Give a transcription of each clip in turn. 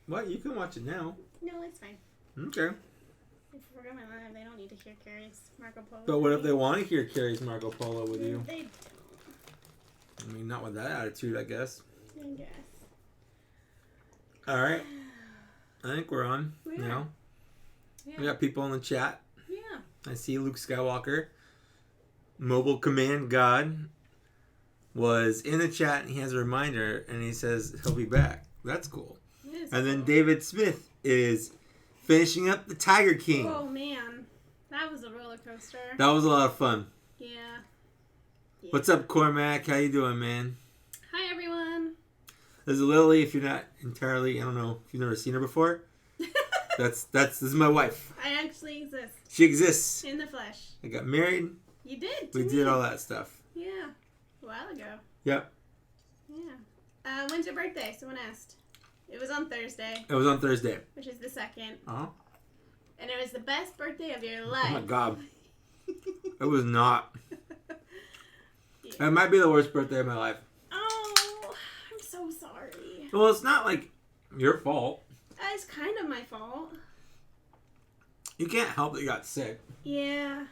What? You can watch it now. No, it's fine. Okay. If we're going live, they don't need to hear Carrie's Marco Polo. But what if they want to hear Carrie's Marco Polo with you? They don't. I mean, not with that attitude, I guess. I guess. All right. I think we're on now. Yeah. We got people in the chat. Yeah. I see Luke Skywalker. Mobile Command God was in the chat, and he has a reminder, and he says he'll be back. That's cool. And then David Smith is finishing up the Tiger King. Oh, man. That was a roller coaster. That was a lot of fun. Yeah. What's up, Cormac? How you doing, man? Hi, everyone. This is Lily. If you're not entirely, I don't know if you've never seen her before. This is my wife. I actually exist. She exists. In the flesh. I got married. You did. We did all that stuff. Yeah. A while ago. Yep. Yeah. When's your birthday? Someone asked. It was on Thursday. It was on Thursday. Which is the 2nd. Uh-huh. And it was the best birthday of your life. Oh my God. It was not. Yeah. It might be the worst birthday of my life. Oh, I'm so sorry. Well, it's not like your fault. It's kind of my fault. You can't help that you got sick. Yeah.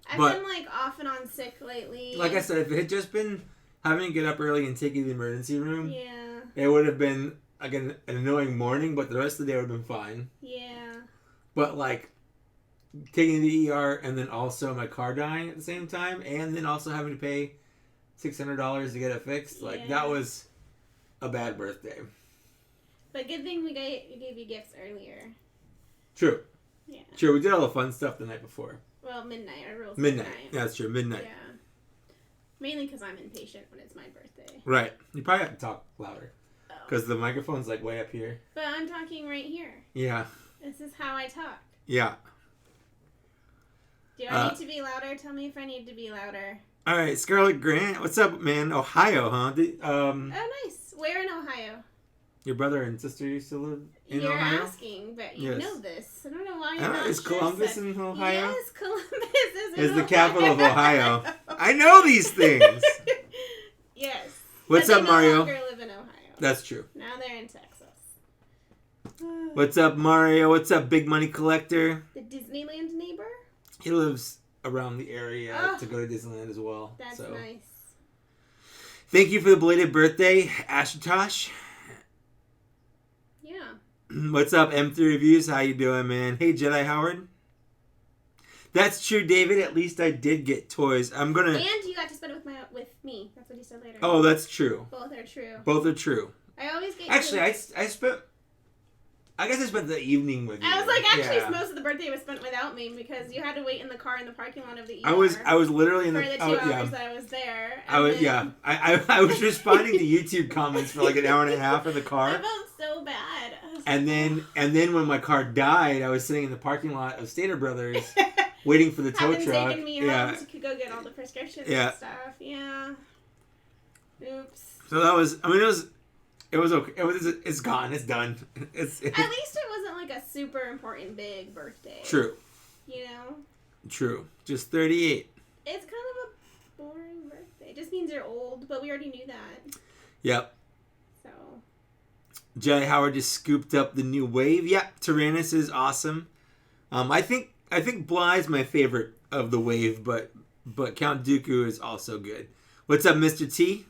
I've But- been like off and on sick lately. Like I said, if it had just been having to get up early and take you to the emergency room, Yeah. it would have been like an annoying morning, but the rest of the day would have been fine. Yeah. But like taking the ER and then also my car dying at the same time, and then also having to pay $600 to get it fixed, like that was a bad birthday. But good thing we gave you gifts earlier. True. Yeah. True, we did all the fun stuff the night before. Well, midnight. Our rules. Midnight. Yeah, that's true. Midnight. Yeah. Mainly because I'm impatient when it's my birthday. Right. You probably have to talk louder. Because the microphone's like way up here. But I'm talking right here. Yeah. This is how I talk. Yeah. Do I need to be louder? Tell me if I need to be louder. All right, Scarlett Grant. What's up, man? Ohio, huh? Oh, nice. Where in Ohio? Your brother and sister used to live in Ohio? You're asking, but you know this. I don't know why you're not Is Columbus in Ohio? Yes, Columbus is the capital of Ohio. I know these things. Yes. What's but up, Mario? They no longer live in Ohio. That's true. Now they're in Texas. What's up, Mario? What's up, Big Money Collector? The Disneyland neighbor? He lives around the area to go to Disneyland as well. That's nice. Thank you for the belated birthday, Ashutosh. Yeah. What's up, M3 Reviews? How you doing, man? Hey, Jedi Howard. That's true, David. At least I did get toys. I'm gonna. And you got to spend it with me. That's what he said later. Oh, that's true. Both are true. Both are true. I always get. Actually, I spent. I guess I spent the evening with you. I was like, actually, most of the birthday was spent without me because you had to wait in the car in the parking lot of the ER. I was literally in for the 2 hours that I was there. I was responding to YouTube comments for like an hour and a half in the car. I felt so bad. And then when my car died, I was sitting in the parking lot of Stater Brothers waiting for the tow truck. Taken me home to go get all the prescriptions and stuff. Yeah. Oops. So that was. I mean, it was okay. It's gone. It's done. At least it wasn't like a super important big birthday. True. You know? True. Just 38. It's kind of a boring birthday. It just means you're old, but we already knew that. Yep. So. Jedi Howard just scooped up the new wave. Yep. Tyrannus is awesome. I think Bly's my favorite of the wave, but Count Dooku is also good. What's up, Mr. T?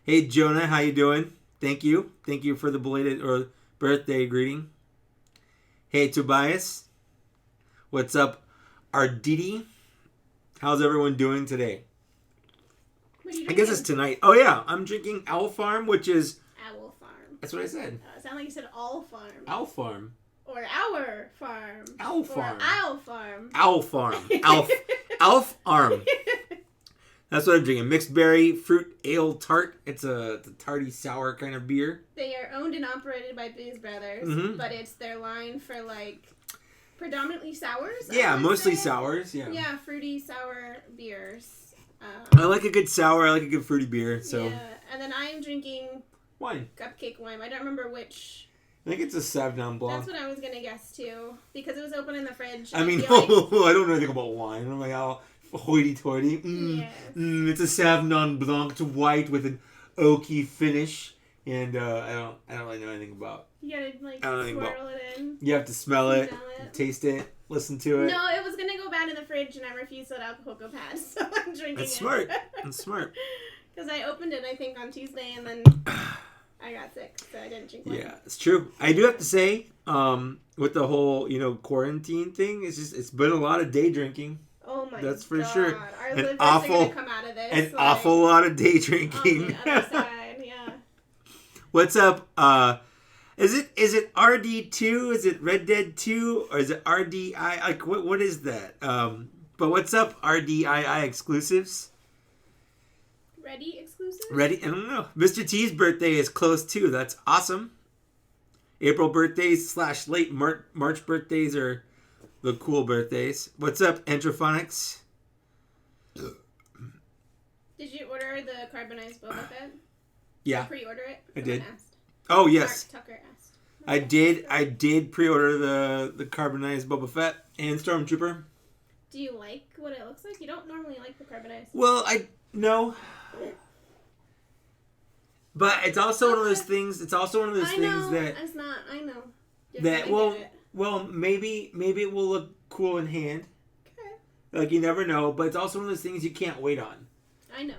Hey, Jonah, how you doing? Thank you. Thank you for the belated or birthday greeting. Hey, Tobias. What's up, Arditi? How's everyone doing today? What are you I guess it's tonight. Oh, yeah. I'm drinking Owl Farm, which is... Owl Farm. That's what I said. It sounded like you said All Farm. Owl Farm. Or Our Farm. Owl Farm. Or Owl Farm. Owl Farm. Alf Arm. That's what I'm drinking. Mixed berry fruit ale tart. It's a tarty sour kind of beer. They are owned and operated by Booze Brothers, but it's their line for like predominantly sours. Yeah, mostly sours. Yeah. Yeah, fruity sour beers. I like a good sour. I like a good fruity beer. So. Yeah, and then I'm drinking wine. Cupcake wine. I don't remember which. I think it's a Sauvignon Blanc. That's what I was gonna guess too, because it was open in the fridge. I mean, I don't know anything about wine. I'm like, oh, hoity-toity. Yes. It's a Sauvignon Blanc. It's white with an oaky finish. And I don't really know anything about. You gotta like swirl it in. You have to smell it, taste it, listen to it. No, it was gonna go bad in the fridge, and I refused that alcohol pad, so I'm drinking That's it. Smart. That's smart. Because I opened it, I think, on Tuesday, and then I got sick, so I didn't drink one. Yeah, it's true. I do have to say, with the whole quarantine thing, it's been a lot of day drinking. Oh my god. That's for sure. Our livers are gonna come out of this. An awful lot of day drinking. On the other side, yeah. What's up? Is it RD2? Is it Red Dead 2? Or is it RDI? Like what is that? But what's up, RDII exclusives? Ready exclusive? Ready? I don't know. Mr. T's birthday is close too. That's awesome. April birthdays / late March birthdays are the cool birthdays. What's up, Entrophonics? Did you order the carbonized Boba Fett? Yeah. Did you pre-order it? I did. Asked. Oh yes. Mark Tucker asked. I did pre-order the carbonized Boba Fett and Stormtrooper. Do you like what it looks like? You don't normally like the carbonized. Well, no. But it's also one of those things. It's also one of those things that it's not. I know. Well, maybe it will look cool in hand. Okay. Like you never know, but it's also one of those things you can't wait on. I know.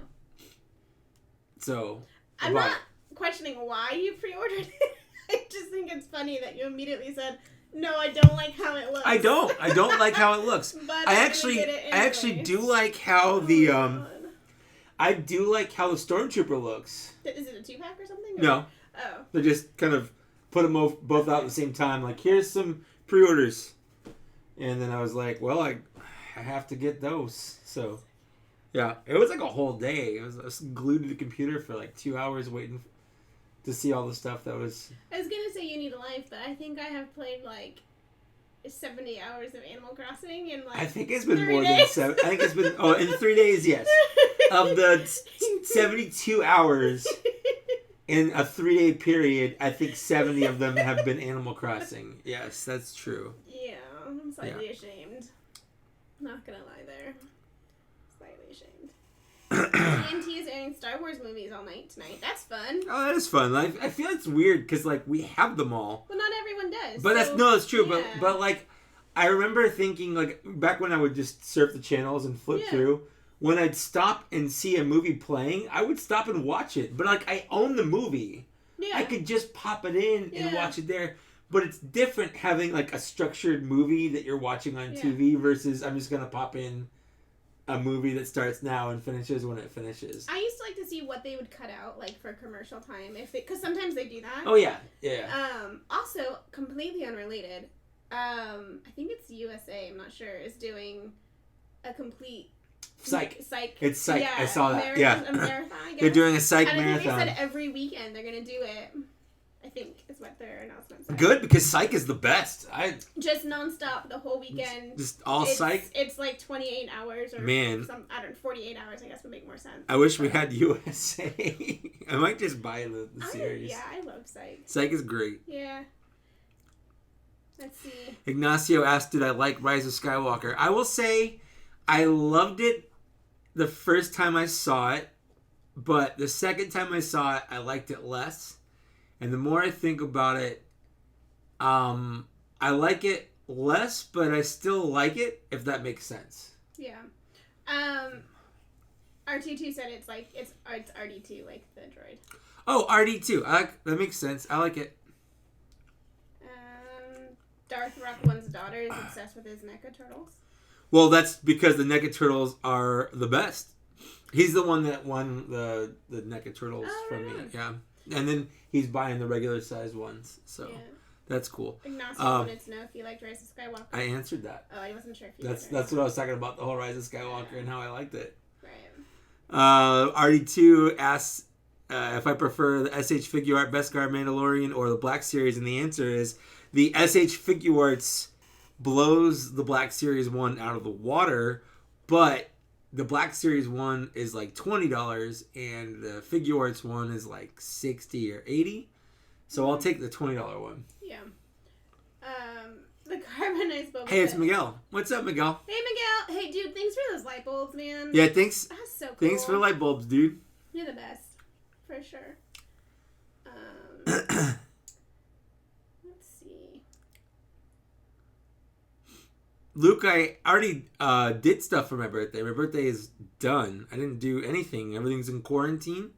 So I'm not questioning why you pre-ordered it. I just think it's funny that you immediately said, "No, I don't like how it looks." I don't like how it looks. But I actually do like how I do like how the Stormtrooper looks. Is it a 2-pack or something? Or? No. Oh. They just kind of put them both out at the same time. Like, here's some pre-orders. And then I was like, well, I have to get those. So, yeah. It was like a whole day. I was glued to the computer for like 2 hours waiting to see all the stuff that was... I was going to say you need a life, but I think I have played like 70 hours of Animal Crossing in like I think it's been 3 more days. than 7. I think it's been... Oh, in 3 days, yes. Of the 72 hours in a 3-day period, I think 70 of them have been Animal Crossing. Yes, that's true. Yeah, I'm slightly ashamed. Not gonna lie there. Slightly ashamed. TNT is airing Star Wars movies all night tonight. That's fun. Oh, that is fun. I feel it's weird because like we have them all. Well, not everyone does. But that's true. Yeah. But like I remember thinking like back when I would just surf the channels and flip through. When I'd stop and see a movie playing, I would stop and watch it. But like I own the movie. Yeah. I could just pop it in and watch it there. But it's different having like a structured movie that you're watching on TV versus I'm just gonna pop in a movie that starts now and finishes when it finishes. I used to like to see what they would cut out like for commercial time because sometimes they do that. Oh yeah. Also, completely unrelated. I think it's USA. I'm not sure. Is doing a complete. Psych. It's Psych. Yeah, I saw that. A marathon, I guess. They're doing a Psych and marathon. I think they said every weekend they're going to do it. I think is what their announcement said. Good, because Psych is the best. Just nonstop the whole weekend. Just all Psych? It's like 28 hours or Man. 48 hours I guess would make more sense. I wish we had USA. I might just buy the series. I love Psych. Psych is great. Yeah. Let's see. Ignacio asked, did I like Rise of Skywalker? I will say I loved it the first time I saw it, but the second time I saw it, I liked it less. And the more I think about it, I like it less, but I still like it, if that makes sense. Yeah. R2-2 said it's RD2, like the droid. Oh, RD2. That makes sense. I like it. Darth Rock One's daughter is obsessed with his NECA turtles. Well, that's because the NECA turtles are the best. He's the one that won the NECA turtles from me. Yeah. And then he's buying the regular sized ones. So that's cool. Ignacio wanted to know if you liked Rise of Skywalker. I answered that. Oh, I wasn't sure if you That's what I was talking about, the whole Rise of Skywalker and how I liked it. Right. RD2 asks if I prefer the SH Figure Art Beskar Mandalorian or the Black Series, and the answer is the SH Figure Arts blows the Black Series one out of the water, but the Black Series one is like $20 and the Figure Arts one is like $60 or $80. So I'll take the $20 one. Yeah. The carbonized Boba Hey, it's Miguel. What's up, Miguel? Hey, Miguel. Hey, dude, thanks for those light bulbs, man. Yeah, thanks. That's so cool. Thanks for the light bulbs, dude. You're the best. For sure. Let's see. Luke, I already did stuff for my birthday. My birthday is done. I didn't do anything. Everything's in quarantine.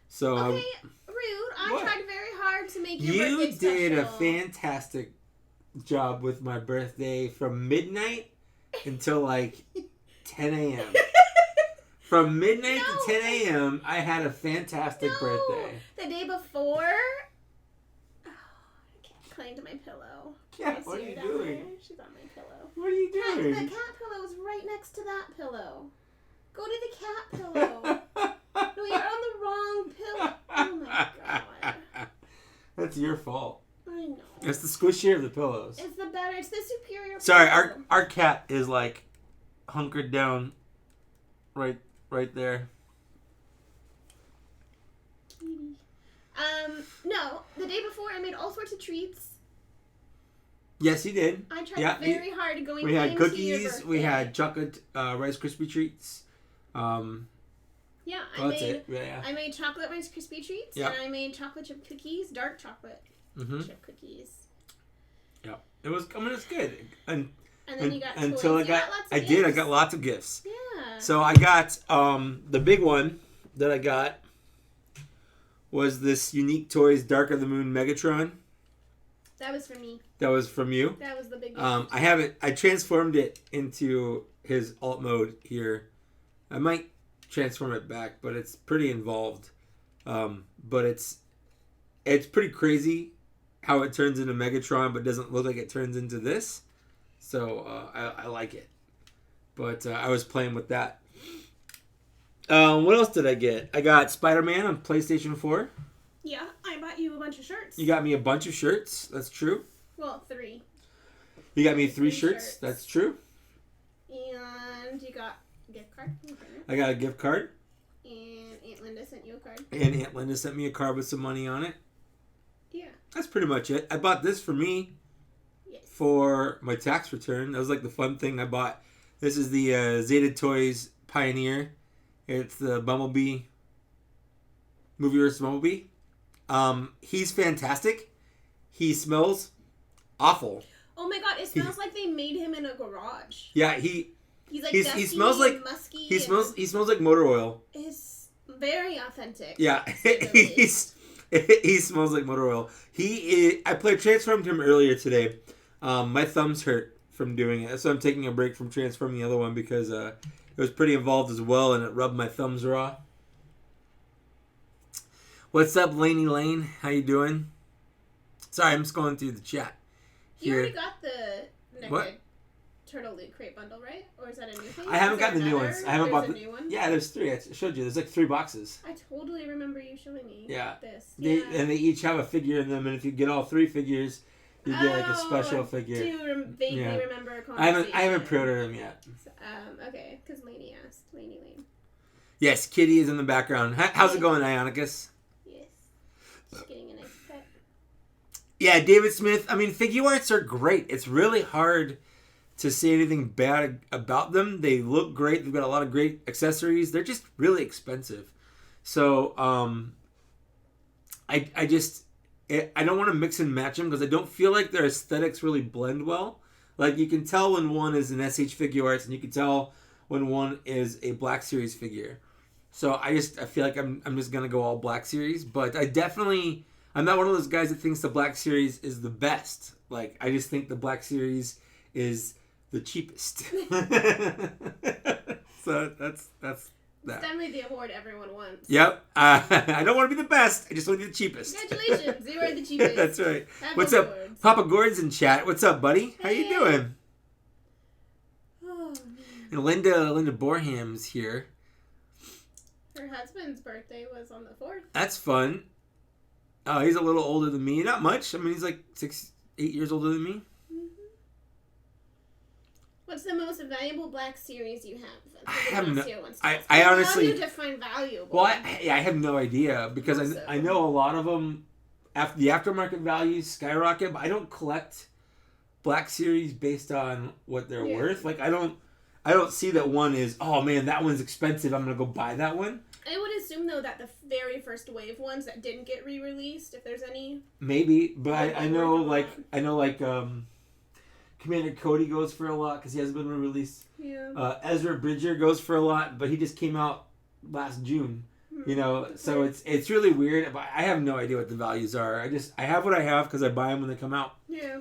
So okay, rude. I tried very hard to make your birthday special. You did a fantastic job with my birthday from midnight until like 10 a.m. From midnight to 10 a.m., I had a fantastic birthday. The day before, I can't cling to my pillow. Yeah, what are you doing? There? She's on my pillow. What are you doing? The cat pillow is right next to that pillow. Go to the cat pillow. No, you're on the wrong pillow. Oh my god. That's your fault. I know. It's the squishier of the pillows. It's the superior Sorry, pillow. our cat is like hunkered down right there. Kitty. No, the day before I made all sorts of treats. Yes, you did. I tried very hard going We had into your cookies. birthday. We had chocolate Rice Krispie treats. Yeah, that's it. Yeah. I made chocolate Rice Krispie treats, and I made chocolate chip cookies, dark chocolate chip cookies. Yeah, it was. I mean, it's good. And then you got until toys. I got lots of gifts. Yeah. So I got the big one that I got was this Unique Toys Dark of the Moon Megatron. That was for me. That was from you. That was the big one. I transformed it into his alt mode here. I might transform it back, but it's pretty involved. But it's pretty crazy how it turns into Megatron, but doesn't look like it turns into this. So I like it. But I was playing with that. What else did I get? I got Spider-Man on PlayStation 4. Yeah, I bought you a bunch of shirts. You got me a bunch of shirts. That's true. Well, 3. You got me 3 shirts. That's true. And you got a gift card. I got a gift card. And Aunt Linda sent you a card. And Aunt Linda sent me a card with some money on it. Yeah. That's pretty much it. I bought this for me. Yes. For my tax return. That was like the fun thing I bought. This is the Zeta Toys Pioneer. It's the Bumblebee. Movieverse Bumblebee. He's fantastic. He smells awful. Oh my god, it smells like they made him in a garage. Yeah, he's like he smells like musky. He smells like motor oil. It's very authentic. Yeah, he smells like motor oil. I transformed him earlier today. My thumbs hurt from doing it, so I'm taking a break from transforming the other one because it was pretty involved as well, and it rubbed my thumbs raw. What's up, Laney Lane? How you doing? Sorry, I'm just going through the chat. You already got the Naked Turtle Loot Crate bundle, right? Or is that a new thing? I haven't gotten the new ones. I haven't bought the new one. Yeah, there's 3. I showed you. There's like 3 boxes. I totally remember you showing me. This. And they each have a figure in them, and if you get all 3 figures, you get like a special figure. Do you vaguely remember a I haven't pre-ordered them yet. So, okay, because Laney asked. Laney Lane. Yes, Kitty is in the background. How's it going, Ionicus? Yes. Just getting a nice pet. Yeah, David Smith. I mean, figure arts are great. It's really hard to say anything bad about them. They look great. They've got a lot of great accessories. They're just really expensive. So, I don't want to mix and match them because I don't feel like their aesthetics really blend well. Like, you can tell when one is an SH Figure Arts, and you can tell when one is a Black Series figure. So I feel like I'm just gonna go all Black Series, but I'm not one of those guys that thinks the Black Series is the best. Like, I just think the Black Series is the cheapest. So that's that. It's definitely the award everyone wants. Yep. I don't want to be the best. I just want to be the cheapest. Congratulations, you are the cheapest. That's right. Have What's awards. up, Papa Gord's in chat? What's up, buddy? How you doing? Oh, and Linda Borham's here. Her husband's birthday was on the 4th. That's fun. Oh, he's a little older than me. Not much. I mean, he's like 8 years older than me. Mm-hmm. What's the most valuable Black Series you have? I have no. I How honestly. do you define valuable? Well, I have no idea because I know a lot of them. After the aftermarket values skyrocket, but I don't collect Black Series based on what they're worth. Like I don't see that one is, oh man, that one's expensive, I'm gonna go buy that one. I would assume, though, that the very first wave ones that didn't get re-released, if there's any... Maybe, but I know Commander Cody goes for a lot because he hasn't been re-released. Yeah. Ezra Bridger goes for a lot, but he just came out last June. You know, so it's really weird. But I have no idea what the values are. I have what I have because I buy them when they come out. Yeah.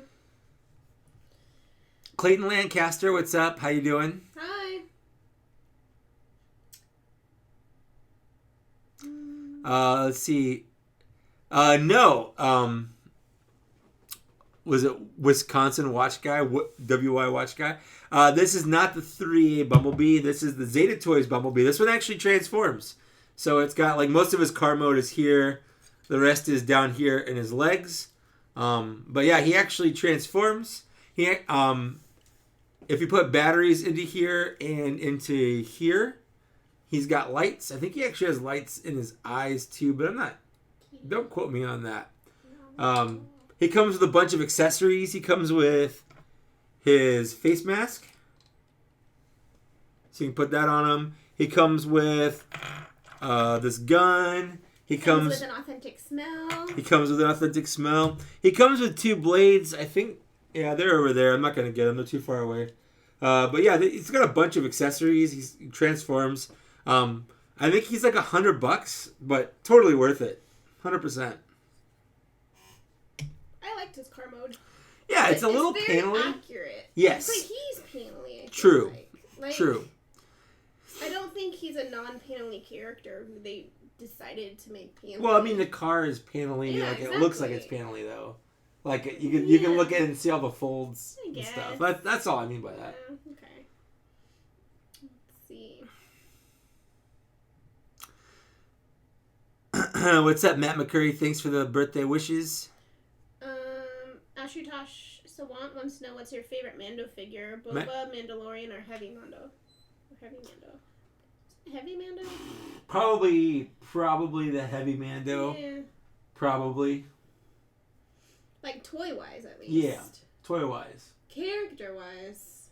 Clayton Lancaster, what's up? How you doing? Hi. Let's see. No. Was it Wisconsin Watch Guy? WY Watch Guy? This is not the 3A Bumblebee. This is the Zeta Toys Bumblebee. This one actually transforms. So it's got, like, most of his car mode is here. The rest is down here in his legs. But yeah, he actually transforms. If you put batteries into here and into here, he's got lights. I think he actually has lights in his eyes too, but don't quote me on that. He comes with a bunch of accessories. He comes with his face mask. So you can put that on him. He comes with this gun. He comes with an authentic smell. He comes with an authentic smell. He comes with 2 blades. I think, yeah, they're over there. I'm not going to get them. They're too far away. But yeah, he's got a bunch of accessories. He transforms. I think he's like $100, but totally worth it. 100%. I liked his car mode. Yeah, it's a little very panely. Accurate. Yes. It's like he's panely. True. Like, True. I don't think he's a non-panely character who they decided to make panely. Well, I mean, the car is panely. Yeah, like exactly. It looks like it's panely though. Like you can look at it and see all the folds and stuff. That's all I mean by that. Okay. Let's see. What's up, Matt McCurry? Thanks for the birthday wishes. Ashutosh Sawant wants to know what's your favorite Mando figure: Boba, Mandalorian, or Heavy Mando? Heavy Mando? Probably the Heavy Mando. Yeah. Probably. Like toy wise, at least. Yeah, toy wise. Character wise.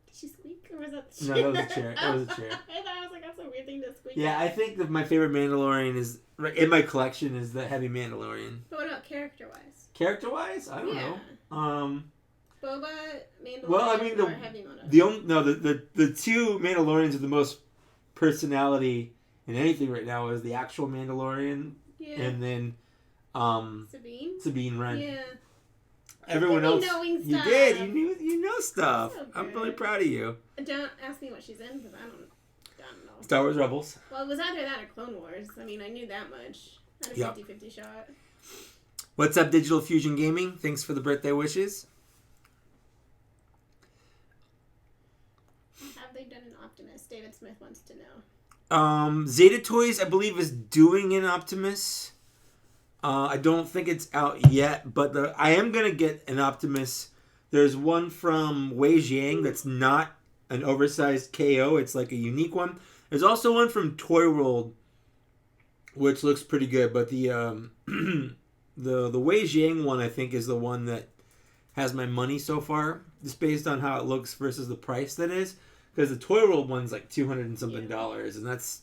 Did she squeak, or was that the chair? No, that was a chair. It was a chair. I was like, that's a weird thing to squeak. Yeah, I think that my favorite Mandalorian is in my collection is the Heavy Mandalorian. But what about character wise? Character wise, I don't know. Boba, Mandalorian, well, I mean, or Heavy Mando? The 2 Mandalorians with the most personality in anything right now is the actual Mandalorian, and then Sabine Wren. Yeah. Everyone else, you did. You know stuff. So I'm really proud of you. Don't ask me what she's in because I don't know. Star Wars Rebels. Well, it was either that or Clone Wars. I mean, I knew that much. I had a 50-50 shot. What's up, Digital Fusion Gaming? Thanks for the birthday wishes. Have they done an Optimus? David Smith wants to know. Zeta Toys, I believe, is doing an Optimus. I don't think it's out yet, but I am going to get an Optimus. There's one from Wei Jiang that's not an oversized KO. It's like a unique one. There's also one from Toy World, which looks pretty good. But the Wei Jiang one, I think, is the one that has my money so far, just based on how it looks versus the price that is. Because the Toy World one's like $200 and something, and that's...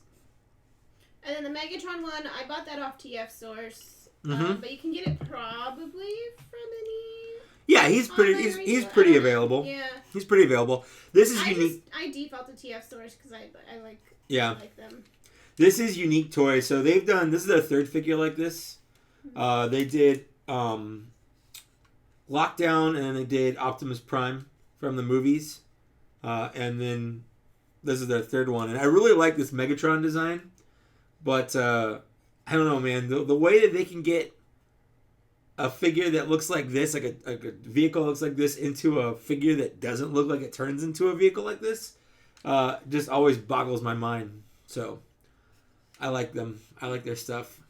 And then the Megatron one, I bought that off TF Source. But you can get it probably from any... Yeah, he's pretty available. Yeah. He's pretty available. This is unique. I default to TF Source because I like them. This is Unique Toys. So they've done... This is their 3rd figure like this. They did Lockdown, and then they did Optimus Prime from the movies. And then this is their 3rd one. And I really like this Megatron design. But... I don't know, man. The way that they can get a figure that looks like this, like a vehicle that looks like this, into a figure that doesn't look like it turns into a vehicle like this, just always boggles my mind. So, I like them. I like their stuff.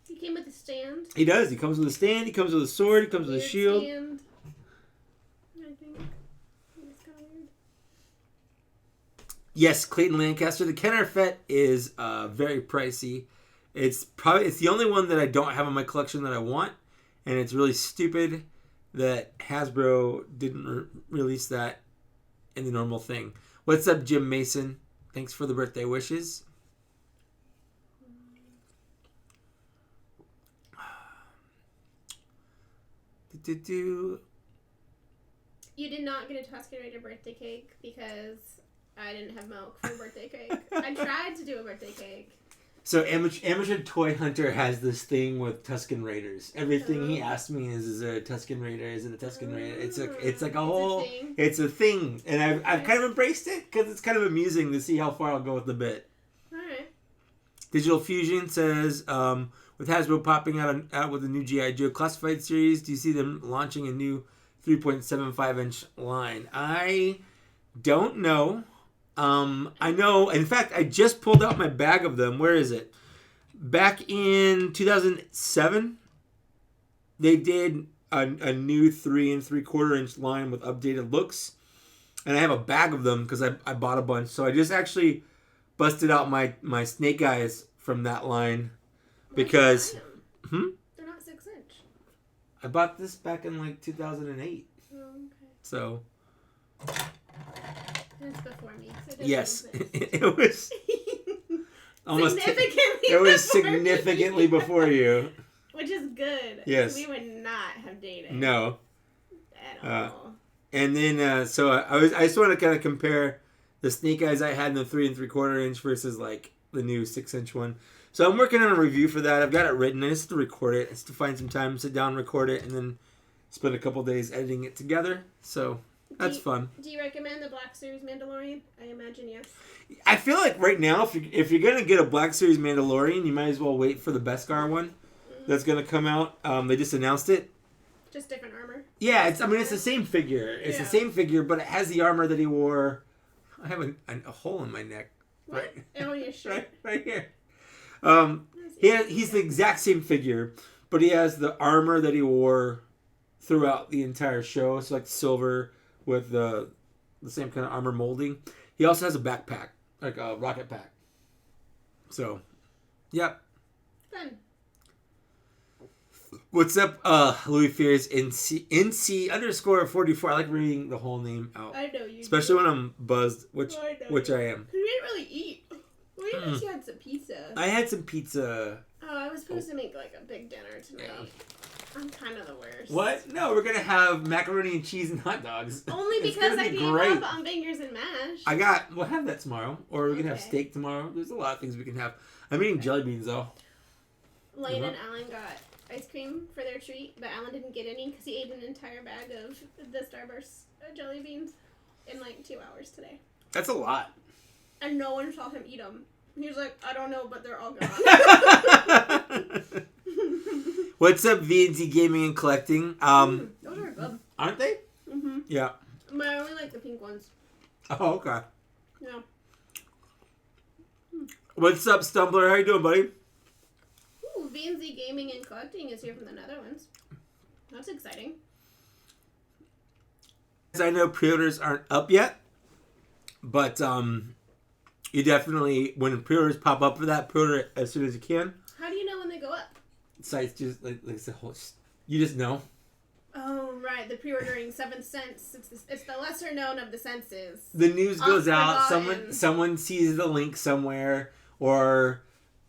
He came with a stand. He does. He comes with a stand. He comes with a sword. He comes with a shield. Stand. I think it's kind of weird. Yes, Clayton Lancaster. The Ken Arfett is very pricey. It's the only one that I don't have in my collection that I want, and it's really stupid that Hasbro didn't release that in the normal thing. What's up, Jim Mason? Thanks for the birthday wishes. You did not get a Tusken Raider birthday cake because I didn't have milk for birthday cake. I tried to do a birthday cake. So Amateur Toy Hunter has this thing with Tusken Raiders. Everything he asks me is there a Tusken Raider? Is it a Tusken Raider? It's like a whole... It's a thing. And I've kind of embraced it because it's kind of amusing to see how far I'll go with the bit. Alright. Digital Fusion says, with Hasbro popping out with a new G.I. Joe Classified series, do you see them launching a new 3.75-inch line? I don't know. I know, in fact, I just pulled out my bag of them. Where is it? Back in 2007, they did a new 3 3/4-inch line with updated looks. And I have a bag of them because I bought a bunch. So I just actually busted out my Snake Eyes from that line. Because... They're not 6-inch. I bought this back in like 2008. Oh, okay. So... It's before me. So yes, it was almost significantly before you. Which is good. Yes, we would not have dated. No, at all. And then so I just want to kind of compare the Snake Eyes I had in the 3 3/4-inch versus like the new 6-inch one. So I'm working on a review for that. I've got it written. I just have to record it. I have to find some time, sit down, record it, and then spend a couple days editing it together. So. That's fun. Do you recommend the Black Series Mandalorian? I imagine yes. I feel like right now, if you're gonna get a Black Series Mandalorian, you might as well wait for the Beskar one that's gonna come out. They just announced it. Just different armor. Yeah, it's the same figure. It's the same figure, but it has the armor that he wore. I have a hole in my neck. What? Right. Oh, your shirt. Right here. He's the exact same figure, but he has the armor that he wore throughout the entire show. So like silver. With the same kind of armor molding. He also has a backpack, like a rocket pack. So, yep. Fun. What's up, Louis Fears NC_44. I like reading the whole name out. I know you especially when I'm buzzed, which I am. You didn't really eat. Well, you just had some pizza. I had some pizza. Oh, I was supposed to make like a big dinner tonight. Yeah. I'm kind of the worst. What? No, we're going to have macaroni and cheese and hot dogs. Only because I gave up on fingers and mash. We'll have that tomorrow. Or we can have steak tomorrow. There's a lot of things we can have. I'm eating jelly beans, though. Lane and Alan got ice cream for their treat, but Alan didn't get any because he ate an entire bag of the Starburst jelly beans in like 2 hours today. That's a lot. And no one saw him eat them. He was like, I don't know, but they're all gone. What's up, V&Z Gaming and Collecting? Those are good. Aren't they? Mm-hmm. Yeah. But I only like the pink ones. Oh, okay. Yeah. What's up, Stumbler? How you doing, buddy? Ooh, V&Z Gaming and Collecting is here from the Netherlands. That's exciting. I know pre-orders aren't up yet, but you definitely, when pre-orders pop up for that, pre-order as soon as you can. How do you know when they go up? Sites just like it's the whole. You just know. Oh right, the pre-ordering Seventh Sense. It's the lesser known of the senses. The news goes out. Someone sees the link somewhere, or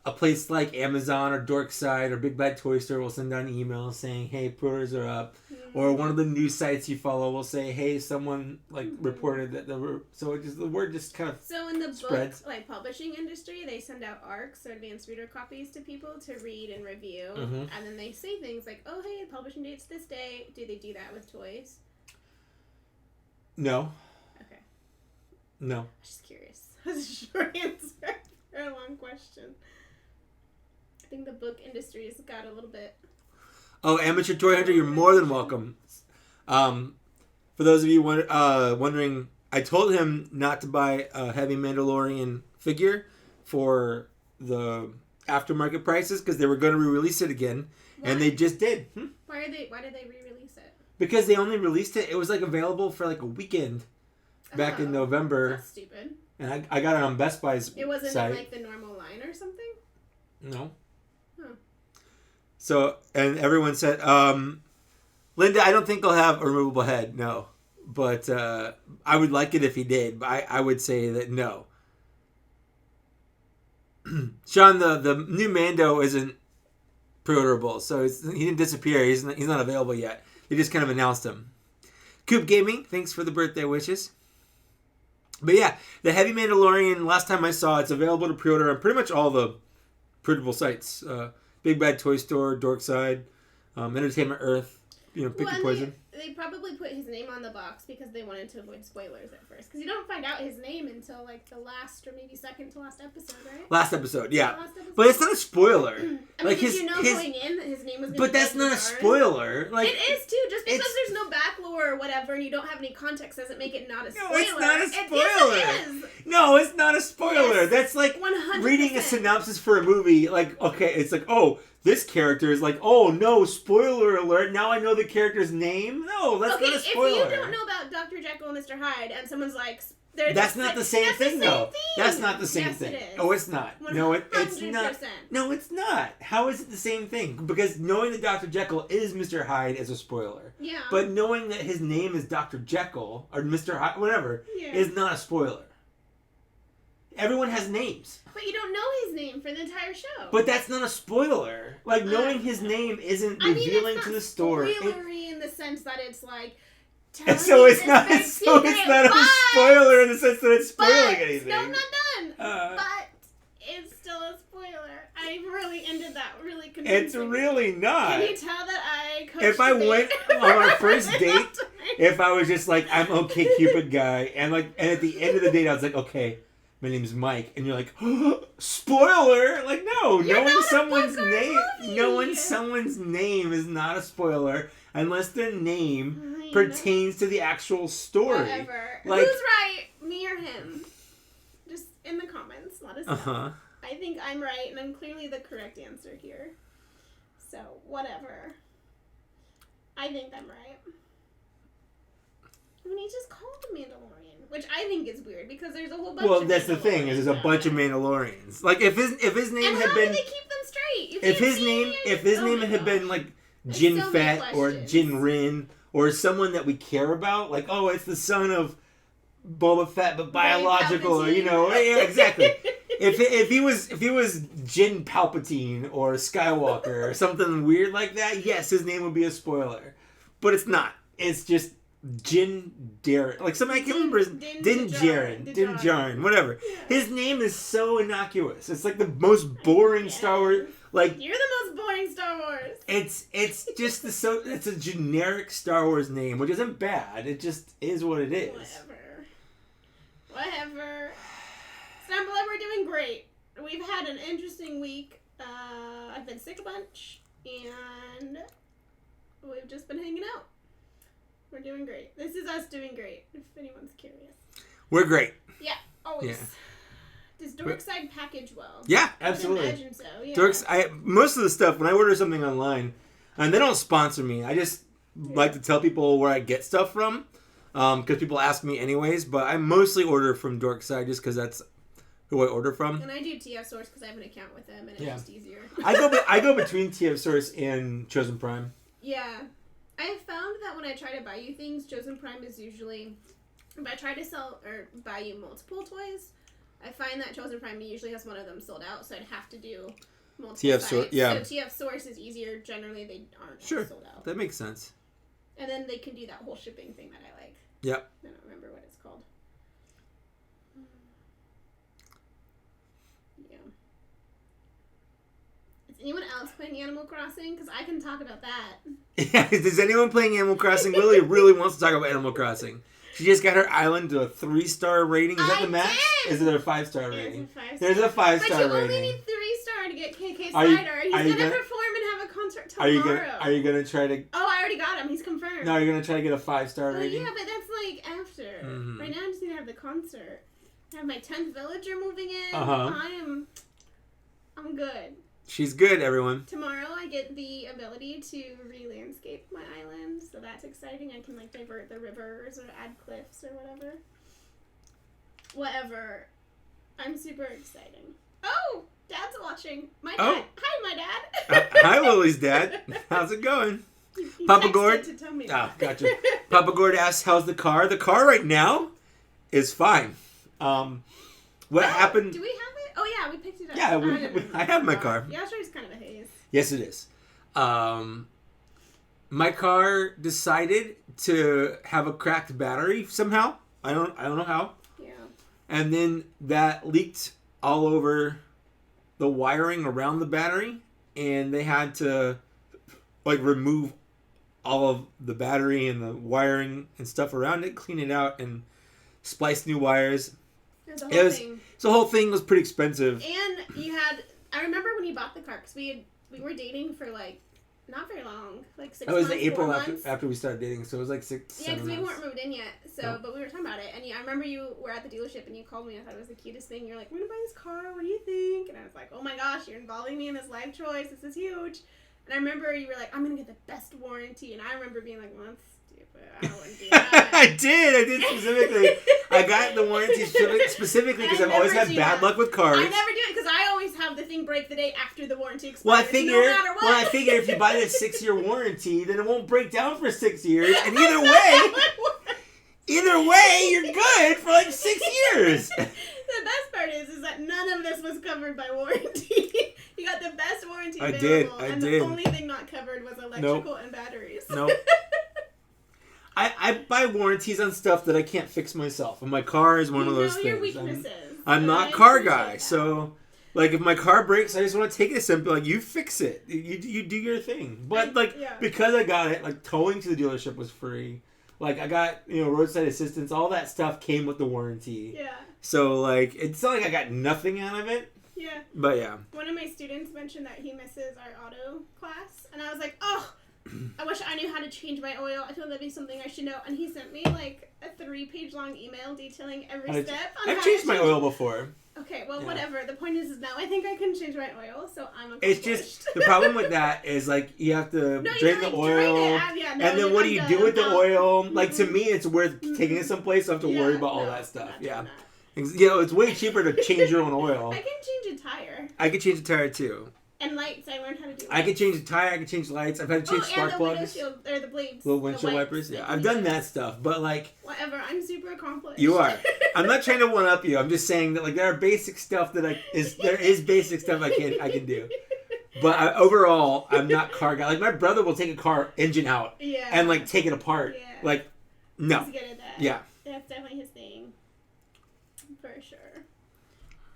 a place like Amazon or Dorkside or Big Bad Toy Store will send out an email saying, "Hey, pre-orders are up." Or one of the news sites you follow will say, "Hey, someone reported that the word just kind of in the spreads." Book publishing industry, they send out ARCs or advanced reader copies to people to read and review, and then they say things like, "Oh, hey, publishing date's this day." Do they do that with toys? No. Okay. No. I'm just curious. That's a short answer for a long question. I think the book industry has got a little bit. Oh, Amateur Toy Hunter, you're more than welcome. For those of you wondering, I told him not to buy a Heavy Mandalorian figure for the aftermarket prices because they were going to re-release it again, and they just did. Why did they re-release it? Because they only released it. It was like available for like a weekend back in November. That's stupid. And I got it on Best Buy's It wasn't site. in like the normal line or something? No. Huh. So, and everyone said, Linda, I don't think he'll have a removable head. No. But I would like it if he did. But I would say that no. Sean, the new Mando isn't pre-orderable, so he didn't disappear. He's not available yet. They just kind of announced him. Coop Gaming, thanks for the birthday wishes. But yeah, the Heavy Mandalorian, last time I saw, it's available to pre-order on pretty much all the pre-orderable sites. Big Bad Toy Store, Dorkside, Entertainment Earth, pick your poison. They probably put his name on the box because they wanted to avoid spoilers at first. Because you don't find out his name until like the last or maybe second to last episode, right? Last episode, yeah. But it's not a spoiler. I mean, did you know going in that his name was going to be But that's not a spoiler. Like, it is too. Just because there's no back lore or whatever and you don't have any context doesn't make it not a spoiler. No, it's not a spoiler. Yes, it is. No, it's not a spoiler. Yes, that's like 100%. Reading a synopsis for a movie. Like, okay, it's like, oh, this character is like, oh no, spoiler alert, now I know the character's name? No, that's not a spoiler. If you don't know about Dr. Jekyll and Mr. Hyde and someone's like... That's not the same thing, though. That's not the same thing. It is. Oh, it's not. 100%. No, it's not. No, it's not. How is it the same thing? Because knowing that Dr. Jekyll is Mr. Hyde is a spoiler. Yeah. But knowing that his name is Dr. Jekyll, or Mr. Hyde, whatever, is not a spoiler. Everyone has names. But you don't know his name for the entire show. But that's not a spoiler. Like, knowing his name isn't revealing to the story. It's not spoilery in the sense that it's like... So it's not a spoiler in the sense that it's spoiling anything. No, I'm not done. But it's still a spoiler. I really ended that really convincing. It's really not. Can you tell that I coached If I went on our first date, if I was just like, I'm okay Cupid guy, and at the end of the date I was like, okay, my name's Mike, and you're like, oh, spoiler! Like, no, knowing someone's name is not a spoiler unless their name pertains to the actual story. Whatever. Like, who's right, me or him? Just in the comments, let us know. I think I'm right, and I'm clearly the correct answer here. So, whatever. I think I'm right. I mean, he's just called the Mandalorian, which I think is weird because there's a whole bunch. Well, that's the thing is, there's a bunch of Mandalorians. Like if his name had been, how do they keep them straight? If his name had been like Jin Fett or Jin Rin or someone that we care about, like it's the son of Boba Fett but biological, or yeah, exactly. If he was Jin Palpatine or Skywalker or something weird like that, yes, his name would be a spoiler. But it's not. It's just Din Djarin. Like somebody, I can't remember his Din Djarin, whatever. Yeah. His name is so innocuous. It's like the most boring Star Wars. Like you're the most boring Star Wars. It's just it's a generic Star Wars name, which isn't bad. It just is what it is. Whatever. Stumble, we're doing great. We've had an interesting week. I've been sick a bunch, and we've just been hanging out. We're doing great. This is us doing great, if anyone's curious. We're great. Yeah, always. Yeah. Does Dorkside package well? Yeah, absolutely. I would imagine so, yeah. Most of the stuff, when I order something online, and they don't sponsor me, I just like to tell people where I get stuff from, because people ask me anyways, but I mostly order from Dorkside just because that's who I order from. And I do TF Source because I have an account with them, and it's just easier. I go between TF Source and Chosen Prime. Yeah. I found that when I try to buy you things, Chosen Prime is usually, if I try to sell or buy you multiple toys, I find that Chosen Prime usually has one of them sold out, so I'd have to do multiple sites. So TF Source is easier. Generally, they aren't sold out. That makes sense. And then they can do that whole shipping thing that I like. Yep. I don't remember what it's called. Yeah. Is anyone else playing Animal Crossing? Because I can talk about that. Yeah, is anyone playing Animal Crossing? Lily really wants to talk about Animal Crossing. She just got her island to a 3-star rating. Is that the max? Is it a 5-star rating? There's a 5-star rating. But you only need 3-star to get KK Slider. He's going to perform and have a concert tomorrow. Are you going to try to... Oh, I already got him. He's confirmed. No, you're going to try to get a 5-star rating? Yeah, but that's like after. Mm-hmm. Right now I just need to have the concert. I have my 10th villager moving in. I'm good. She's good, everyone. Tomorrow I get the ability to re-landscape my island, so that's exciting. I can divert the rivers or add cliffs or whatever. Whatever. I'm super exciting. Oh, Dad's watching. My dad. Oh. Hi, my dad. Hi, Lily's dad. How's it going? He Papa Gord. To tell me gotcha. Papa Gord asks, "How's the car?" The car right now is fine. What happened? Do we have it? Oh yeah, we picked it up. Yeah, I have my car. Yeah, sure, it's kind of a haze. Yes, it is. My car decided to have a cracked battery somehow. I don't know how. Yeah. And then that leaked all over the wiring around the battery, and they had to like remove all of the battery and the wiring and stuff around it, clean it out, and splice new wires. The whole thing. So the whole thing was pretty expensive. And you had, I remember when you bought the car, because we were dating for like, not very long, like 6 months, It was April 4 months. after we started dating, so it was like 6, 7 because we months. weren't moved in yet, so, No. but we were talking about it, and I remember you were at the dealership, and you called me, I thought it was the cutest thing, you're like, we're gonna buy this car, what do you think? And I was like, oh my gosh, you're involving me in this life choice, this is huge. And I remember you were like, I'm gonna get the best warranty, and I remember being like, well, that's stupid, I wouldn't do that. I did specifically. I got the warranty specifically because I've always had bad luck with cars. I never do it because I always have the thing break the day after the warranty expires. Well, I figure if you buy this 6-year warranty, then it won't break down for 6 years. And either way, you're good for like 6 years. The best part is that none of this was covered by warranty. You got the best warranty available, and the only thing not covered was electrical and batteries. Nope. I buy warranties on stuff that I can't fix myself, and my car is one of those things. Your weaknesses. I'm not car guy, so like if my car breaks, I just want to take it to somebody like you fix it, you do your thing. But because I got it, like towing to the dealership was free. Like I got roadside assistance, all that stuff came with the warranty. Yeah. So like it's not like I got nothing out of it. Yeah. But yeah. One of my students mentioned that he misses our auto class, and I was like, oh. I wish I knew how to change my oil. I feel that'd be something I should know. And he sent me like a 3-page long email detailing every step. I've changed my oil before. Okay, well, whatever. The point is now I think I can change my oil, so I'm accomplished. It's just, the problem with that is like you have to drain the oil. And then what do you do with the oil? Like to me, it's worth taking it someplace. So I have to worry about all that stuff. Yeah. It's way cheaper to change your own oil. I can change a tire. I can change a tire too. And lights, I learned how to do lights. I can change the tire, I can change lights. I've had to change spark plugs. Or the blades. Little windshield wipers. Yeah, I've done that stuff, but like... Whatever, I'm super accomplished. You are. I'm not trying to one-up you. I'm just saying that like there are basic stuff that there is basic stuff I can do. But overall, I'm not car guy. Like my brother will take a car engine out and like take it apart. Yeah. Like, no. He's good at that. Yeah. That's definitely his thing. For sure.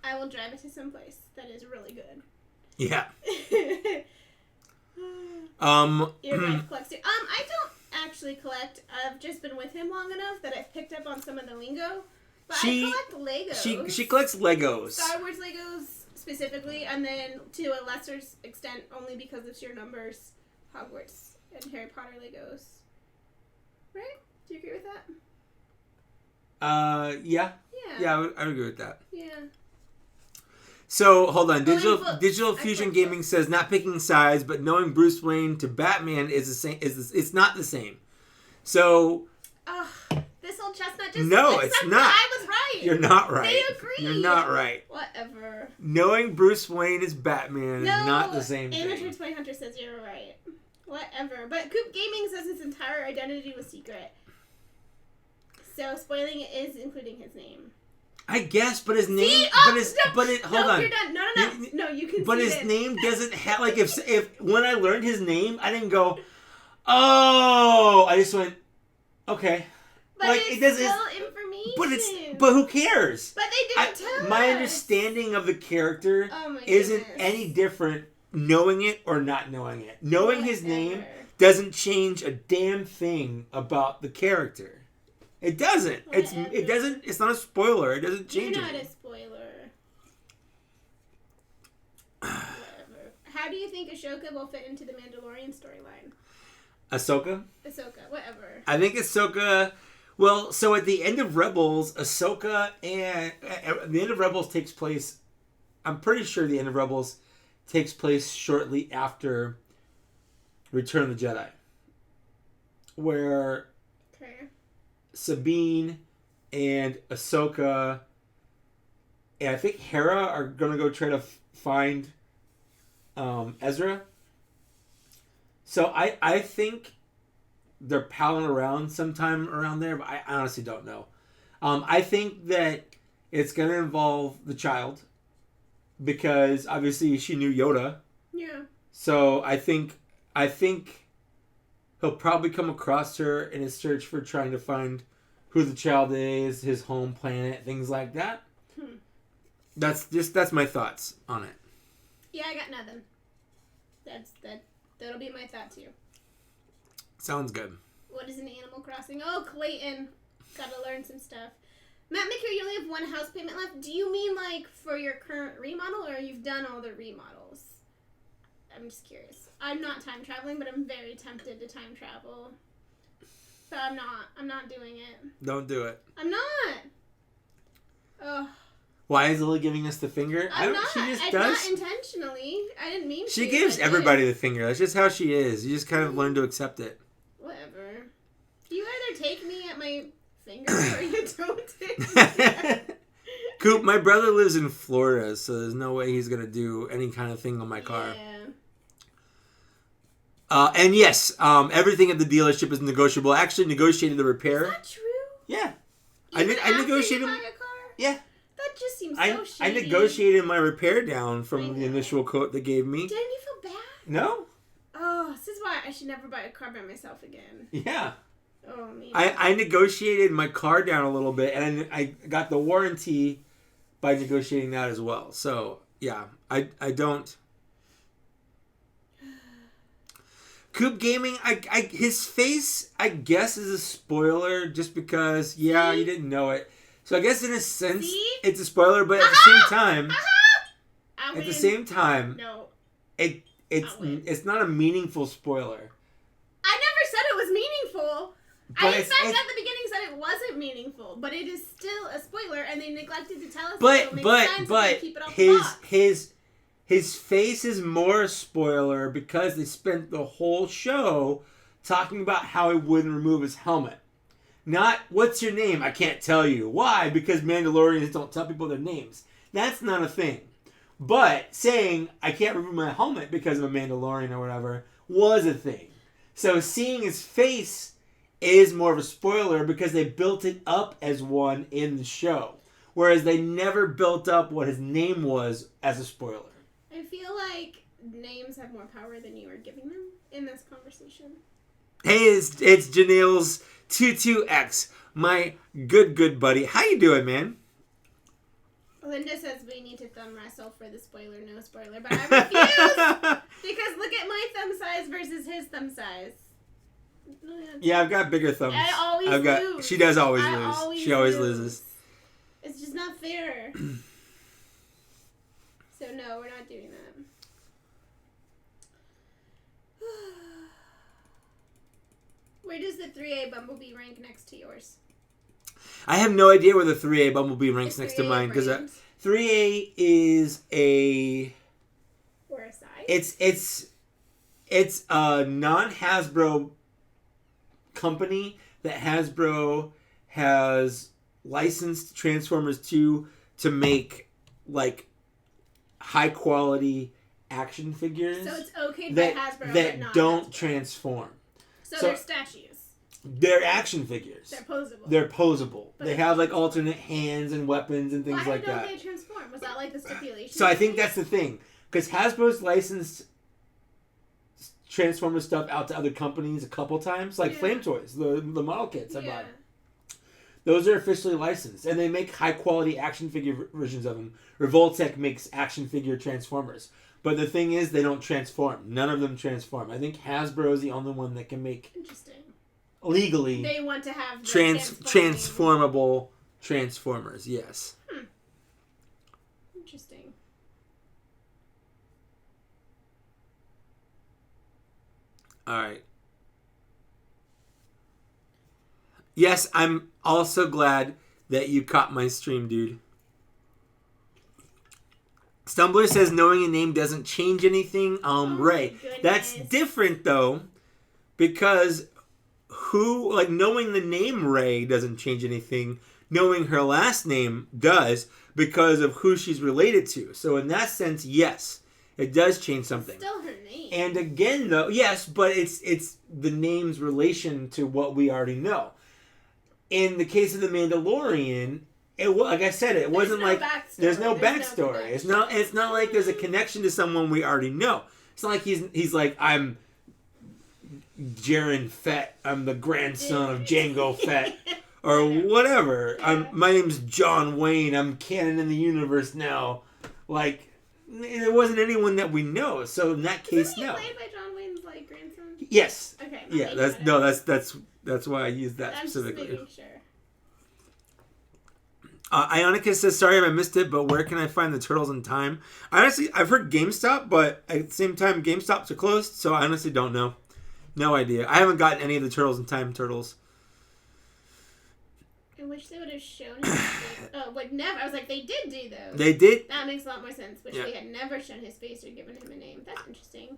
I will drive it to some place that is really good. Yeah. Your wife collects too. I don't actually collect. I've just been with him long enough that I've picked up on some of the lingo. But I collect Legos. She collects Legos. Star Wars Legos specifically, and then to a lesser extent, only because of sheer numbers, Hogwarts and Harry Potter Legos. Right? Do you agree with that? Yeah. Yeah, I would agree with that. Yeah. So, hold on. Digital Fusion Gaming says not picking sides, but knowing Bruce Wayne to Batman is the same. It's not the same. So. This old chestnut just. No, it's not. I was right. You're not right. They agree. You're not right. Whatever. Knowing Bruce Wayne is Batman is not the same thing. Amateur Toy Hunter says you're right. Whatever. But Coop Gaming says his entire identity was secret. So spoiling it is including his name. I guess, but his name. See? Hold on. You're done. No, you can. But his name doesn't have like if when I learned his name, I didn't go, oh, I just went, okay. But like it's it doesn't. Still information. But who cares? But they didn't tell my us. understanding of the character isn't any different knowing it or not knowing it. Knowing his name doesn't change a damn thing about the character. It doesn't. It doesn't. It's not a spoiler. It doesn't change. You're not a spoiler. Whatever. How do you think Ashoka will fit into the Mandalorian storyline? Ahsoka. Whatever. I think Ahsoka. Well, so at the end of Rebels, Ahsoka and the end of Rebels takes place. I'm pretty sure the end of Rebels takes place shortly after Return of the Jedi, where. Sabine and Ahsoka and I think Hera are going to go try to find Ezra. So I think they're palling around sometime around there, but I honestly don't know. I think that it's going to involve the child. because obviously she knew Yoda. Yeah. So I think he'll probably come across her in his search for trying to find who the child is, his home planet, things like that. That's my thoughts on it. Yeah, I got nothing. That'll be my thought too. Sounds good. What is an Animal Crossing? Oh, Clayton. Gotta learn some stuff. Matt McHugh, you only have one house payment left. Do you mean like for your current remodel, or you've done all the remodels? I'm just curious. I'm not time traveling, but I'm very tempted to time travel. But I'm not doing it. Don't do it. I'm not. Ugh. Why is Lily giving us the finger? I'm not. She just I'm does. not intentionally. I didn't mean to. She gives everybody the finger. That's just how she is. You just kind of learn to accept it. Whatever. You either take me at my finger or you don't take me. Coop, my brother lives in Florida, so there's no way he's gonna do any kind of thing on my car. Yeah. And yes, everything at the dealership is negotiable. I actually negotiated the repair. Is that true? Yeah. Even I negotiated. after you buy a car? Yeah. That just seems so I shady. negotiated my repair down from the initial quote they gave me. Didn't you feel bad? No. Oh, this is why I should never buy a car by myself again. Yeah. Oh, man. I negotiated my car down a little bit, and I got the warranty by negotiating that as well. So, yeah. I don't... Coop Gaming, his face, I guess, is a spoiler just because, yeah, you didn't know it. So I guess in a sense, it's a spoiler, but at the same time, no, it's not a meaningful spoiler. I never said it was meaningful. But I in fact at the beginning said it wasn't meaningful, but it is still a spoiler, and they neglected to tell us. His face is more a spoiler because they spent the whole show talking about how he wouldn't remove his helmet. Not, what's your name? I can't tell you. Why? Because Mandalorians don't tell people their names. That's not a thing. But saying, I can't remove my helmet because I'm a Mandalorian or whatever, was a thing. So seeing his face is more of a spoiler because they built it up as one in the show. Whereas they never built up what his name was as a spoiler. I feel like names have more power than you are giving them in this conversation. Hey, it's Janelle's 22X, my good buddy. How you doing, man? Linda says we need to thumb wrestle for the spoiler, no spoiler, but I refuse! Because look at my thumb size versus his thumb size. Yeah, I've got bigger thumbs. I always lose. She does always lose. She always loses. It's just not fair. So no, we're not doing that. Where does the 3A Bumblebee rank next to yours? I have no idea where the 3A Bumblebee ranks next to mine because 3A is a. Or a size? It's a non-Hasbro company that Hasbro has licensed Transformers to make like high quality action figures. So it's okay to buy Hasbro that but not don't Hasbro. transform. So they're statues. They're action figures. They're posable. But they have like alternate hands and weapons and things like that. Why don't they transform? Was that like the stipulation? So I think that's the thing. Because Hasbro's licensed Transformer stuff out to other companies a couple times. Like Flame Toys, the model kits I bought. Those are officially licensed. And they make high quality action figure versions of them. Revoltech makes action figure Transformers. But the thing is, they don't transform. None of them transform. I think Hasbro is the only one that can make... Interesting. Legally, they want to have the transformable Transformers. Yes. Interesting. All right. Yes, I'm also glad that you caught my stream, dude. Stumbler says knowing a name doesn't change anything. Ray, that's different though, because. Knowing the name Ray doesn't change anything. Knowing her last name does because of who she's related to. So in that sense, yes, it does change something. Still her name. And again, though, yes, but it's the name's relation to what we already know. In the case of the Mandalorian, like I said, it wasn't like there's no backstory. It's not like there's a connection to someone we already know. It's not like he's like, I'm Jaren Fett. I'm the grandson of Jango Fett. Or whatever. Yeah. My name's John Wayne. I'm canon in the universe now. Like, it wasn't anyone that we know. So in that case, Isn't he no. played by John Wayne's like grandson? Yes. Okay. Yeah. That's why I used that specifically. I'm just making sure. Ionica says, sorry if I missed it, but where can I find the Turtles in Time? Honestly, I've heard GameStop, but at the same time, GameStops are closed, so I honestly don't know. No idea. I haven't gotten any of the Turtles in Time Turtles. I wish they would have shown his face. Oh, like never. I was like, they did do those. They did? That makes a lot more sense. Wish they had never shown his face or given him a name. That's interesting.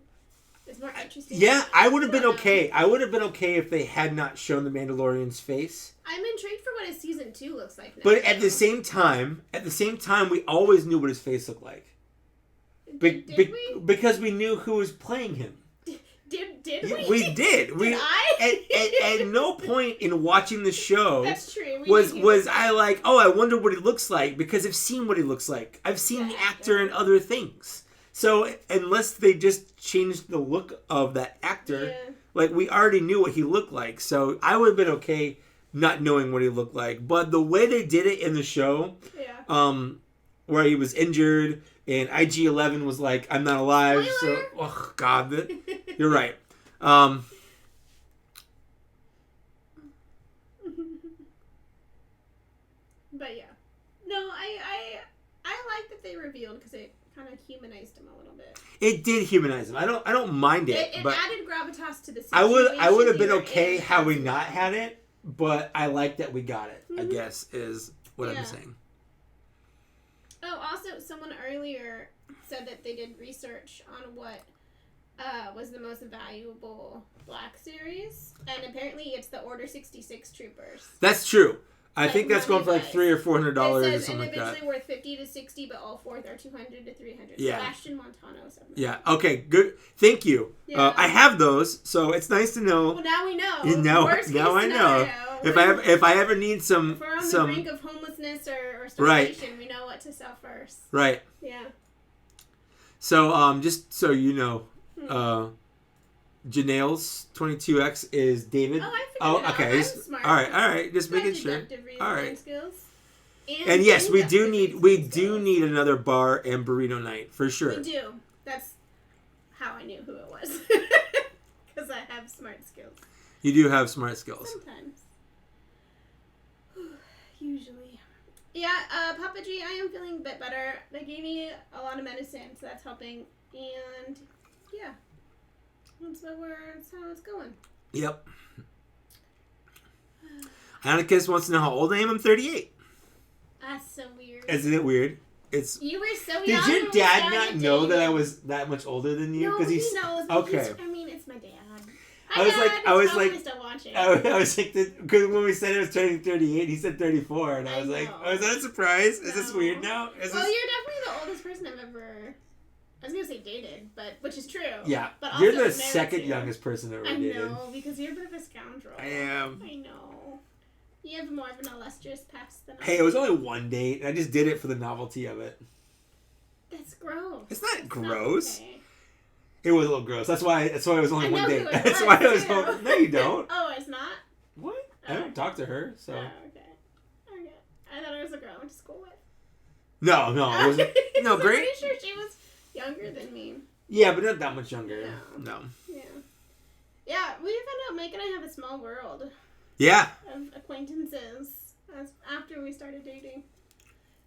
It's more interesting. Yeah, I would have been okay. I would have been okay if they had not shown the Mandalorian's face. I'm intrigued for what his season 2 looks like now. But at the same time, we always knew what his face looked like. Did we? Because we knew who was playing him. Did we? We did. Did I? At no point in watching the show That's true. was I like, oh, I wonder what he looks like, because I've seen what he looks like. I've seen the actor in other things. So unless they just changed the look of that actor, like, we already knew what he looked like. So I would have been okay not knowing what he looked like. But the way they did it in the show, where he was injured and IG-11 was like, I'm not alive. Spoiler. So, oh God, you're right. But yeah, no, I like that they revealed, because it kind of humanized him a little bit. It did humanize him. I don't mind it. It but added gravitas to the situation. I would have been okay had we not had it, but I like that we got it. I guess is what I'm saying. Oh, also, someone earlier said that they did research on what was the most valuable Black series, and apparently it's the Order 66 Troopers. That's true. I Like, think that's going for like $300 or $400 or something like that. Individually worth $50 to $60, but all four are $200 to $300. Yeah. Sebastian Montano. Yeah. Okay. Good. Thank you. Yeah. I have those, so it's nice to know. Well, now we know. Now I know. If I ever need some, if we're on the brink of homelessness or starvation, we know what to sell first. Right. Yeah. So just so you know, Janelle's 22X is David. Oh, I figured it out. Okay. I'm smart. All right. Just making sure. All right. Skills. And yes, we do need another bar and burrito night for sure. We do. That's how I knew who it was. Because I have smart skills. You do have smart skills. Sometimes. Usually. Yeah, Papa G, I am feeling a bit better. They gave me a lot of medicine, so that's helping. And yeah. That's how it's going. Yep. Anarchist wants to know how old I am. I'm 38. That's so weird. Isn't it weird? You were so young. Did your dad not know that I was that much older than you? No, he knows. Okay. I mean, it's my dad. I was like, still watching. I was like, because when we said it was turning 38, he said 34, and I was like, oh, is that a surprise? Is this weird now? You're definitely the oldest person I've ever. I was gonna say dated, but which is true. Yeah, but also you're the second youngest person I've ever dated. I know, because you're a bit of a scoundrel. I am. I know. You have more of an illustrious past than I. Hey, it was only one date, and I just did it for the novelty of it. That's gross. It's not gross. Not okay. It was a little gross. That's why it was only one date. That's why it was only. No, you don't. Oh, it's not? What? I haven't talked to her, so. Oh, okay. I thought it was a girl I went to school with. No, it wasn't. No, I'm great. pretty sure she was younger than me. Yeah, but not that much younger. No. Yeah, we found out Mike and I have a small world. Yeah. Of acquaintances after we started dating.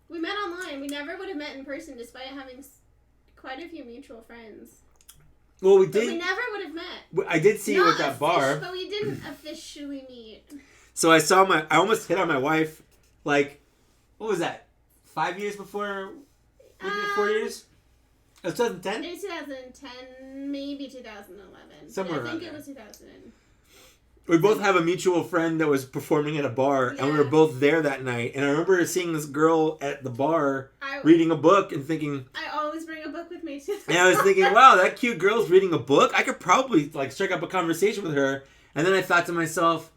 We met online. We never would have met in person despite having quite a few mutual friends. Well, we did. But we never would have met. I did see you at that bar. But we didn't officially meet. So I almost hit on my wife, like, what was that? 5 years before? 4 years? It was 2010? It was 2010, maybe 2011. Somewhere I think around it was 2000. We both have a mutual friend that was performing at a bar, and we were both there that night. And I remember seeing this girl at the bar reading a book and thinking... I always bring a book with me, too. And I was thinking, wow, that cute girl's reading a book? I could probably, strike up a conversation with her. And then I thought to myself,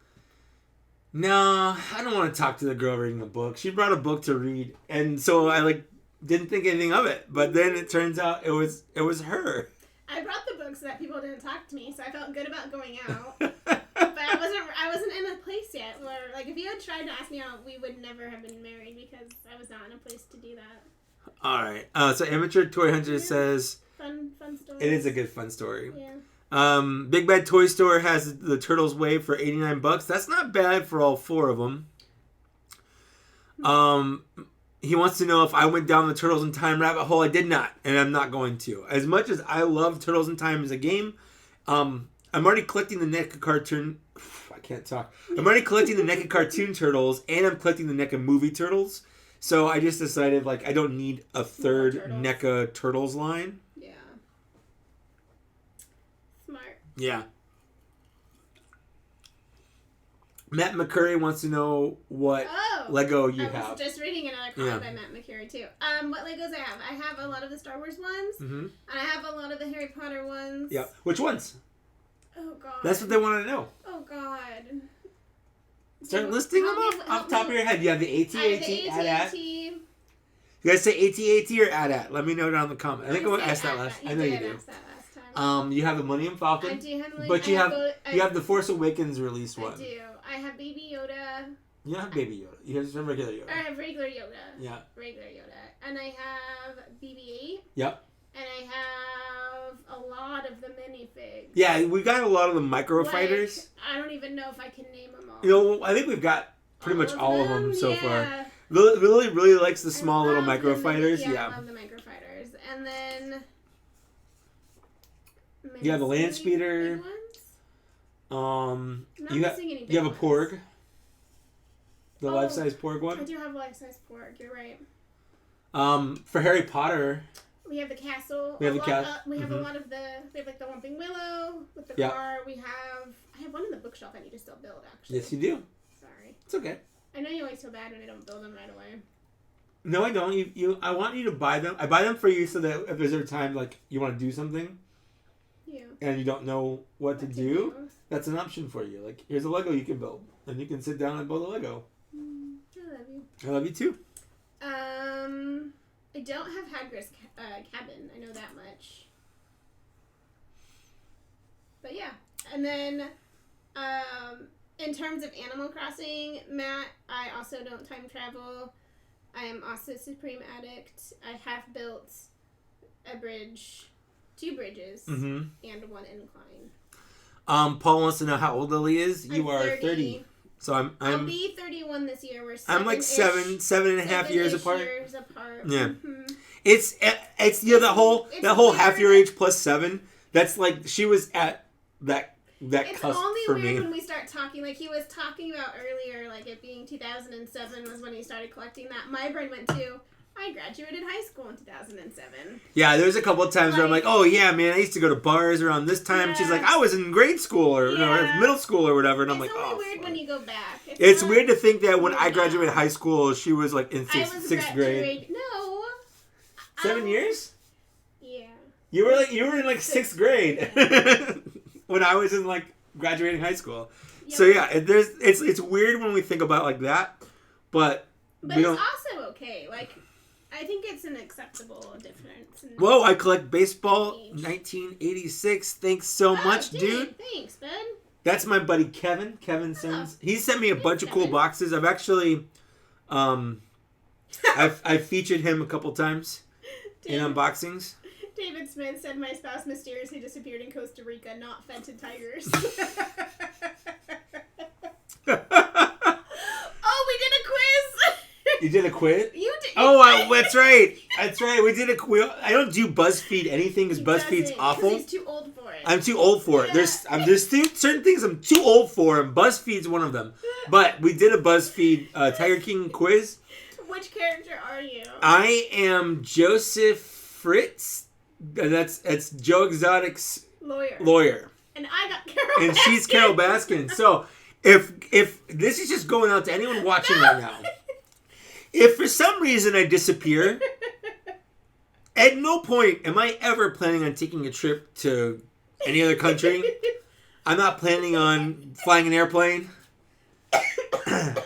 No, I don't want to talk to the girl reading the book. She brought a book to read, and so I didn't think anything of it. But then it turns out it was her. I brought the book so that people didn't talk to me, so I felt good about going out. But I wasn't in a place yet where, like, if you had tried to ask me out, we would never have been married because I was not in a place to do that. All right. So Amateur Toy Hunter says fun story. It is a good fun story. Yeah. Big Bad Toy Store has the Turtles Wave for $89. That's not bad for all 4 of them. He wants to know if I went down the Turtles in Time rabbit hole. I did not, and I'm not going to. As much as I love Turtles in Time as a game, I'm already collecting the NECA cartoon. I can't talk. I'm already collecting the NECA cartoon turtles, and I'm collecting the NECA movie turtles. So I just decided, I don't need a third NECA Turtles line. Yeah. Smart. Yeah. Matt McCurry wants to know what Lego you have. I was just reading another comment by Matt McCurry, too. What Legos I have. I have a lot of the Star Wars ones. Mm-hmm. And I have a lot of the Harry Potter ones. Yeah. Which ones? Oh, God. That's what they want to know. Oh, God. Start listing them off the top of your head. You have the AT-AT, AT-AT. You guys say AT-AT or AT-AT? Let me know down in the comment. I think I asked that last. I know you did. You have the Millennium Falcon. I do have but you have the Force Awakens released one. I do. I have Baby Yoda. You don't have Baby Yoda. You have some regular Yoda. I have regular Yoda. Yeah. Regular Yoda. And I have BB-8. Yep. And I have a lot of the minifigs. Yeah, we got a lot of the micro fighters. I don't even know if I can name them all. You know, I think we've got pretty much all of them so far. Really, really likes the small little micro fighters. Yeah, I love the micro fighters. And then you have the land speeder. You have a Porg. The life-size Porg one. I do have a life-size Porg. You're right. For Harry Potter. We have the castle. We have the castle. We have a lot of the. We have the Whomping Willow with the car. I have one in the bookshelf. I need to still build. Actually. Yes, you do. Sorry. It's okay. I know you always feel bad when I don't build them right away. No, I don't. I want you to buy them. I buy them for you so that if there's a time you want to do something. Yeah. And you don't know what to do. That's an option for you. Here's a Lego you can build, and you can sit down and build a Lego. I love you. I love you too. I don't have Hagrid's cabin. I know that much. But yeah. And then, in terms of Animal Crossing, Matt, I also don't time travel. I am also Supreme Addict. I have built a bridge, 2 bridges, and 1 incline. Paul wants to know how old Lily is. You are 30. So I'll be 31 this year. We're I'm seven and a half years apart. Yeah. Mm-hmm. It's that whole half your age plus 7. That's she was at that it's cusp only for weird me. when we start talking. He was talking about earlier, it being 2007 was when he started collecting that. My brain went to, I graduated high school in 2007. Yeah, there's a couple of times where I'm like, oh yeah, man, I used to go to bars around this time. Yeah. She's like, I was in grade school or middle school or whatever, and I'm like, oh. It's only weird when you go back. It's weird to think that when I graduated high school, she was in sixth grade. No. 7 years? Yeah. You were in 6th grade when I was in graduating high school. Yep. So yeah, it's weird when we think about that, but it's also okay. I think it's an acceptable difference. Whoa, I collect baseball 1986. Thanks so much, dude. Thanks, bud. That's my buddy Kevin. Kevin sends. He sent me a bunch of cool boxes. I've actually, I've featured him a couple times in unboxings. David Smith said my spouse mysteriously disappeared in Costa Rica, not fed to tigers. Oh, we did a quiz. You did a quiz? You did. Oh, that's right. That's right. We did a quiz. I don't do BuzzFeed anything because BuzzFeed's awful. He's too old for it. I'm too old for it. There's certain things I'm too old for, and BuzzFeed's one of them. But we did a BuzzFeed Tiger King quiz. Which character are you? I am Joseph Fritz. That's Joe Exotic's lawyer. And I got Carol Baskin. And she's Carol Baskin. So if this is just going out to anyone watching right now, if for some reason I disappear, at no point am I ever planning on taking a trip to any other country. I'm not planning on flying an airplane.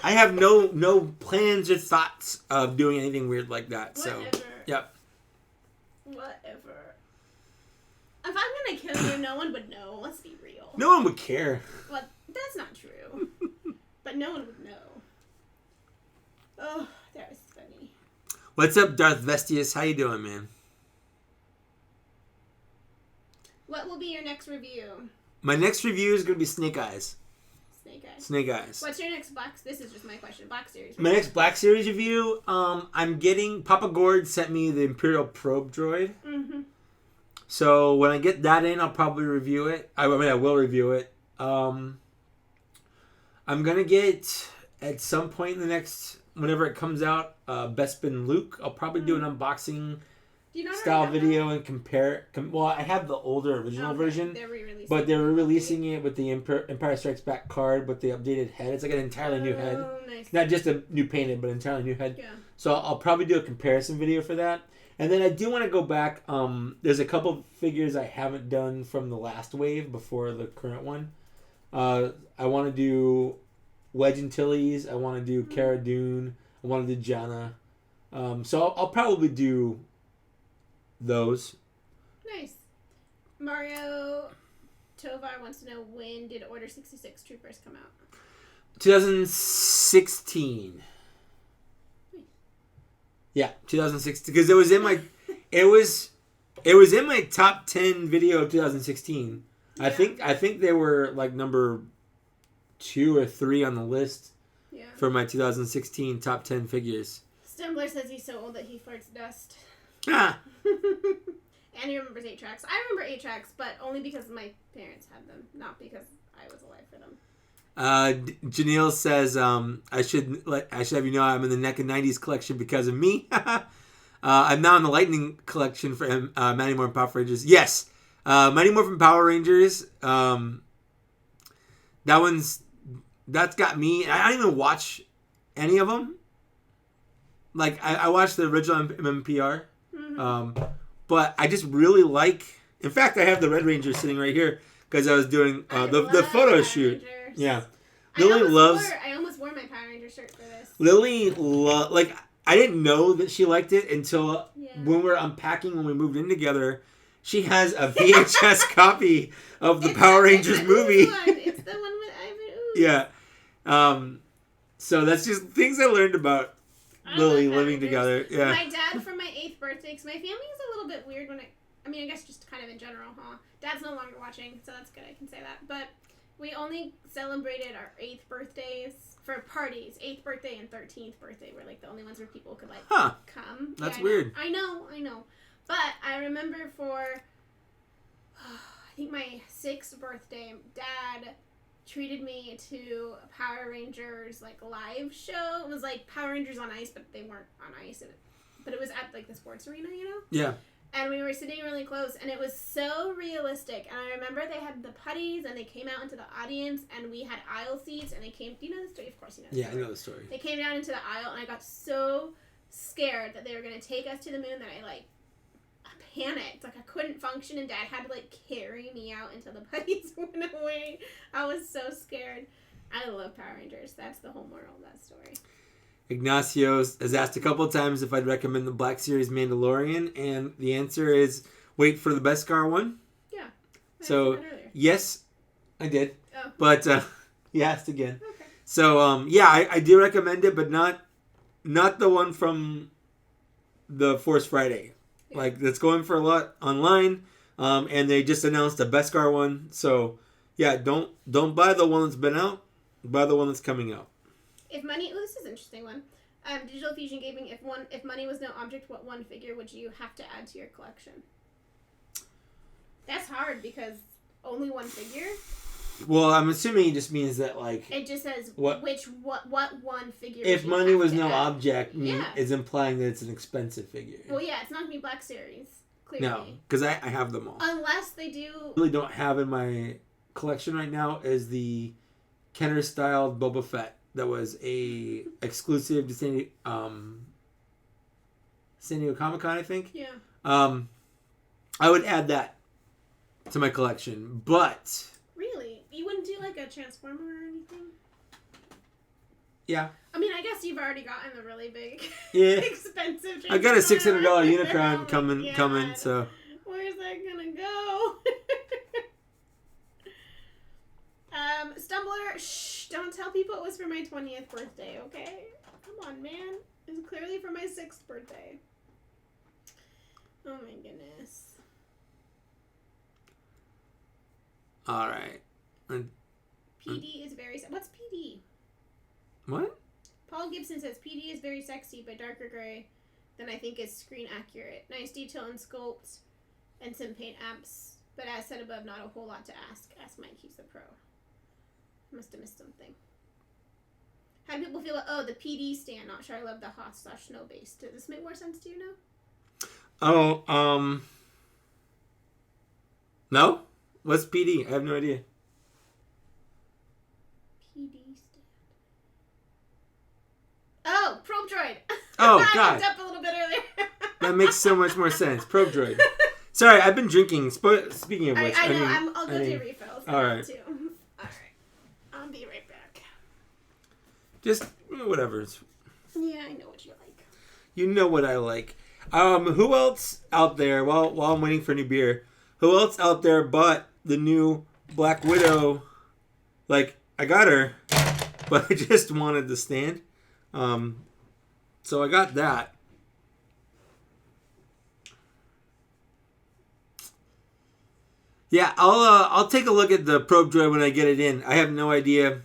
I have no plans or thoughts of doing anything weird like that. So, yep. Whatever. If I'm gonna kill you, no one would know. Let's be real. No one would care. Well, that's not true. But no one would know. Oh, that was funny. What's up, Darth Vestius? How you doing, man? What will be your next review? My next review is gonna be Snake Eyes. Snake Eyes. What's your next Black? This is just my question. Black Series. My next Black Series review. I'm getting Papa Gord sent me the Imperial Probe Droid. Mm-hmm. So when I get that in, I'll probably review it. I will review it. I'm gonna get at some point in the next, whenever it comes out, Bespin Luke. I'll probably do an unboxing style video and compare. Well, I have the older original version, but they're re-releasing it with the Empire Strikes Back card with the updated head. It's like an entirely new head, nice. Not just a new painted, but entirely new head. Yeah. So I'll probably do a comparison video for that. And then I do want to go back. There's a couple figures I haven't done from the last wave before the current one. I want to do Wedge Antilles. I want to do Cara Dune. I want to do Janna. So I'll probably do those. Nice. Mario Tovar wants to know, when did Order 66 Troopers come out? 2016. Yeah, 2016, because it was in my top 10 video of 2016. Yeah. I think they were like number 2 or 3 on the list. Yeah. For my 2016 top 10 figures. Stumbler says he's so old that he farts dust. Ah. And he remembers 8-tracks. I remember 8-tracks, but only because my parents had them, not because I was alive for them. Janelle says, I should have you know I'm in the NECA 90s collection because of me. I'm now in the Lightning collection for Mighty Morphin Power Rangers. Yes, Mighty Morphin Power Rangers. That's got me. I don't even watch any of them. Like I watched the original MMPR, but I just really like. In fact, I have the Red Ranger sitting right here because I was doing the photo shoot. Rangers. Yeah, Lily loves. I almost wore my Power Ranger shirt for this. Lily I didn't know that she liked it until when we were unpacking when we moved in together. She has a VHS copy of the Power Rangers movie. It's the one with Ivan Ooze. Yeah. So that's just things I learned about Lily living together. Yeah. My dad for my 8th birthday, because my family is a little bit weird I guess just kind of in general, huh? Dad's no longer watching, so that's good, I can say that. But we only celebrated our 8th birthdays for parties. 8th birthday and 13th birthday were like the only ones where people could come. That's weird. I know. But I remember for, I think my 6th birthday, Dad treated me to a Power Rangers live show. It was like Power Rangers on ice, but they weren't on ice. But it was at the sports arena, Yeah. And we were sitting really close, and it was so realistic. And I remember they had the putties, and they came out into the audience, and we had aisle seats, and they came. Do you know the story? Of course you know the story. Yeah, I know the story. They came down into the aisle, and I got so scared that they were going to take us to the moon that I panicked. I couldn't function, and Dad had to carry me out until the putties went away. I was so scared. I love Power Rangers. That's the whole moral of that story. Ignacio has asked a couple of times if I'd recommend the Black Series Mandalorian, and the answer is wait for the Beskar one. Yeah. So, yes, I did. Oh. But he asked again. Okay. So, I do recommend it, but not the one from the Force Friday. Yeah. That's going for a lot online, and they just announced a Beskar one. So, yeah, don't buy the one that's been out. Buy the one that's coming out. If money, this is an interesting one. Digital Fusion Gaming. If money was no object, what one figure would you have to add to your collection? That's hard because only one figure. Well, I'm assuming it just means that it just says what one figure. If money was no object, is implying that it's an expensive figure. Well, yeah, it's not gonna be Black Series. Clearly. No, because I have them all. Unless they do. Really don't have in my collection right now is the Kenner styled Boba Fett. That was a exclusive to San Diego Comic-Con, I think. Yeah. I would add that to my collection, but... Really? You wouldn't do a Transformer or anything? Yeah. I mean, I guess you've already gotten the really big, Yeah. expensive. I got a $600 Unicron Oh coming, so. Where's that gonna go? Stumbler, shh, don't tell people it was for my 20th birthday, okay? Come on, man. It was clearly for my 6th birthday. Oh my goodness. Alright. PD is very... What's PD? What? Paul Gibson says, PD is very sexy, but darker gray than I think is screen accurate. Nice detail and sculpt and some paint apps. But as said above, not a whole lot to ask. Ask Mike, he's the pro. Must have missed something. How do people feel about, the PD stand? Not sure I love the Hoth/Snow base. Does this make more sense to you now? Oh, no? What's PD? I have no idea. PD stand. Oh, Probe Droid. Oh, I God. looked up a little bit earlier. That makes so much more sense. Probe Droid. Sorry, I've been drinking. Speaking of which, I know. I'll go do refills. All right. Too. All right. I'll be right back. Just whatever. Yeah, I know what you like. You know what I like. Who else out there? While I'm waiting for a new beer, who else out there bought the new Black Widow? Like, I got her, but I just wanted the stand. So I got that. Yeah, I'll take a look at the Probe Droid when I get it in. I have no idea.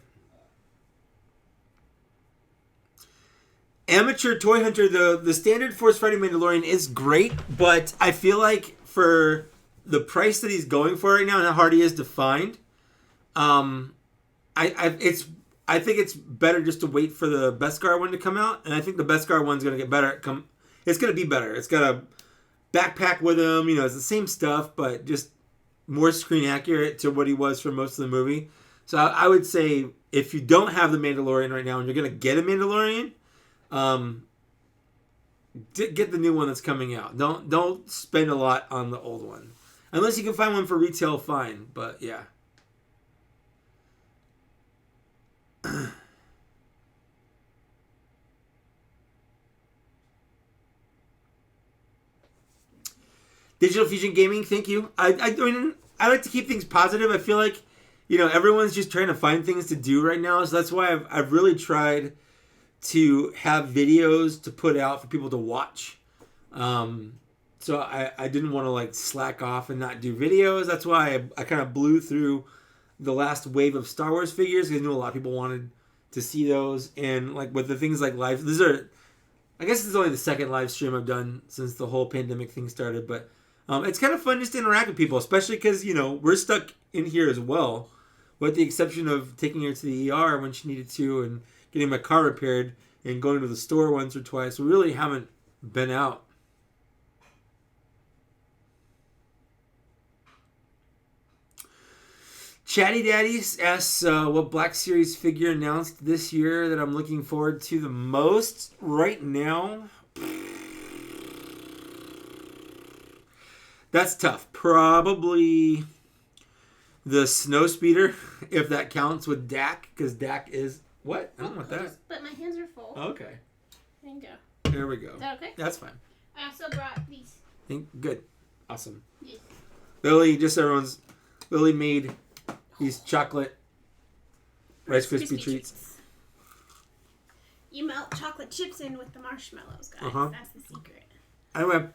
Amateur Toy Hunter, the standard Force Fighting Mandalorian is great, but I feel like for the price that he's going for right now and how hard he is to find, I think it's better just to wait for the Beskar one to come out, and I think the Beskar one's gonna get better. It's gonna be better. It's got a backpack with him. You know, it's the same stuff, but just more screen accurate to what he was for most of the movie. So I would say if you don't have the Mandalorian right now and you're gonna get a Mandalorian, get the new one that's coming out. Don't spend a lot on the old one, unless you can find one for retail. Fine, but yeah. Digital Fusion Gaming, thank you. I mean, I like to keep things positive. I feel like, everyone's just trying to find things to do right now. So that's why I've really tried to have videos to put out for people to watch. So I didn't want to slack off and not do videos. That's why I kind of blew through the last wave of Star Wars figures, because I knew a lot of people wanted to see those. And with the things like live, I guess this is only the second live stream I've done since the whole pandemic thing started, but it's kind of fun just to interact with people, especially because, we're stuck in here as well, with the exception of taking her to the ER when she needed to and getting my car repaired and going to the store once or twice. We really haven't been out. Chatty Daddies asks what Black Series figure announced this year that I'm looking forward to the most right now. That's tough. Probably the Snowspeeder, if that counts with Dak, because Dak is... What? I don't want that. But my hands are full. Okay. There you go. There we go. Is that okay? That's fine. I also brought these. Good. Awesome. Yes. Lily made these chocolate Rice Krispie treats. You melt chocolate chips in with the marshmallows, guys. That's the secret. Anyway,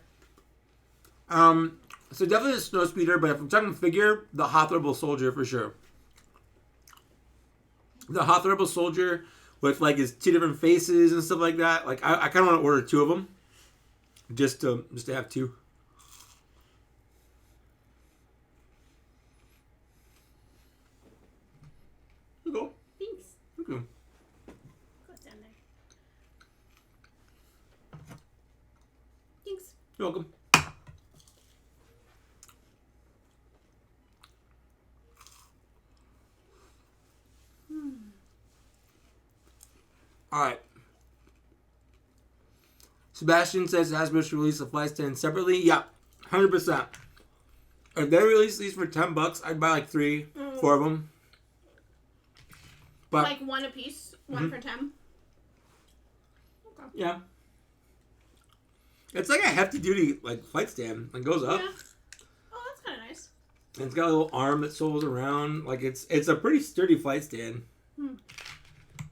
so definitely the Snowspeeder, but if I'm talking figure, the Hoth Rebel Soldier for sure. The Hoth Rebel Soldier with his two different faces and stuff like that. I kind of want to order two of them, just to have two. Here you go. Thanks. Okay. Goes down there. Thanks. You're welcome. All right. Sebastian says Hasbro should release the fly stand separately. Yeah, 100%. If they release these for $10, I'd buy 3, 4 of them. But one a piece, one for $10. Okay. Yeah. It's like a hefty duty like fight stand. It goes up. Yeah. Oh, that's kind of nice. And it's got a little arm that swivels around. Like it's a pretty sturdy fight stand.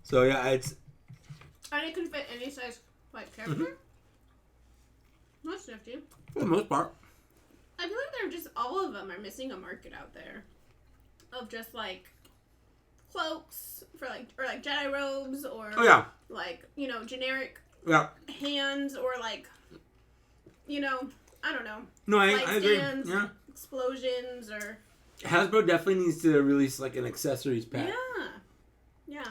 So yeah, it's. And it can fit any size like character. Mm-hmm. That's nifty. For the most part. I feel like they're just all of them are missing a market out there of just like cloaks for like or like Jedi robes or like generic hands or like I don't know. No, I agree. Yeah. Explosions or Hasbro definitely needs to release like an accessories pack. Yeah.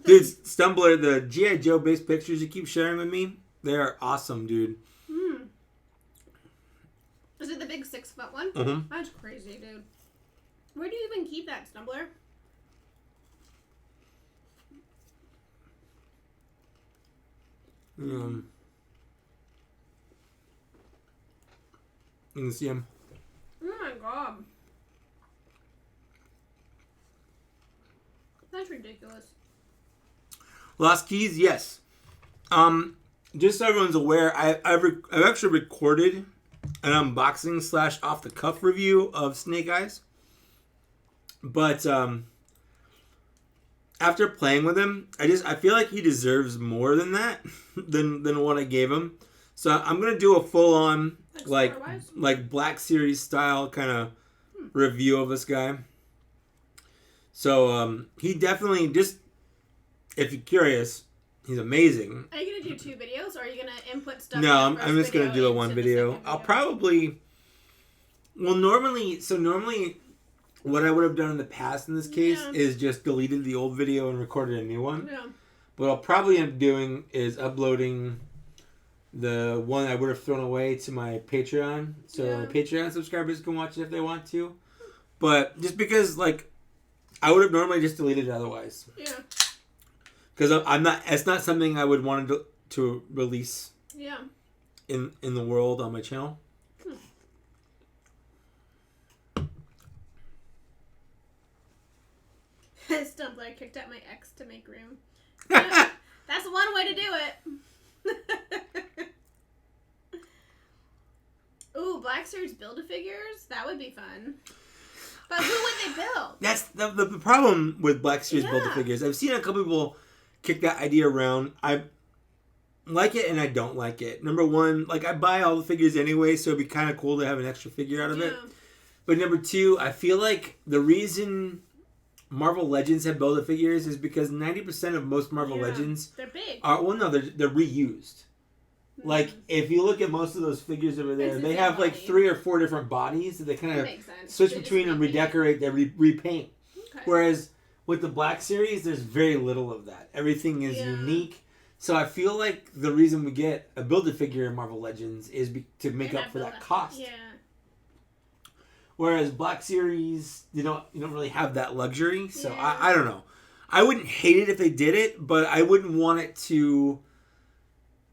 Dude, Stumbler, the G.I. Joe based pictures you keep sharing with me, they are awesome, dude. Is it the big 6-foot one? Mm-hmm. That's crazy, dude. Where do you even keep that, Stumbler? You can see him. Oh my god. That's ridiculous. Lost Keys, yes. Just so everyone's aware, I've actually recorded an unboxing / off the cuff review of Snake Eyes. But after playing with him, I feel like he deserves more than that than what I gave him. So I'm gonna do a full on like Black Series style kind of review of this guy. So he definitely just, if you're curious, he's amazing. Are you gonna do 2 videos, or are you gonna input stuff? No, I'm just gonna do the one video. I'll probably. Well, normally, what I would have done in the past in this case is just deleted the old video and recorded a new one. Yeah. What I'll probably end up doing is uploading the one I would have thrown away to my Patreon, so Patreon subscribers can watch it if they want to. But just because, like, I would have normally just deleted it otherwise. Yeah. Because I'm not. It's not something I would want to release. Yeah. In the world on my channel. Stumbler kicked out my ex to make room. Yeah, that's one way to do it. Ooh, Black Series Build-A-Figures? That would be fun. But who would they build? That's the problem with Black Series Build-A-Figures. I've seen a couple people kick that idea around. I like it and I don't like it. Number one, like, I buy all the figures anyway, so it'd be kind of cool to have an extra figure out of it. But number two, I feel like the reason Marvel Legends have Build-A-Figures is because 90% of most Marvel Legends they're big. They're reused. Like, if you look at most of those figures over there, they have like 3 or 4 different bodies that they kind of switch between and redecorate, they repaint. Okay. Whereas with the Black Series, there's very little of that. Everything is unique. So I feel like the reason we get a Build-A-Figure in Marvel Legends is to make up for that cost. Yeah. Whereas Black Series, you don't really have that luxury. So I don't know. I wouldn't hate it if they did it, but I wouldn't want it to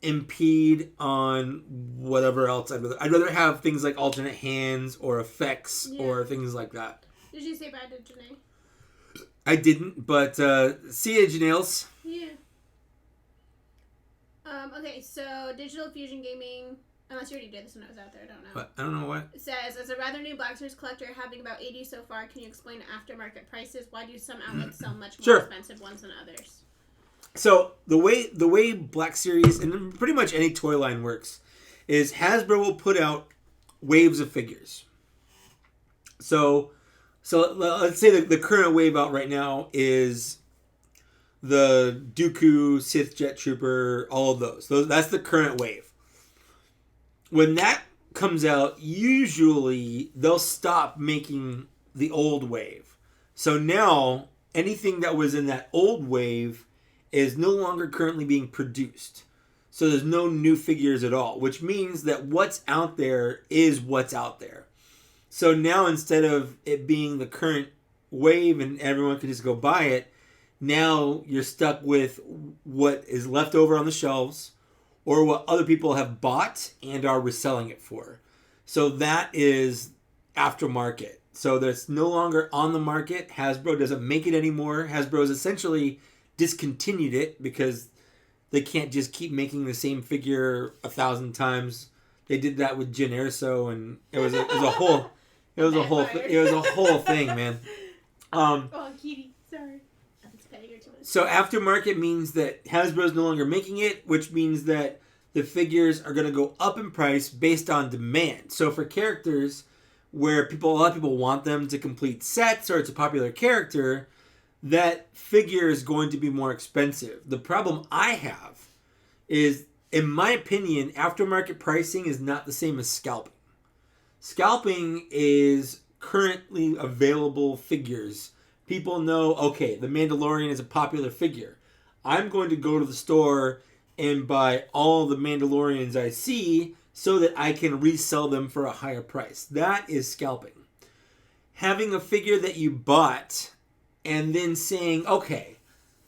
impede on whatever else. I'd rather have things like alternate hands or effects or things like that. Did you say bye to Janae? I didn't, but see ya, Janelles. Yeah. Okay, so Digital Fusion Gaming, unless you already did this when I was out there, I don't know. But I don't know what. It says, as a rather new Black Series collector, having about 80 so far, can you explain aftermarket prices? Why do some outlets sell much more expensive ones than others? So the way Black Series and pretty much any toy line works is Hasbro will put out waves of figures. So let's say the current wave out right now is the Dooku, Sith Jet Trooper, all of those. That's the current wave. When that comes out, usually they'll stop making the old wave. So now anything that was in that old wave is no longer currently being produced. So there's no new figures at all, which means that what's out there is what's out there. So now instead of it being the current wave and everyone can just go buy it, now you're stuck with what is left over on the shelves or what other people have bought and are reselling it for. So that is aftermarket. So that's no longer on the market. Hasbro doesn't make it anymore. Hasbro is essentially discontinued it because they can't just keep making the same figure 1,000 times. They did that with Jyn Erso, and it was a whole thing, man. Oh, Kitty, sorry. I was petting her too much. So aftermarket means that Hasbro's no longer making it, which means that the figures are going to go up in price based on demand. So for characters where a lot of people want them to complete sets or it's a popular character, that figure is going to be more expensive. The problem I have is, in my opinion, aftermarket pricing is not the same as scalping. Scalping is currently available figures. People know, okay, the Mandalorian is a popular figure. I'm going to go to the store and buy all the Mandalorians I see so that I can resell them for a higher price. That is scalping. Having a figure that you bought and then saying, okay,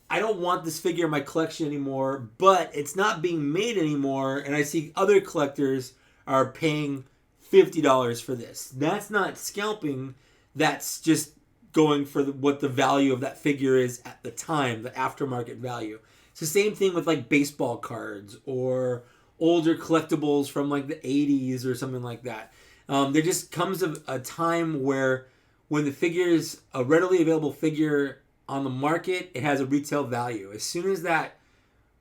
I don't want this figure in my collection anymore, but it's not being made anymore, and I see other collectors are paying $50 for this. That's not scalping. That's just going for what the value of that figure is at the time, the aftermarket value. It's the same thing with like baseball cards or older collectibles from like the 80s or something like that. There just comes a time where when the figure is a readily available figure on the market, it has a retail value. As soon as that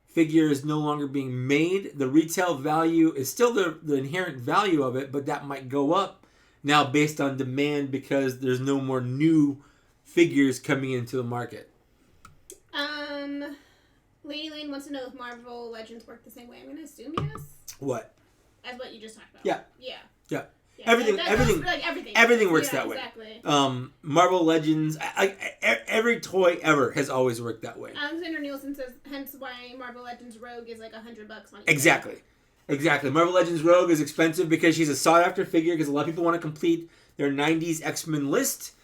figure is no longer being made, the retail value is still the inherent value of it, but that might go up now based on demand because there's no more new figures coming into the market. Lady Lane wants to know if Marvel Legends work the same way. I'm going to assume yes. What? As what you just talked about. Yeah. Yeah. Yeah. Yeah, Everything works yeah, that way. Exactly. Marvel Legends, every toy ever has always worked that way. Alexander Nielsen says, hence why Marvel Legends Rogue is like $100 on eBay. Exactly. Marvel Legends Rogue is expensive because she's a sought-after figure because a lot of people want to complete their 90s X-Men list.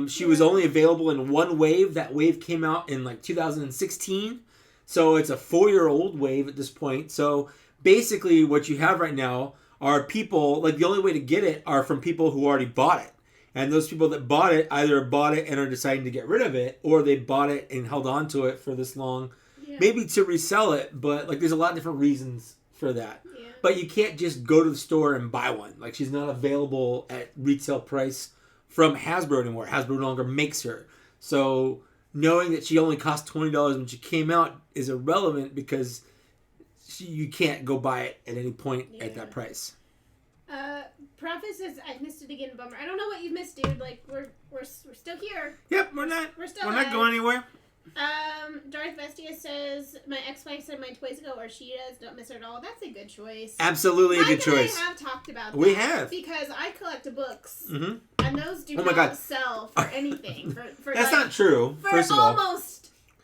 She was only available in one wave. That wave came out in like 2016. So it's a 4-year-old wave at this point. So basically what you have right now are people, like the only way to get it are from people who already bought it. And those people that bought it either bought it and are deciding to get rid of it, or they bought it and held on to it for this long, maybe to resell it. But like there's a lot of different reasons for that. Yeah. But you can't just go to the store and buy one. Like she's not available at retail price from Hasbro anymore. Hasbro no longer makes her. So knowing that she only cost $20 when she came out is irrelevant because you can't go buy it at any point at that price. Prophet says, I missed it again, bummer. I don't know what you missed, dude. Like, we're still here. Yep, we're not going anywhere. Darth Vestia says, my ex-wife said my toys go where she does. Don't miss her at all. That's a good choice. Absolutely a good choice. I have talked about that. We have. Because I collect books. Mm-hmm. And those do not sell for anything. For That's not true, first of all.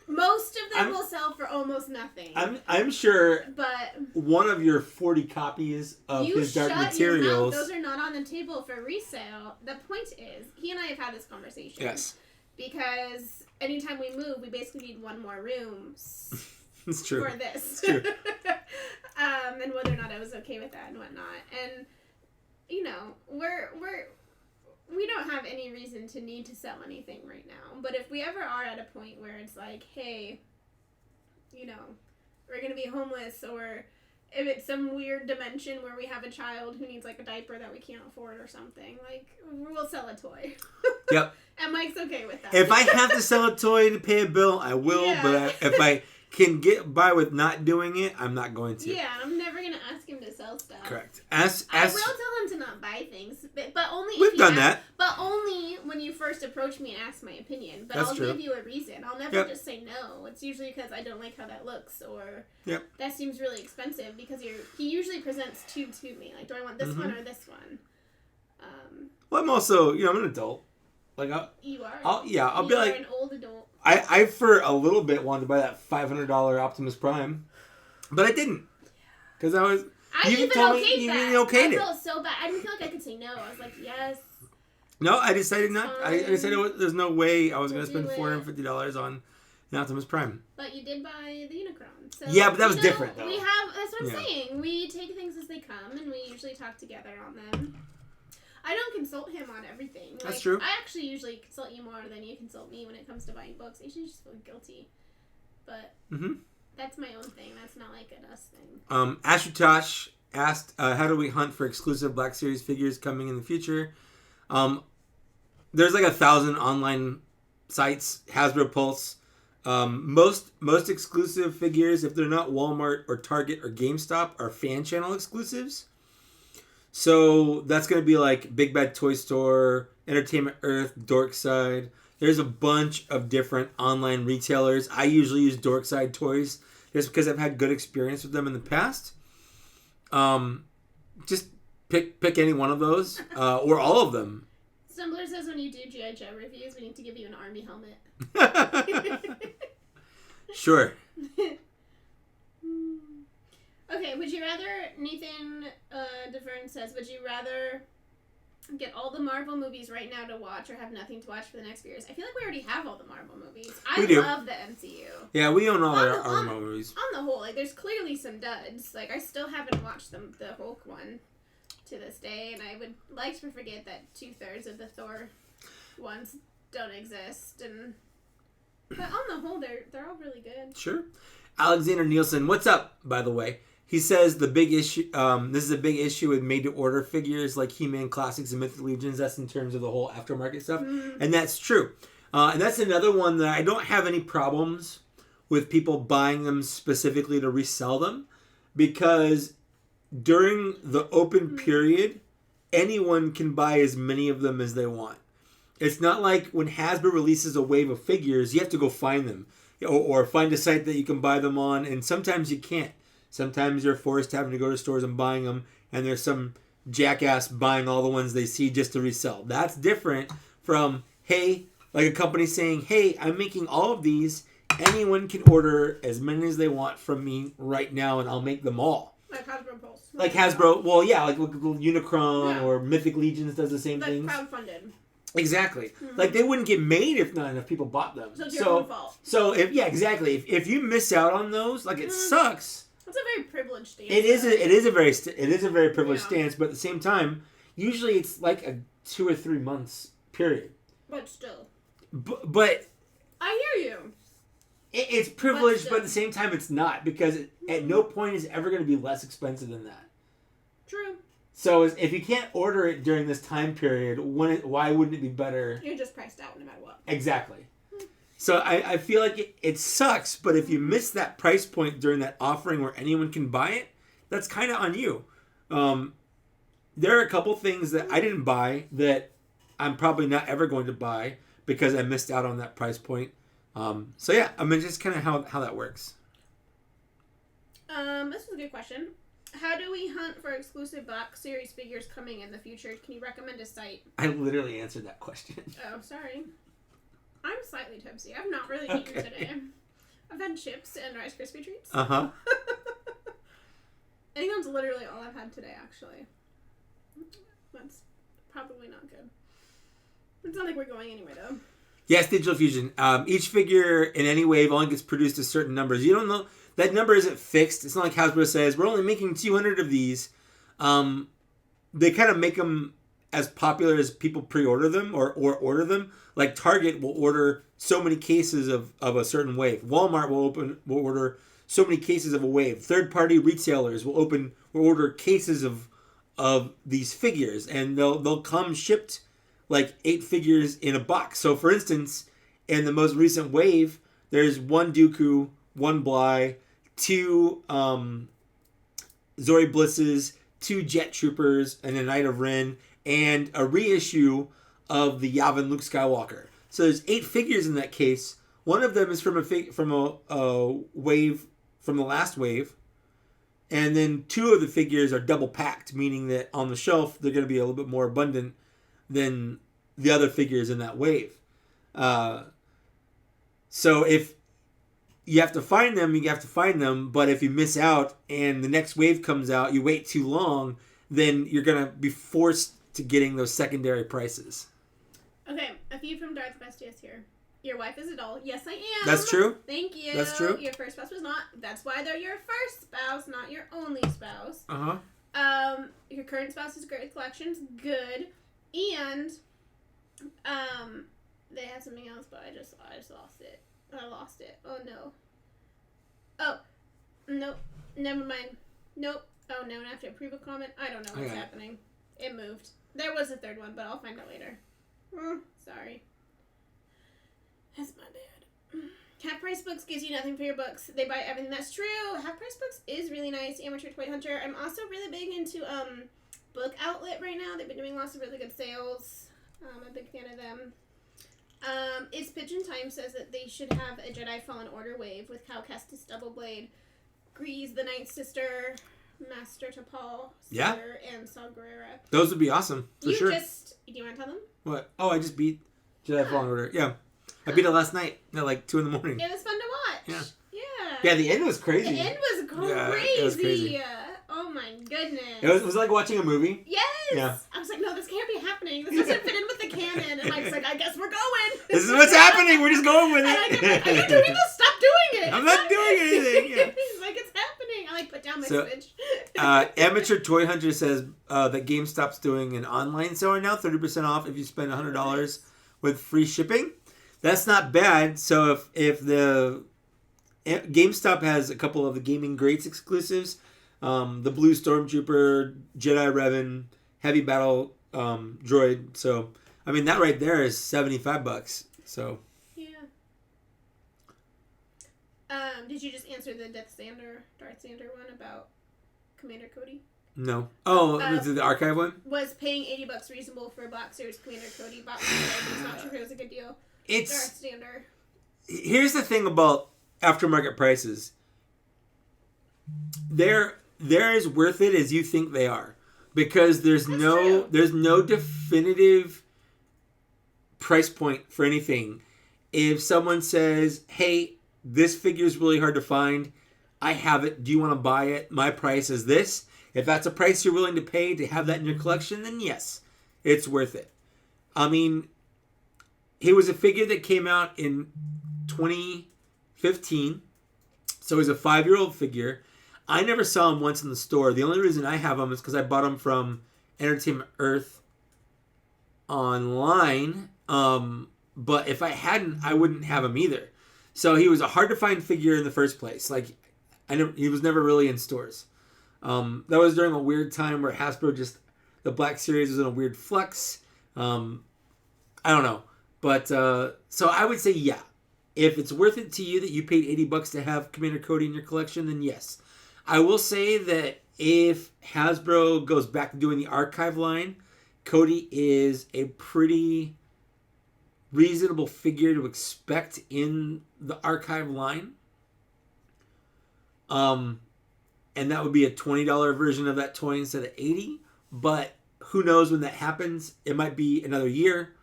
Most of them will sell for almost nothing. I'm sure but one of your 40 copies of his Dark Materials... Those are not on the table for resale. The point is, he and I have had this conversation. Yes. Because anytime we move, we basically need one more room it's true. for this. It's true. And whether or not I was okay with that and whatnot. And, you know, we don't have any reason to need to sell anything right now. But if we ever are at a point where it's like, hey, you know, we're going to be homeless, or if it's some weird dimension where we have a child who needs like a diaper that we can't afford or something, like, we'll sell a toy. Yep. And Mike's okay with that. If I have to sell a toy to pay a bill, I will. Yeah. But if I can get by with not doing it, I'm not going to. Yeah, I'm never going to ask him to sell stuff. Correct. I will tell him to not buy things, but only if we've done that. But only when you first approach me and ask my opinion. But I'll give you a reason. I'll never just say no. It's usually because I don't like how that looks, or that seems really expensive, because he usually presents two to me. Like, do I want this one or this one? Well, I'm also, I'm an adult. Like, you are. I'll be like an old adult. I for a little bit wanted to buy that $500 Optimus Prime, but I didn't, because I was. I even okayed it. I felt so bad. I didn't feel like I could say no. I was like, yes. No, I decided not. I decided there's no way I was going to spend $450 on an Optimus Prime. But you did buy the Unicron. So, yeah, but that was different, though. That's what I'm saying. We take things as they come, and we usually talk together on them. I don't consult him on everything. Like, that's true. I actually usually consult you more than you consult me when it comes to buying books. I usually just feel guilty. but that's my own thing. That's not like an us thing. Ashutosh asked, how do we hunt for exclusive Black Series figures coming in the future? There's like 1,000 online sites, Hasbro Pulse. Most exclusive figures, if they're not Walmart or Target or GameStop, are fan channel exclusives. So that's going to be like Big Bad Toy Store, Entertainment Earth, Dorkside. There's a bunch of different online retailers. I usually use Dorkside Toys just because I've had good experience with them in the past. Just pick any one of those or all of them. Stumbler says when you do G.I. Joe reviews, we need to give you an army helmet. Sure. Okay, would you rather, Nathan DeVerne says, would you rather get all the Marvel movies right now to watch or have nothing to watch for the next few years? I feel like we already have all the Marvel movies. I love the MCU. Yeah, we own all our Marvel movies. On the whole, like, there's clearly some duds. Like, I still haven't watched the Hulk one to this day, and I would like to forget that 2/3 of the Thor ones don't exist. But on the whole, they're all really good. Sure. Alexander Nielsen, what's up, by the way? He says the big issue, this is a big issue with made-to-order figures like He-Man Classics and Mythic Legions. That's in terms of the whole aftermarket stuff. Mm-hmm. And that's true. And that's another one that I don't have any problems with people buying them specifically to resell them. Because during the open period, anyone can buy as many of them as they want. It's not like when Hasbro releases a wave of figures, you have to go find them. Or find a site that you can buy them on. And sometimes you can't. Sometimes you're forced having to go to stores and buying them, and there's some jackass buying all the ones they see just to resell. That's different from, hey, like a company saying, hey, I'm making all of these. Anyone can order as many as they want from me right now, and I'll make them all. Like Hasbro Pulse. Like Hasbro, well, yeah, like Unicron or Mythic Legions does the same thing. Like crowdfunded. Exactly. Mm-hmm. Like, they wouldn't get made if not enough people bought them. So it's your own fault. So, exactly. If you miss out on those, like, it sucks. That's a very privileged stance. It is a very privileged stance, but at the same time, usually it's like a 2 or 3 months period. But still. But I hear you. It's privileged, but at the same time, it's not, because at no point is it ever going to be less expensive than that. True. So if you can't order it during this time period, why wouldn't it be better? You're just priced out no matter what. Exactly. So I feel like it sucks, but if you miss that price point during that offering where anyone can buy it, that's kind of on you. There are a couple things that I didn't buy that I'm probably not ever going to buy because I missed out on that price point. So yeah, I mean, just kind of how that works. This is a good question. How do we hunt for exclusive Black Series figures coming in the future? Can you recommend a site? I literally answered that question. Oh, sorry. I'm slightly tipsy. I've not really eaten today. I've had chips and Rice Krispie treats. Uh-huh. I think that's literally all I've had today, actually. That's probably not good. It's not like we're going anywhere, though. Yes, Digital Fusion. Each figure in any wave only gets produced a certain numbers. You don't know. That number isn't fixed. It's not like Hasbro says, we're only making 200 of these. They kind of make them as popular as people pre-order them or order them. Like Target will order so many cases of a certain wave. Walmart will order so many cases of a wave. Third-party retailers will order cases of these figures, and they'll come shipped like 8 figures in a box. So for instance, in the most recent wave, there's 1 Dooku, 1 Bly, 2 Zori Blisses, 2 Jet Troopers, and a Knight of Ren, and a reissue of the Yavin Luke Skywalker. So there's 8 figures in that case. One of them is from a wave, from the last wave. And then 2 of the figures are double packed, meaning that on the shelf, they're going to be a little bit more abundant than the other figures in that wave. So if you have to find them, you have to find them. But if you miss out and the next wave comes out, you wait too long, then you're going to be forced to getting those secondary prices. Okay, a few from Darth Bestius here. Your wife is a doll. Yes, I am. That's true. Thank you. That's true. Your first spouse was not. That's why they're your first spouse, not your only spouse. Uh-huh. Your current spouse is great with collections. Good. And, they had something else, but I just lost it. I lost it. Oh, no. Oh, nope. Never mind. Nope. Oh, no, I have to approve a comment? I don't know what's happening. It moved. There was a third one, but I'll find out later. Sorry. That's my bad. Half Price Books gives you nothing for your books. They buy everything. That's true. Half Price Books is really nice. Amateur Toy Hunter. I'm also really big into Book Outlet right now. They've been doing lots of really good sales. I'm a big fan of them. It's Pigeon Time says that they should have a Jedi Fallen Order wave with Cal Kestis Doubleblade, Grease the Night Sister, Master Tapal, Sister, and Saw Gerrera. Those would be awesome, for sure. Do you want to tell them? What? Oh, I just beat Jedi Fallen Order. Yeah. I beat it last night at like 2 in the morning. It was fun to watch. Yeah. Yeah. Yeah, the end was crazy. The end was crazy. Yeah, it was crazy. Oh my goodness. It was like watching a movie. Yes. Yeah. I was like, no, this can't be happening. This doesn't fit in with the canon. And Mike's like, I guess we're going. This is what's happening. We're just going with it. And I kept like, are you doing this? Stop doing it. I'm not doing anything. Yeah. He's like, it's happening. I like put down my Switch. Amateur Toy Hunter says that GameStop's doing an online sale right now, 30% off if you spend $100 with free shipping. That's not bad. So if the GameStop has a couple of the Gaming Greats exclusives, the Blue Stormtrooper, Jedi Revan, Heavy Battle Droid. So I mean that right there is $75. So yeah. Did you just answer the Darth Xander one about Commander Cody? No. Oh, is it the archive one? Was paying $80 reasonable for a Black Series Commander Cody box? It's not sure if it was a good deal. Darth Xander. Here's the thing about aftermarket prices. They're as worth it as you think they are, because there's no definitive price point for anything. If someone says, "Hey, this figure is really hard to find. I have it. Do you want to buy it? My price is this." If that's a price you're willing to pay to have that in your collection, then yes, it's worth it. I mean, it was a figure that came out in 2015, so he's a 5-year-old figure. I never saw him once in the store. The only reason I have him is because I bought him from Entertainment Earth online. But if I hadn't, I wouldn't have him either. So he was a hard to find figure in the first place. Like, he was never really in stores. That was during a weird time where Hasbro the Black Series was in a weird flux. I don't know. But, so I would say, yeah. If it's worth it to you that you paid $80 to have Commander Cody in your collection, then yes. I will say that if Hasbro goes back to doing the archive line, Cody is a pretty reasonable figure to expect in the archive line. And that would be a $20 version of that toy instead of $80. But who knows when that happens? It might be another year.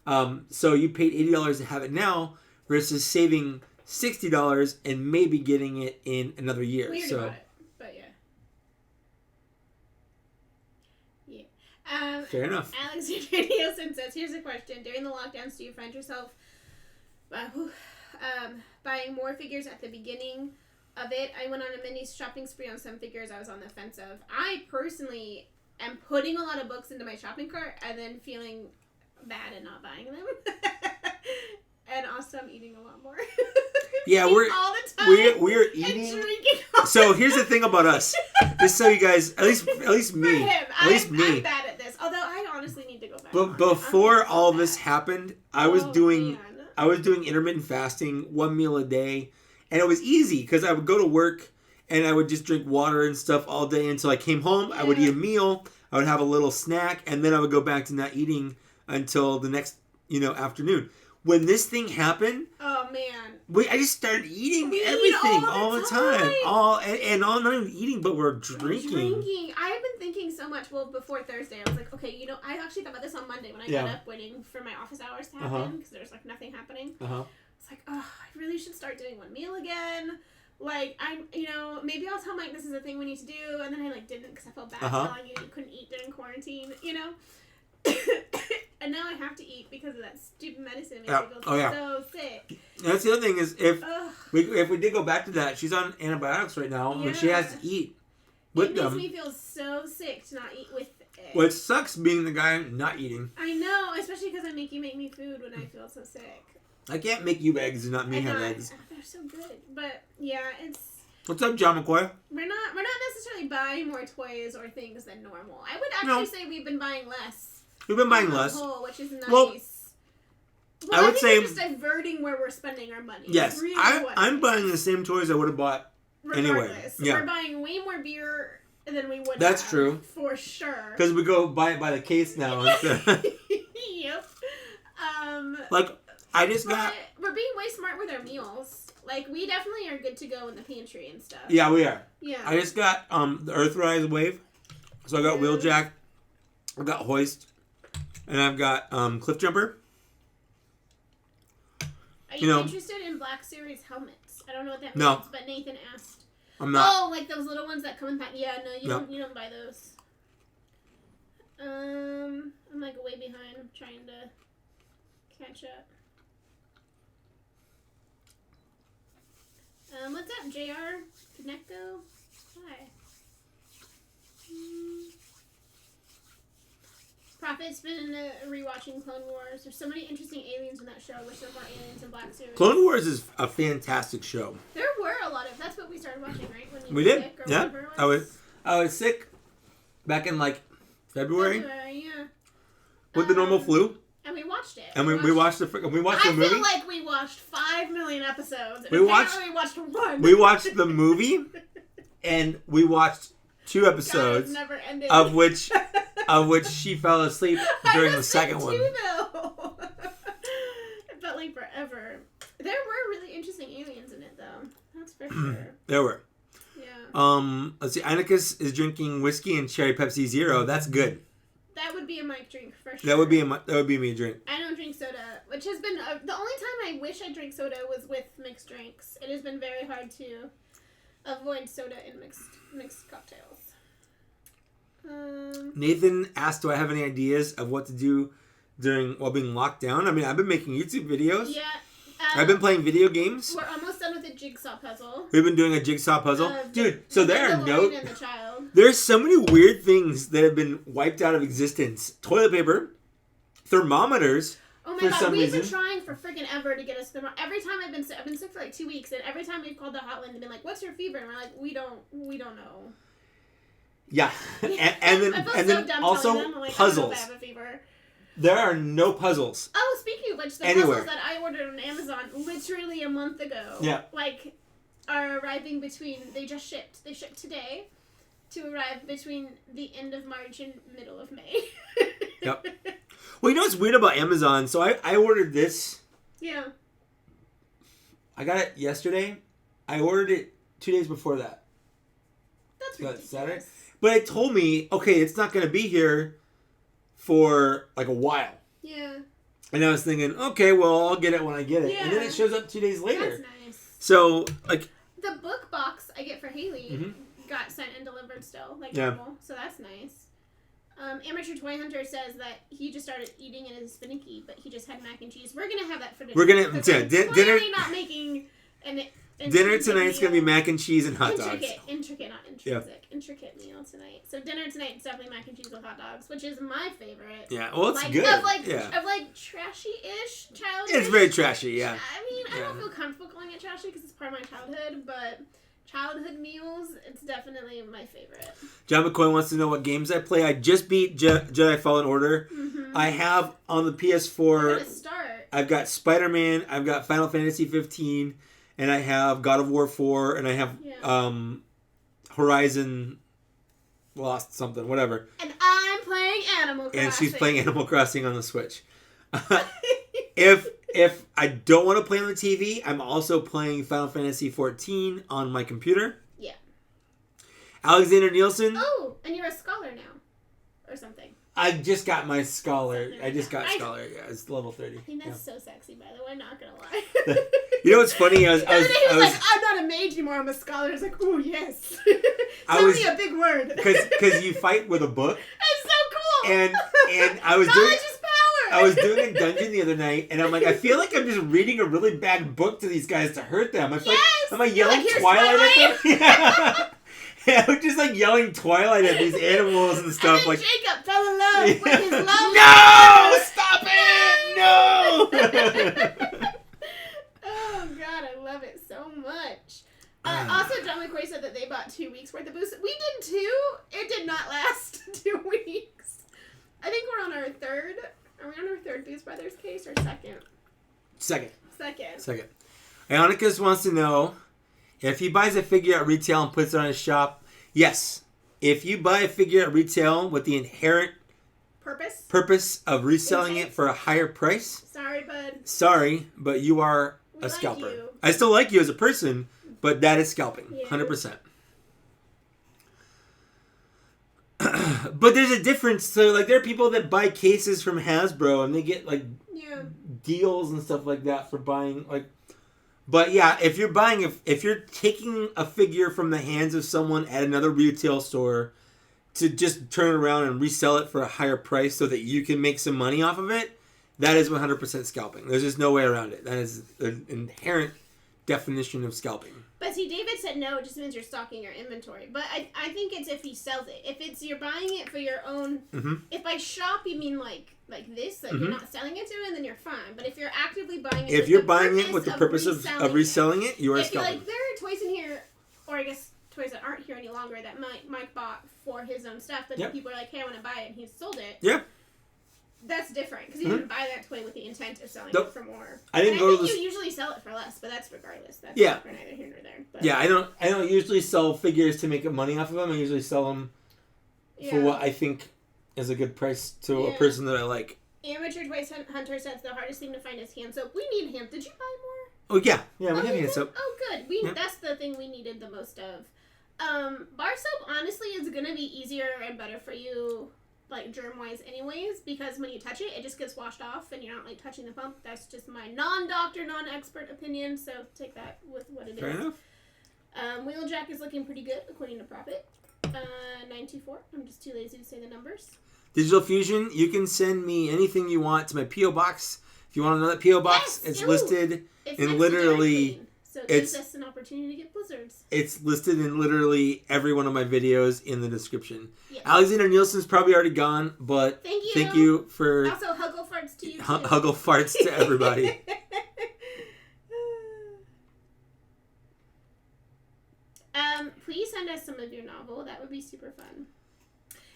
So you paid $80 to have it now versus saving $60 and maybe getting it in another year. We already bought it, but yeah. Yeah. Fair enough. Alexander Nielsen says, here's a question. During the lockdowns, do you find yourself buying more figures at the beginning of it? I went on a mini shopping spree on some figures I was on the fence of. I personally am putting a lot of books into my shopping cart and then feeling bad and not buying them. And also I'm eating a lot more. Yeah, we're all the time. We're eating. And drinking all so here's the thing about us. Just so you guys, at least me, I'm bad at this. Although I honestly need to go back. But before all this happened, I was doing intermittent fasting, 1 meal a day, and it was easy because I would go to work and I would just drink water and stuff all day until I came home. Yeah. I would eat a meal, I would have a little snack, and then I would go back to not eating until the next, afternoon. When this thing happened, oh man, I just started eating everything all the time. Not even eating, but we're drinking. I have been thinking so much. Well, before Thursday, I was like, okay, I actually thought about this on Monday when I got up waiting for my office hours to happen because there's like nothing happening. It's like, oh, I really should start doing one meal again. Like, maybe I'll tell Mike this is a thing we need to do, and then I didn't because I felt bad telling you couldn't eat during quarantine, And now I have to eat because of that stupid medicine. It makes me feel so sick. And that's the other thing is if we did go back to that, she's on antibiotics right now, and she has to eat with them. It makes me feel so sick to not eat with it. Well, it sucks being the guy not eating. I know, especially because I make you make me food when I feel so sick. I can't make you eggs and not me have eggs. They're so good. But, yeah, What's up, John McCoy? We're not necessarily buying more toys or things than normal. I would actually say we've been buying less. We've been buying less. Whole, which is nice. Well, I would think say we're just diverting where we're spending our money. Yes, really I'm buying the same toys I would have bought anyway. Yeah. We're buying way more beer than we would. That's true. For sure. Because we go buy it by the case now. Yep. Like, I just got... We're being way smart with our meals. Like, we definitely are good to go in the pantry and stuff. Yeah, we are. Yeah. I just got the Earthrise Wave. So I got Wheeljack. I got Hoist. And I've got Cliff Jumper. Are you interested in Black Series helmets? I don't know what that No. means, but Nathan asked. I'm not. Oh, like those little ones that come in pack. Yeah, no, you don't buy those. I'm like way behind. I'm trying to catch up. What's up, JR? Koneko? Hi. Prophet's been rewatching Clone Wars. There's so many interesting aliens in that show. Wish there were more aliens in Black Series. Clone Wars is a fantastic show. There were a lot of... That's what we started watching, right? When you We were did. sick or Yeah. whatever it was. I was sick back in like February Yeah. with the normal flu. And we watched it. And we watched the movie. I feel like we watched 5 million episodes. And we watched one. We watched the movie, and we watched 2 episodes, God, never ended. of which she fell asleep during the second one. Though. It felt like forever. There were really interesting aliens in it, though. That's for sure. There were. Yeah. Let's see. Anakus is drinking whiskey and cherry Pepsi Zero. That's good. That would be a Mike drink for sure. That would be me drink. I don't drink soda, which has been the only time I wish I drank soda was with mixed drinks. It has been very hard to avoid soda in mixed cocktails. Nathan asked, "Do I have any ideas of what to do while being locked down?" I mean, I've been making YouTube videos. Yeah. I've been playing video games. We're almost done with the jigsaw puzzle. We've been doing a jigsaw puzzle. Dude, so there are the there's so many weird things that have been wiped out of existence. Toilet paper, thermometers. Oh my god, we've been trying for freaking ever to get us every time I've been sick for like 2 weeks, and every time we've called the hotline and been like, "What's your fever?" and we're like, "We don't know." Yeah. and then also like, puzzles. I have a fever. There are no puzzles. Oh, speaking of which, the puzzles that I ordered on Amazon literally a month ago, like, are arriving they just shipped. They shipped today to arrive between the end of March and middle of May. Yep. Well, you know what's weird about Amazon? So I ordered this. Yeah. I got it yesterday. I ordered it 2 days before that. That's ridiculous. Saturday. But it told me, okay, it's not going to be here for like a while. Yeah. And I was thinking, okay, well, I'll get it when I get it. Yeah. And then it shows up 2 days later. That's nice. So, like... The book box I get for Haley got sent and delivered still, like normal. So that's nice. Amateur Toy Hunter says that he just started eating and is finicky, but he just had mac and cheese. We're going to have that for dinner. We're going to... dinner not making an... Dinner tonight's going to be mac and cheese and hot dogs. Intricate, not intrinsic. Yeah. Intricate meal tonight. So dinner tonight is definitely mac and cheese with hot dogs, which is my favorite. Yeah, well, it's good. Of trashy-ish, childish. It's very trashy, yeah. I mean, I don't feel comfortable calling it trashy because it's part of my childhood, but childhood meals, it's definitely my favorite. John McCoy wants to know what games I play. I just beat Jedi Fallen Order. Mm-hmm. I have on the PS4... I've got Spider-Man, I've got Final Fantasy 15... And I have God of War 4, and I have Horizon Lost something, whatever. And I'm playing Animal Crossing. And she's playing Animal Crossing on the Switch. If I don't want to play on the TV, I'm also playing Final Fantasy 14 on my computer. Yeah. Alexander Nielsen. Oh, and you're a scholar now. Or something. I just got my scholar. I just got scholar. Yeah, it's level 30. I think that's so sexy, by the way. Not gonna lie. You know what's funny? I was like, I'm not a mage anymore. I'm a scholar. I was like, ooh, yes. Tell me a big word. Because you fight with a book. That's so cool. And I was knowledge is power. I was doing a dungeon the other night, and I'm like, I feel like I'm just reading a really bad book to these guys to hurt them. Am I yelling Twilight at them? Yeah. Yeah, I'm just like yelling Twilight at these animals and stuff. And then Jacob fell in love with his love. No! Stop it! No! Oh God, I love it so much. Also, John McCoy said that they bought 2 weeks worth of booze. We did too. It did not last 2 weeks. I think we're on our third. Are we on our third Booze Brothers case or second? Second. Second. Ionicus wants to know if he buys a figure at retail and puts it on his shop. Yes. If you buy a figure at retail with the inherent purpose of reselling it for a higher price. Sorry, bud. Sorry, but you are a scalper. Like you. I still like you as a person, but that is scalping. Yeah. 100%. But there's a difference. So, like, there are people that buy cases from Hasbro and they get, like, deals and stuff like that for buying, like... But, yeah, if you're taking a figure from the hands of someone at another retail store to just turn it around and resell it for a higher price so that you can make some money off of it, that is 100% scalping. There's just no way around it. That is an inherent definition of scalping. But see, David said no, it just means you're stocking your inventory. But I think it's if he sells it. If it's you're buying it for your own... Mm-hmm. If by shop you mean like this, like you're not selling it to him, then you're fine. But if you're actively buying it with the purpose of reselling it, you are scalping. Like, there are toys in here, or I guess toys that aren't here any longer that Mike bought for his own stuff, but then people are like, hey, I want to buy it, and he's sold it. Yeah. That's different, because he didn't buy that toy with the intent of selling it for more. I think you usually sell it for less, but that's regardless. That's for neither here nor there. But. Yeah, I don't usually sell figures to make money off of them. I usually sell them for what I think is a good price to a person that I like. Amateur Toy Hunter says the hardest thing to find is hand soap. We need hand. Did you buy more? Oh, yeah. Yeah, we have hand soap. Oh, good. That's the thing we needed the most of. Bar soap, honestly, is going to be easier and better for you, like, germ-wise anyways, because when you touch it, it just gets washed off, and you're not, like, touching the pump. That's just my non-doctor, non-expert opinion, so take that with what it is. Fair enough. Wheeljack is looking pretty good, according to Profit. 924. I'm just too lazy to say the numbers. Digital Fusion, you can send me anything you want to my P.O. Box. If you want to know that P.O. Box, it's listed in literally... So it gives us an opportunity to get blizzards. It's listed in literally every one of my videos in the description. Yes. Alexander Nielsen's probably already gone, but thank you for... Also, huggle farts to you, too. Huggle farts to everybody. Please send us some of your novel. That would be super fun.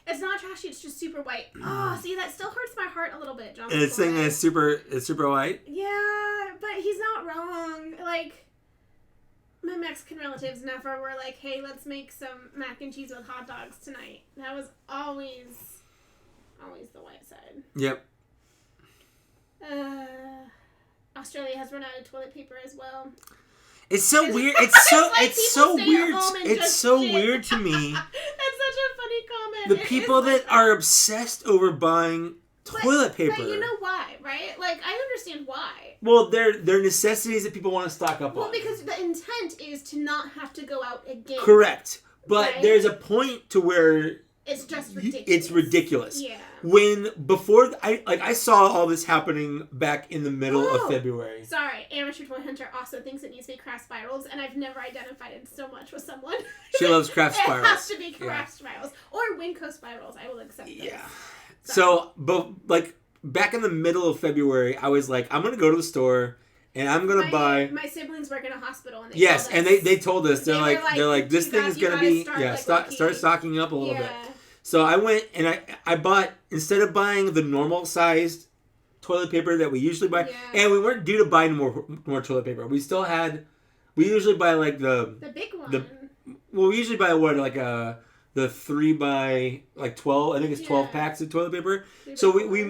It's not trashy. It's just super white. Oh, see, that still hurts my heart a little bit, John. And it's saying it's super white? Yeah, but he's not wrong. Like, my Mexican relatives never were like, hey, let's make some mac and cheese with hot dogs tonight. That was always the white side. Yep. Australia has run out of toilet paper as well. It's so weird. It's so weird. It's so shit. Weird to me. That's such a funny comment. The people that are obsessed over buying toilet paper. But you know why, right? Like, I understand why. Well, they're necessities that people want to stock up on. Well, because the intent is to not have to go out again. Correct. But there's a point to where it's just ridiculous. It's ridiculous. Yeah. I saw all this happening back in the middle of February. Sorry, Amateur Toy Hunter also thinks it needs to be craft spirals, and I've never identified it so much with someone. She loves craft spirals. It has to be craft spirals. Or Winco spirals. I will accept those. Yeah. So, back in the middle of February, I was like, I'm going to go to the store, and I'm going to buy... My siblings work in a hospital, and they told us, they're like, this thing is going to be... Start stocking up a little bit. So I went and I bought, instead of buying the normal sized toilet paper that we usually buy, and we weren't due to buy more toilet paper. We usually buy like the big one. We usually buy the 3 by 12. I think it's 12 packs of toilet paper. So we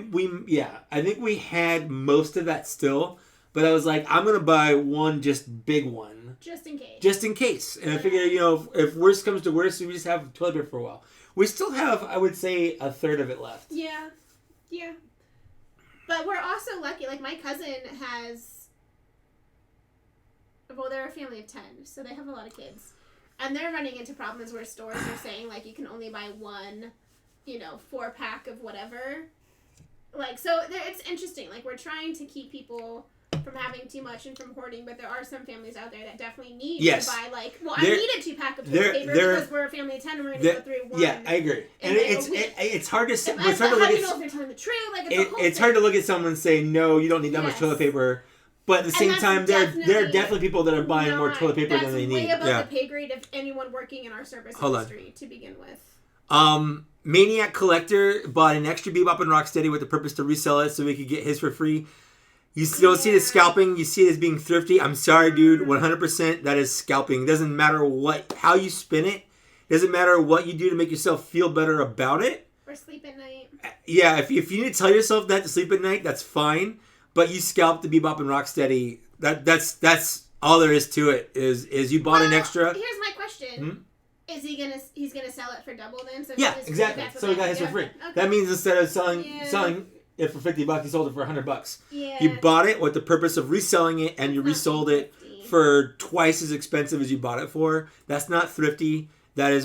I think we had most of that still, but I was like, I'm gonna buy one just big one. Just in case. And I figured, if worst comes to worst, we just have toilet paper for a while. We still have, I would say, a third of it left. Yeah. Yeah. But we're also lucky. Like, my cousin has... Well, they're a family of 10, so they have a lot of kids. And they're running into problems where stores are saying, like, you can only buy one, 4-pack of whatever. Like, so it's interesting. Like, we're trying to keep people from having too much and from hoarding, but there are some families out there that definitely need to buy, I need a 2-pack of toilet paper because we're a family of 10 and we're going to go through one. Yeah, I agree. And it's hard to say. How do you know if they're telling the truth? Like, it's hard to look at someone and say, no, you don't need that much toilet paper. But at the same time, there are definitely people that are buying more toilet paper than they need. That's way above the pay grade of anyone working in our service industry to begin with. Maniac Collector bought an extra Bebop and Rocksteady with the purpose to resell it so we could get his for free. You don't see it as scalping. You see it as being thrifty. I'm sorry, dude. 100% that is scalping. It doesn't matter how you spin it. It doesn't matter what you do to make yourself feel better about it. Or sleep at night. Yeah, if you need to tell yourself that to sleep at night, that's fine. But you scalped the Bebop and Rocksteady. That's all there is to it. Is you bought an extra. Here's my question. Is he's gonna sell it for double then? So yeah, exactly. So he got his for free. Okay. That means instead of selling it for $50, he sold it for $100. Yeah. You bought it with the purpose of reselling it, and you resold it for twice as expensive as you bought it for. That's not thrifty. That is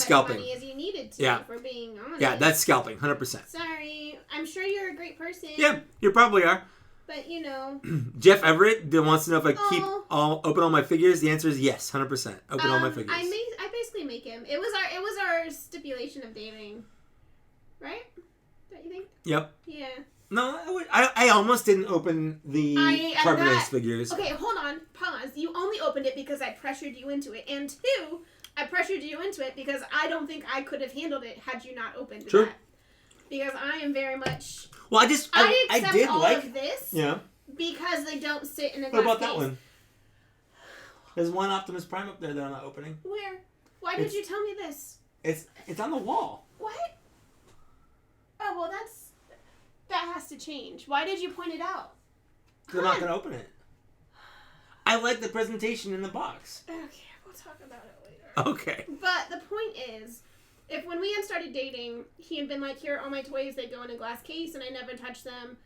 scalping. Money as you needed to, for being honest. Yeah, that's scalping, 100%. Sorry, I'm sure you're a great person. Yeah, you probably are. But you know, Jeff Everett wants to know if I keep open all my figures. The answer is yes, 100%. Open all my figures. I basically make him. It was our stipulation of dating, right? Don't you think? Yep. Yeah. No, I almost didn't open the Carbonite figures. Okay, hold on. Pause. You only opened it because I pressured you into it. And two, I pressured you into it because I don't think I could have handled it had you not opened that. Because I am very much... Well, I did all like of this yeah. because they don't sit in a glass What about case. that one? There's one Optimus Prime up there that I'm not opening. Where? Why did you tell me this? It's on the wall. What? Oh, well, that has to change. Why did you point it out? They're not going to open it. I like the presentation in the box. Okay, we'll talk about it later. Okay. But the point is, if when we had started dating, he had been like, here are all my toys, they go in a glass case, and I never touched them,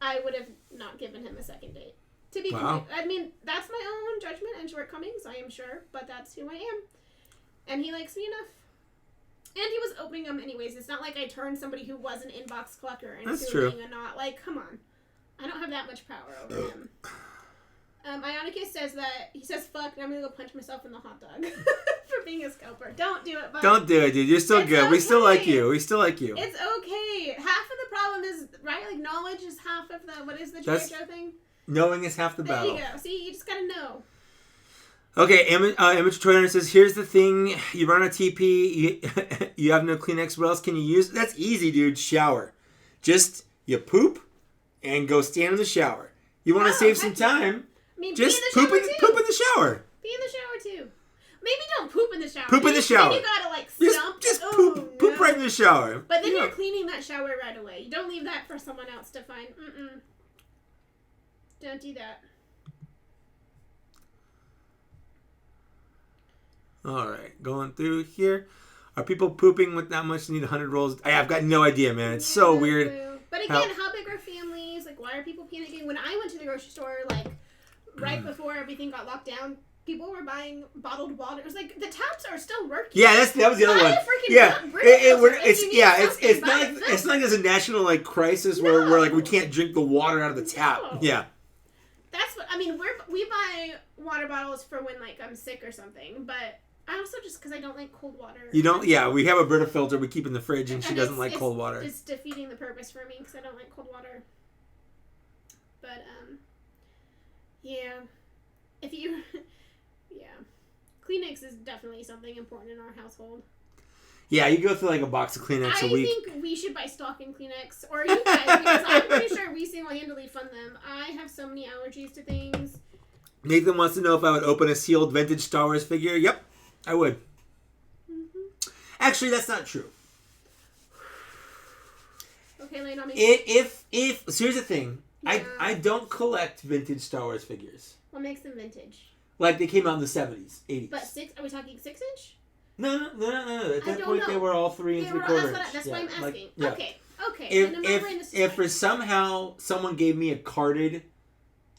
I would have not given him a second date. To be clear, I mean, that's my own judgment and shortcomings, I am sure, but that's who I am. And he likes me enough. And he was opening them anyways. It's not like I turned somebody who was an inbox collector into being a not. Like, come on. I don't have that much power over him. Ionicus says that, he says, fuck, and I'm going to go punch myself in the hot dog for being a scalper. Don't do it, bud. Don't do it, dude. You're still good. Okay. We still like you. It's okay. Half of the problem is, right, like, knowledge is half of the, what is the G.I. Joe thing? Knowing is half the battle. There you go. See, you just got to know. Okay, Image Trainer says, here's the thing. You run a TP, you have no Kleenex, what else can you use? That's easy, dude. Shower. Just, you poop and go stand in the shower. You want to save some time, just poop in the shower. Be in the shower, too. Maybe don't poop in the shower. Poop in the shower. Then you gotta, like, stump. Just poop right in the shower. But then you're cleaning that shower right away. You don't leave that for someone else to find. Don't do that. Alright, going through here. Are people pooping with that much to need 100 rolls? I've got no idea, man. It's so weird. But again, how big are families? Like, why are people panicking? When I went to the grocery store, like, right before everything got locked down, people were buying bottled water. It was like, the taps are still working. Yeah, that was the other one. It's not like there's a national, like, crisis where like, we can't drink the water out of the tap. No. Yeah. That's what, I mean, we buy water bottles for when, like, I'm sick or something, but... I also just because I don't like cold water. You don't? Yeah, we have a Brita filter we keep in the fridge, and she doesn't like cold water. It's defeating the purpose for me because I don't like cold water. But yeah, Kleenex is definitely something important in our household. Yeah, you go through like a box of Kleenex a week. I think we should buy stock in Kleenex, or you guys, because I'm pretty sure we single-handedly fund them. I have so many allergies to things. Nathan wants to know if I would open a sealed vintage Star Wars figure. Yep. I would. Mm-hmm. Actually, that's not true. Okay, Lane, on me. So here's the thing. Yeah. I don't collect vintage Star Wars figures. What makes them vintage? Like they came out in the 70s, 80s. But are we talking 6-inch? No. At that point, they were all 3 3/4 inch. That's what I'm asking. Like, yeah. Okay. If for somehow someone gave me a carded,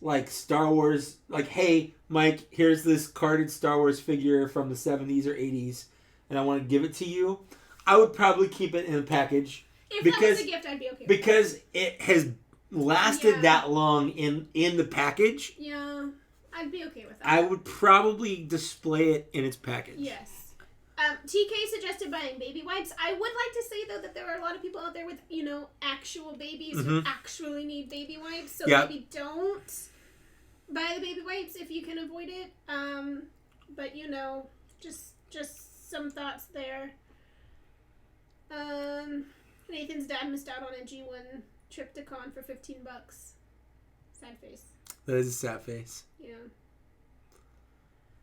like Star Wars, like, hey, Mike, here's this carded Star Wars figure from the 70s or 80s, and I want to give it to you, I would probably keep it in a package. If that was a gift, I'd be okay with because it has lasted that long in the package. Yeah, I'd be okay with that. I would probably display it in its package. Yes. TK suggested buying baby wipes. I would like to say, though, that there are a lot of people out there with, actual babies who actually need baby wipes. So maybe don't buy the baby wipes if you can avoid it. But, just some thoughts there. Nathan's dad missed out on a G1 trip to con for $15. Sad face. That is a sad face. Yeah.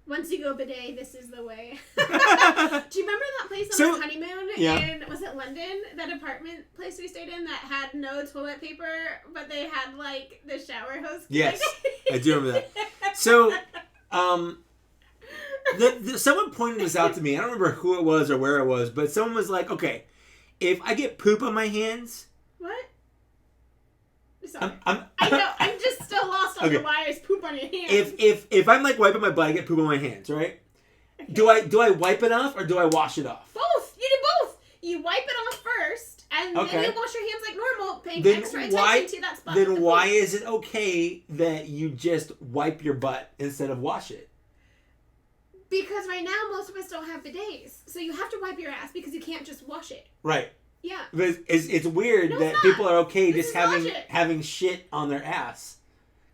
Once you go bidet, this is the way. Do you remember that place on our honeymoon in, was it London? That apartment place we stayed in that had no toilet paper, but they had, like, the shower hose? Yes, I do remember that. So, someone pointed this out to me. I don't remember who it was or where it was, but someone was like, okay, if I get poop on my hands... What? Sorry. I know, I'm just still lost on why there's poop on your hands. If I'm like wiping my butt, I get poop on my hands, right? Okay. Do I wipe it off or do I wash it off? Both. You do both. You wipe it off first, and then you wash your hands like normal, paying extra attention to that spot. Then why is it okay that you just wipe your butt instead of wash it? Because right now most of us don't have bidets, so you have to wipe your ass because you can't just wash it. Right. Yeah. But it's weird that people are okay just having shit on their ass.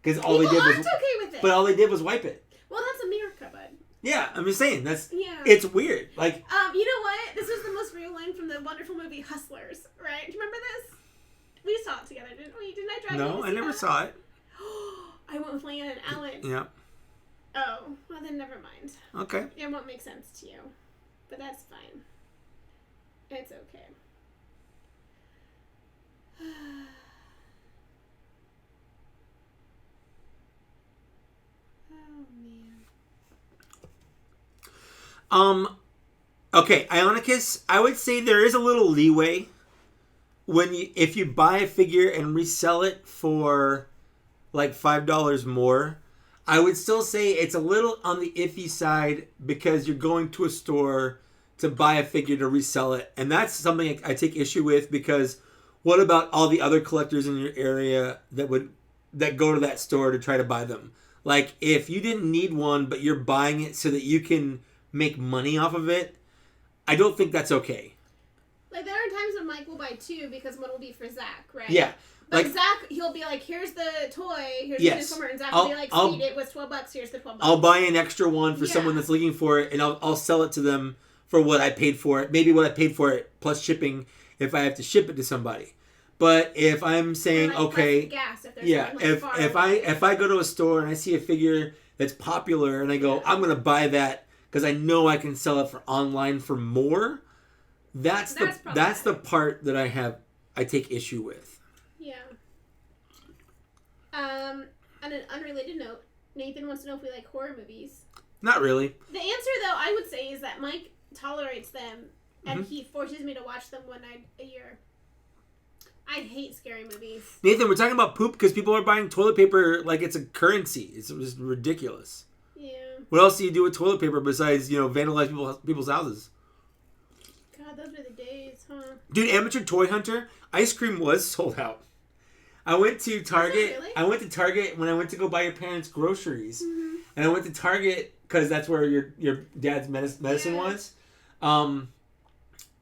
Because all they did was okay with it. But all they did was wipe it. Well, that's America, bud. Yeah, I'm just saying it's weird. Like you know what? This was the most real line from the wonderful movie Hustlers, right? Do you remember this? We saw it together, didn't we? Didn't I drive you to see No, I never saw it. I went with Leanne and Alan. Yeah. Oh, well then never mind. Okay. It won't make sense to you. But that's fine. It's okay. Oh, man. Okay, Ionicus, I would say there is a little leeway if you buy a figure and resell it for like $5 more. I would still say it's a little on the iffy side because you're going to a store to buy a figure to resell it. And that's something I take issue with because what about all the other collectors in your area that go to that store to try to buy them? Like, if you didn't need one, but you're buying it so that you can make money off of it, I don't think that's okay. Like, there are times when Mike will buy two because one will be for Zach, right? Yeah. But like, Zach, he'll be like, here's the toy, here's the Transformer, and Zach will be like, sweet, it was $12, here's the $12. I'll buy an extra one for someone that's looking for it, and I'll sell it to them for what I paid for it. Maybe what I paid for it, plus shipping, if I have to ship it to somebody. But if I'm saying, like, okay, gas if if I go to a store and I see a figure that's popular, and I go, I'm going to buy that because I know I can sell it online for more, that's the part that I take issue with. Yeah. On an unrelated note, Nathan wants to know if we like horror movies. Not really. The answer, though, I would say is that Mike tolerates them, and he forces me to watch them one night a year. I hate scary movies. Nathan, we're talking about poop because people are buying toilet paper like it's a currency. It's just ridiculous. Yeah. What else do you do with toilet paper besides, vandalize people's houses? God, those were the days, huh? Dude, Amateur Toy Hunter, ice cream was sold out. I went to Target. Really? I went to Target when I went to go buy your parents' groceries. Mm-hmm. And I went to Target because that's where your dad's medicine was. And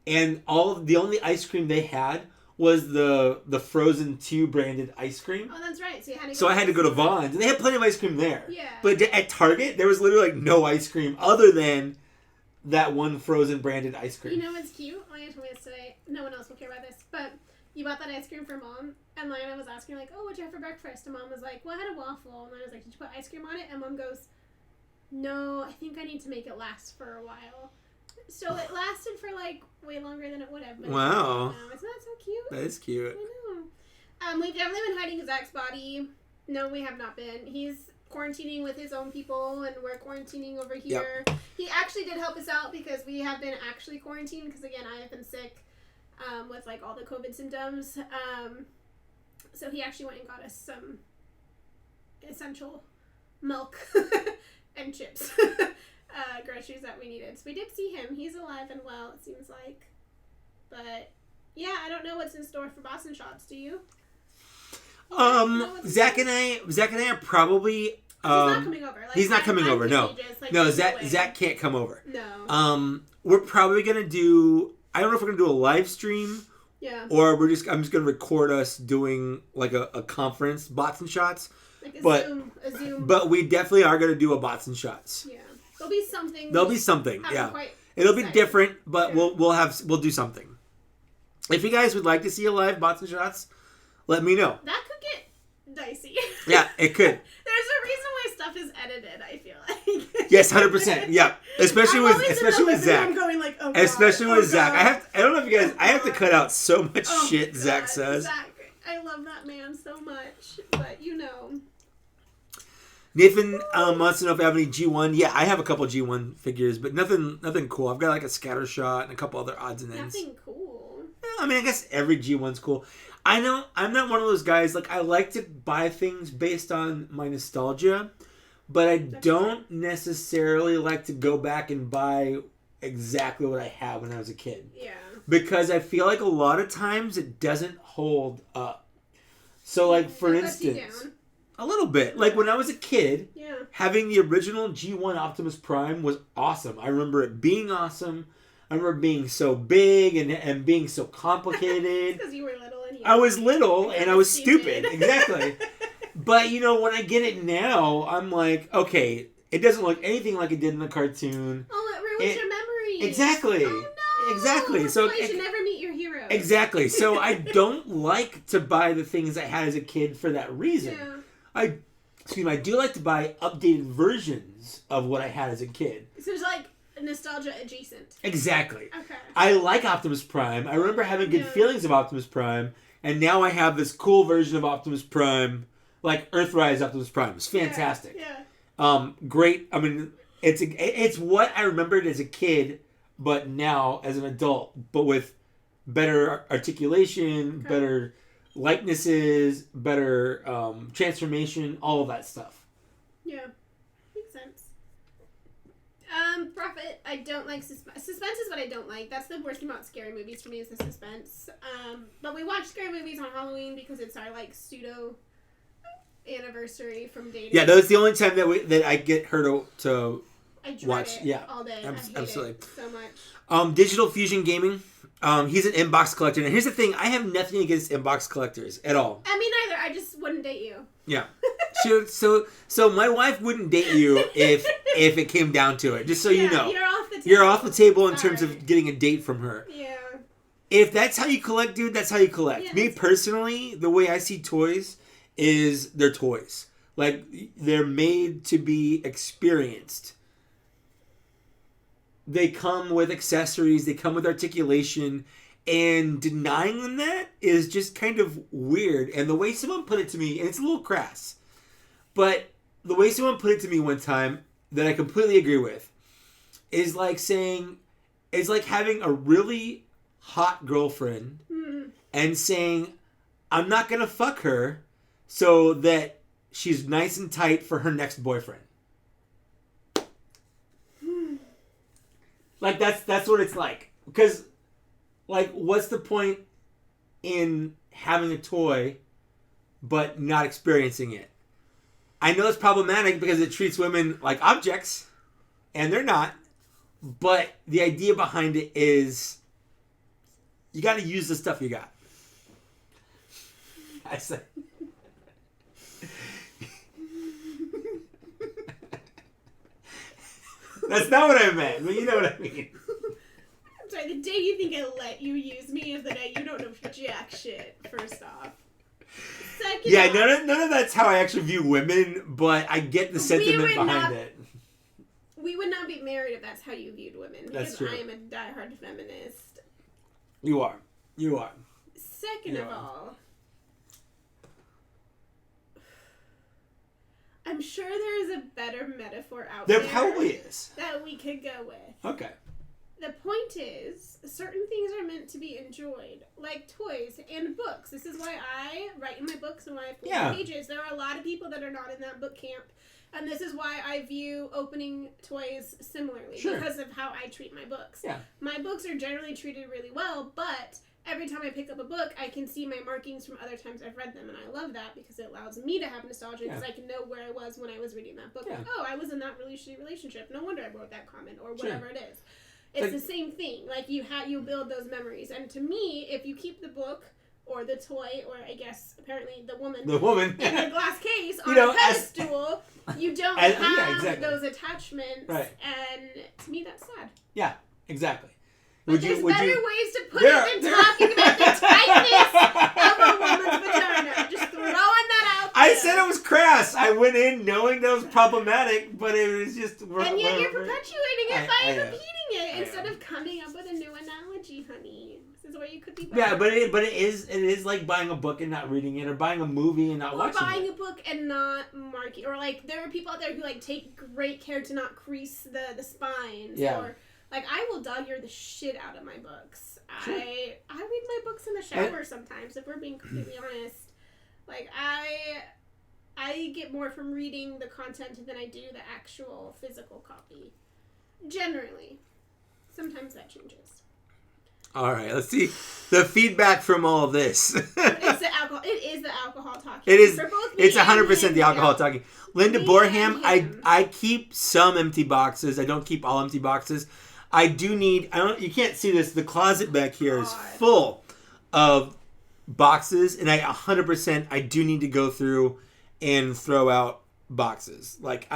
the only ice cream they had was the Frozen 2 branded ice cream. Oh, that's right. So I had to go to Vaughn's. And they had plenty of ice cream there. Yeah. But at Target, there was literally like no ice cream other than that one Frozen branded ice cream. You know what's cute? Lana told me this today. No one else will care about this. But you bought that ice cream for Mom. And Lana was asking, like, oh, what'd you have for breakfast? And Mom was like, well, I had a waffle. And Lana was like, did you put ice cream on it? And Mom goes, no, I think I need to make it last for a while. So it lasted for, like, way longer than it would have been. Wow. Isn't that so cute? That is cute. I know. We've definitely been hiding Zach's body. No, we have not been. He's quarantining with his own people, and we're quarantining over here. Yep. He actually did help us out because we have been actually quarantined because, again, I have been sick with, like, all the COVID symptoms. So he actually went and got us some essential milk and chips. Groceries that we needed. So we did see him. He's alive and well, it seems like. But yeah, I don't know what's in store for Boston Shots. Do you? Zach and I are probably. He's not coming over. He's not coming over. No, just, like, no. Zach can't come over. No. we're probably gonna do. I don't know if we're gonna do a live stream. Yeah. Or I'm just gonna record us doing like a conference, bots and shots. Like a Zoom. But we definitely are gonna do a bots and shots. Yeah. There'll be something. Yeah. It'll be different, but we'll do something. If you guys would like to see a live bots and shots, let me know. That could get dicey. Yeah, it could. There's a reason why stuff is edited, I feel like. Yes, 100%. Yeah. Especially with Zach. I'm going like, oh, especially God. with Zach. I don't know if you guys I have to cut out so much shit God. Zach says. Zach, I love that man so much. But you know. Nathan wants to know if I have any G1. Yeah, I have a couple G1 figures, but nothing cool. I've got like a scatter shot and a couple other odds and ends. Nothing cool. I mean, I guess every G1's cool. I know I'm not one of those guys. Like, I like to buy things based on my nostalgia, but I don't necessarily like to go back and buy exactly what I had when I was a kid. Yeah. Because I feel like a lot of times it doesn't hold up. So, like, for instance, a little bit. Like, when I was a kid, having the original G1 Optimus Prime was awesome. I remember it being awesome. I remember being so big and being so complicated. Because you were little and I was little and I was stupid. Exactly. But, you know, when I get it now, I'm like, okay, it doesn't look anything like it did in the cartoon. Oh, it ruins your memories. Exactly. Oh, no. Exactly. That's why you should never meet your hero. Exactly. So I don't like to buy the things I had as a kid for that reason. Yeah. I do like to buy updated versions of what I had as a kid. So it's like nostalgia adjacent. Exactly. Okay. I like Optimus Prime. I remember having good feelings of Optimus Prime, and now I have this cool version of Optimus Prime, like Earthrise Optimus Prime. It's fantastic. Yeah. Great. I mean, it's what I remembered as a kid, but now as an adult, but with better articulation, better likenesses, better transformation, all of that stuff. Yeah, makes sense. Prophet, I don't like suspense. Suspense is what I don't like. That's the worst thing about scary movies for me is the suspense. But we watch scary movies on Halloween because it's our like pseudo anniversary from dating. Yeah, that's the only time that I get her to I dread watch. It Yeah, all day. absolutely. I hate it so much. Digital Fusion Gaming. He's an inbox collector. And here's the thing. I have nothing against inbox collectors at all. I mean, neither. I just wouldn't date you. Yeah. So my wife wouldn't date you if it came down to it. Just so you know. You're off the table. You're off the table in terms of getting a date from her. Yeah. If that's how you collect, dude, that's how you collect. Yeah, Me personally, the way I see toys is they're toys. Like, they're made to be experienced. They come with accessories. They come with articulation. And denying them that is just kind of weird. And the way someone put it to me, and it's a little crass, but the way someone put it to me one time that I completely agree with is like saying, it's like having a really hot girlfriend and saying, I'm not going to fuck her so that she's nice and tight for her next boyfriend. Like, that's what it's like. Because, like, what's the point in having a toy but not experiencing it? I know it's problematic because it treats women like objects, and they're not. But the idea behind it is you got to use the stuff you got. I said. That's not what I meant, but you know what I mean. I'm sorry, the day you think I let you use me is the day you don't know jack shit, first off. Second off, none of that's how I actually view women, but I get the sentiment behind it. We would not be married if that's how you viewed women. That's because true. I am a diehard feminist. You are. Second of all, I'm sure there is a better metaphor out there. There probably is. That we could go with. Okay. The point is, certain things are meant to be enjoyed, like toys and books. This is why I write in my books and why I pull the pages. There are a lot of people that are not in that book camp, and this is why I view opening toys similarly, because of how I treat my books. Yeah. My books are generally treated really well, but every time I pick up a book, I can see my markings from other times I've read them, and I love that because it allows me to have nostalgia because I can know where I was when I was reading that book. Yeah. Like, oh, I was in that really shitty relationship. No wonder I wrote that comment, or whatever it is. It's the same thing. Like, you build those memories. And to me, if you keep the book or the toy, or I guess apparently the woman in the glass case on a pedestal, you don't have those attachments. Right. And to me, that's sad. Yeah, exactly. But there's better ways to put it than talking about the tightness of a woman's vagina. Just throwing that out there. I said it was crass. I went in knowing that was problematic, but it was just... And yet you're perpetuating it by repeating it instead of coming up with a new analogy, honey. This is where you could be better. Yeah, but it is like buying a book and not reading it, or buying a movie and not watching it. Or buying a book and not marking, or like there are people out there who like take great care to not crease the spines. Yeah. Or like I will dog-ear the shit out of my books. Sure. I read my books in the shower sometimes, if we're being completely honest. Like I get more from reading the content than I do the actual physical copy. Generally. Sometimes that changes. All right, let's see the feedback from all of this. It's the alcohol. It is the alcohol talking. It is. For both me It's and 100% him, the alcohol yeah. talking. Linda Me Borham, and him. I keep some empty boxes. I don't keep all empty boxes. I do need. You can't see this. The closet back here is full of boxes, and 100%. I do need to go through and throw out boxes. Like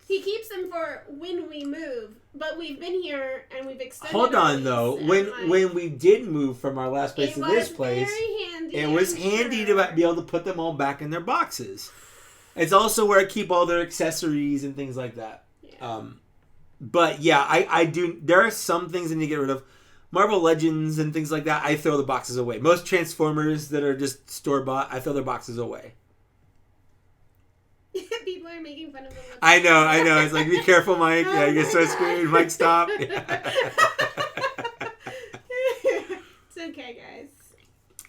He keeps them for when we move, but we've been here and we've extended. Hold our on lease, though. and, When we did move from our last place to this place, very handy, it was handy to be able to put them all back in their boxes. It's also where I keep all their accessories and things like that. Yeah. But yeah, I do. There are some things I need to get rid of. Marvel Legends and things like that, I throw the boxes away. Most Transformers that are just store-bought, I throw their boxes away. People are making fun of them. I know. It's like, be careful, Mike. Yeah, you get so screwed. Mike, stop. Yeah. It's okay, guys.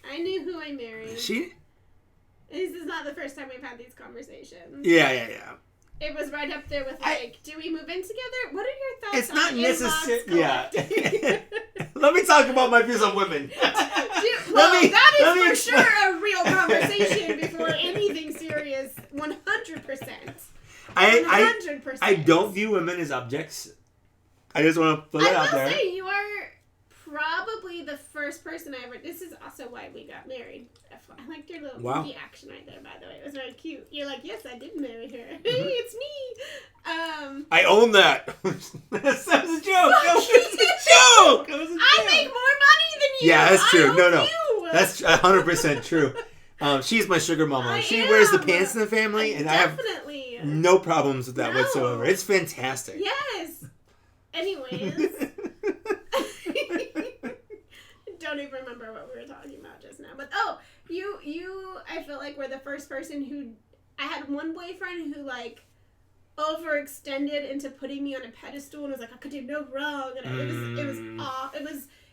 I knew who I married. This is not the first time we've had these conversations. Yeah. It was right up there with do we move in together? What are your thoughts? It's not necessary. Yeah. Yeah. Let me talk about my views on women. That is for sure a real conversation before anything serious. 100%. 100%. I don't view women as objects. I just want to put that out there. I will say you are probably the first person I ever. This is also why we got married. I liked your little movie action right there, by the way. It was very cute. You're like, yes, I did marry her. Hey, it's me. I own that. That was a joke. I make more money than you. Yeah, that's true. No. You. That's 100% true. She's my sugar mama. She wears the pants in the family, and definitely. I have no problems with that whatsoever. It's fantastic. Yes. Anyways. Don't even remember what we were talking about just now. But you I feel like were the first person who I had one boyfriend who like overextended into putting me on a pedestal and was like I could do no wrong, and it was awful.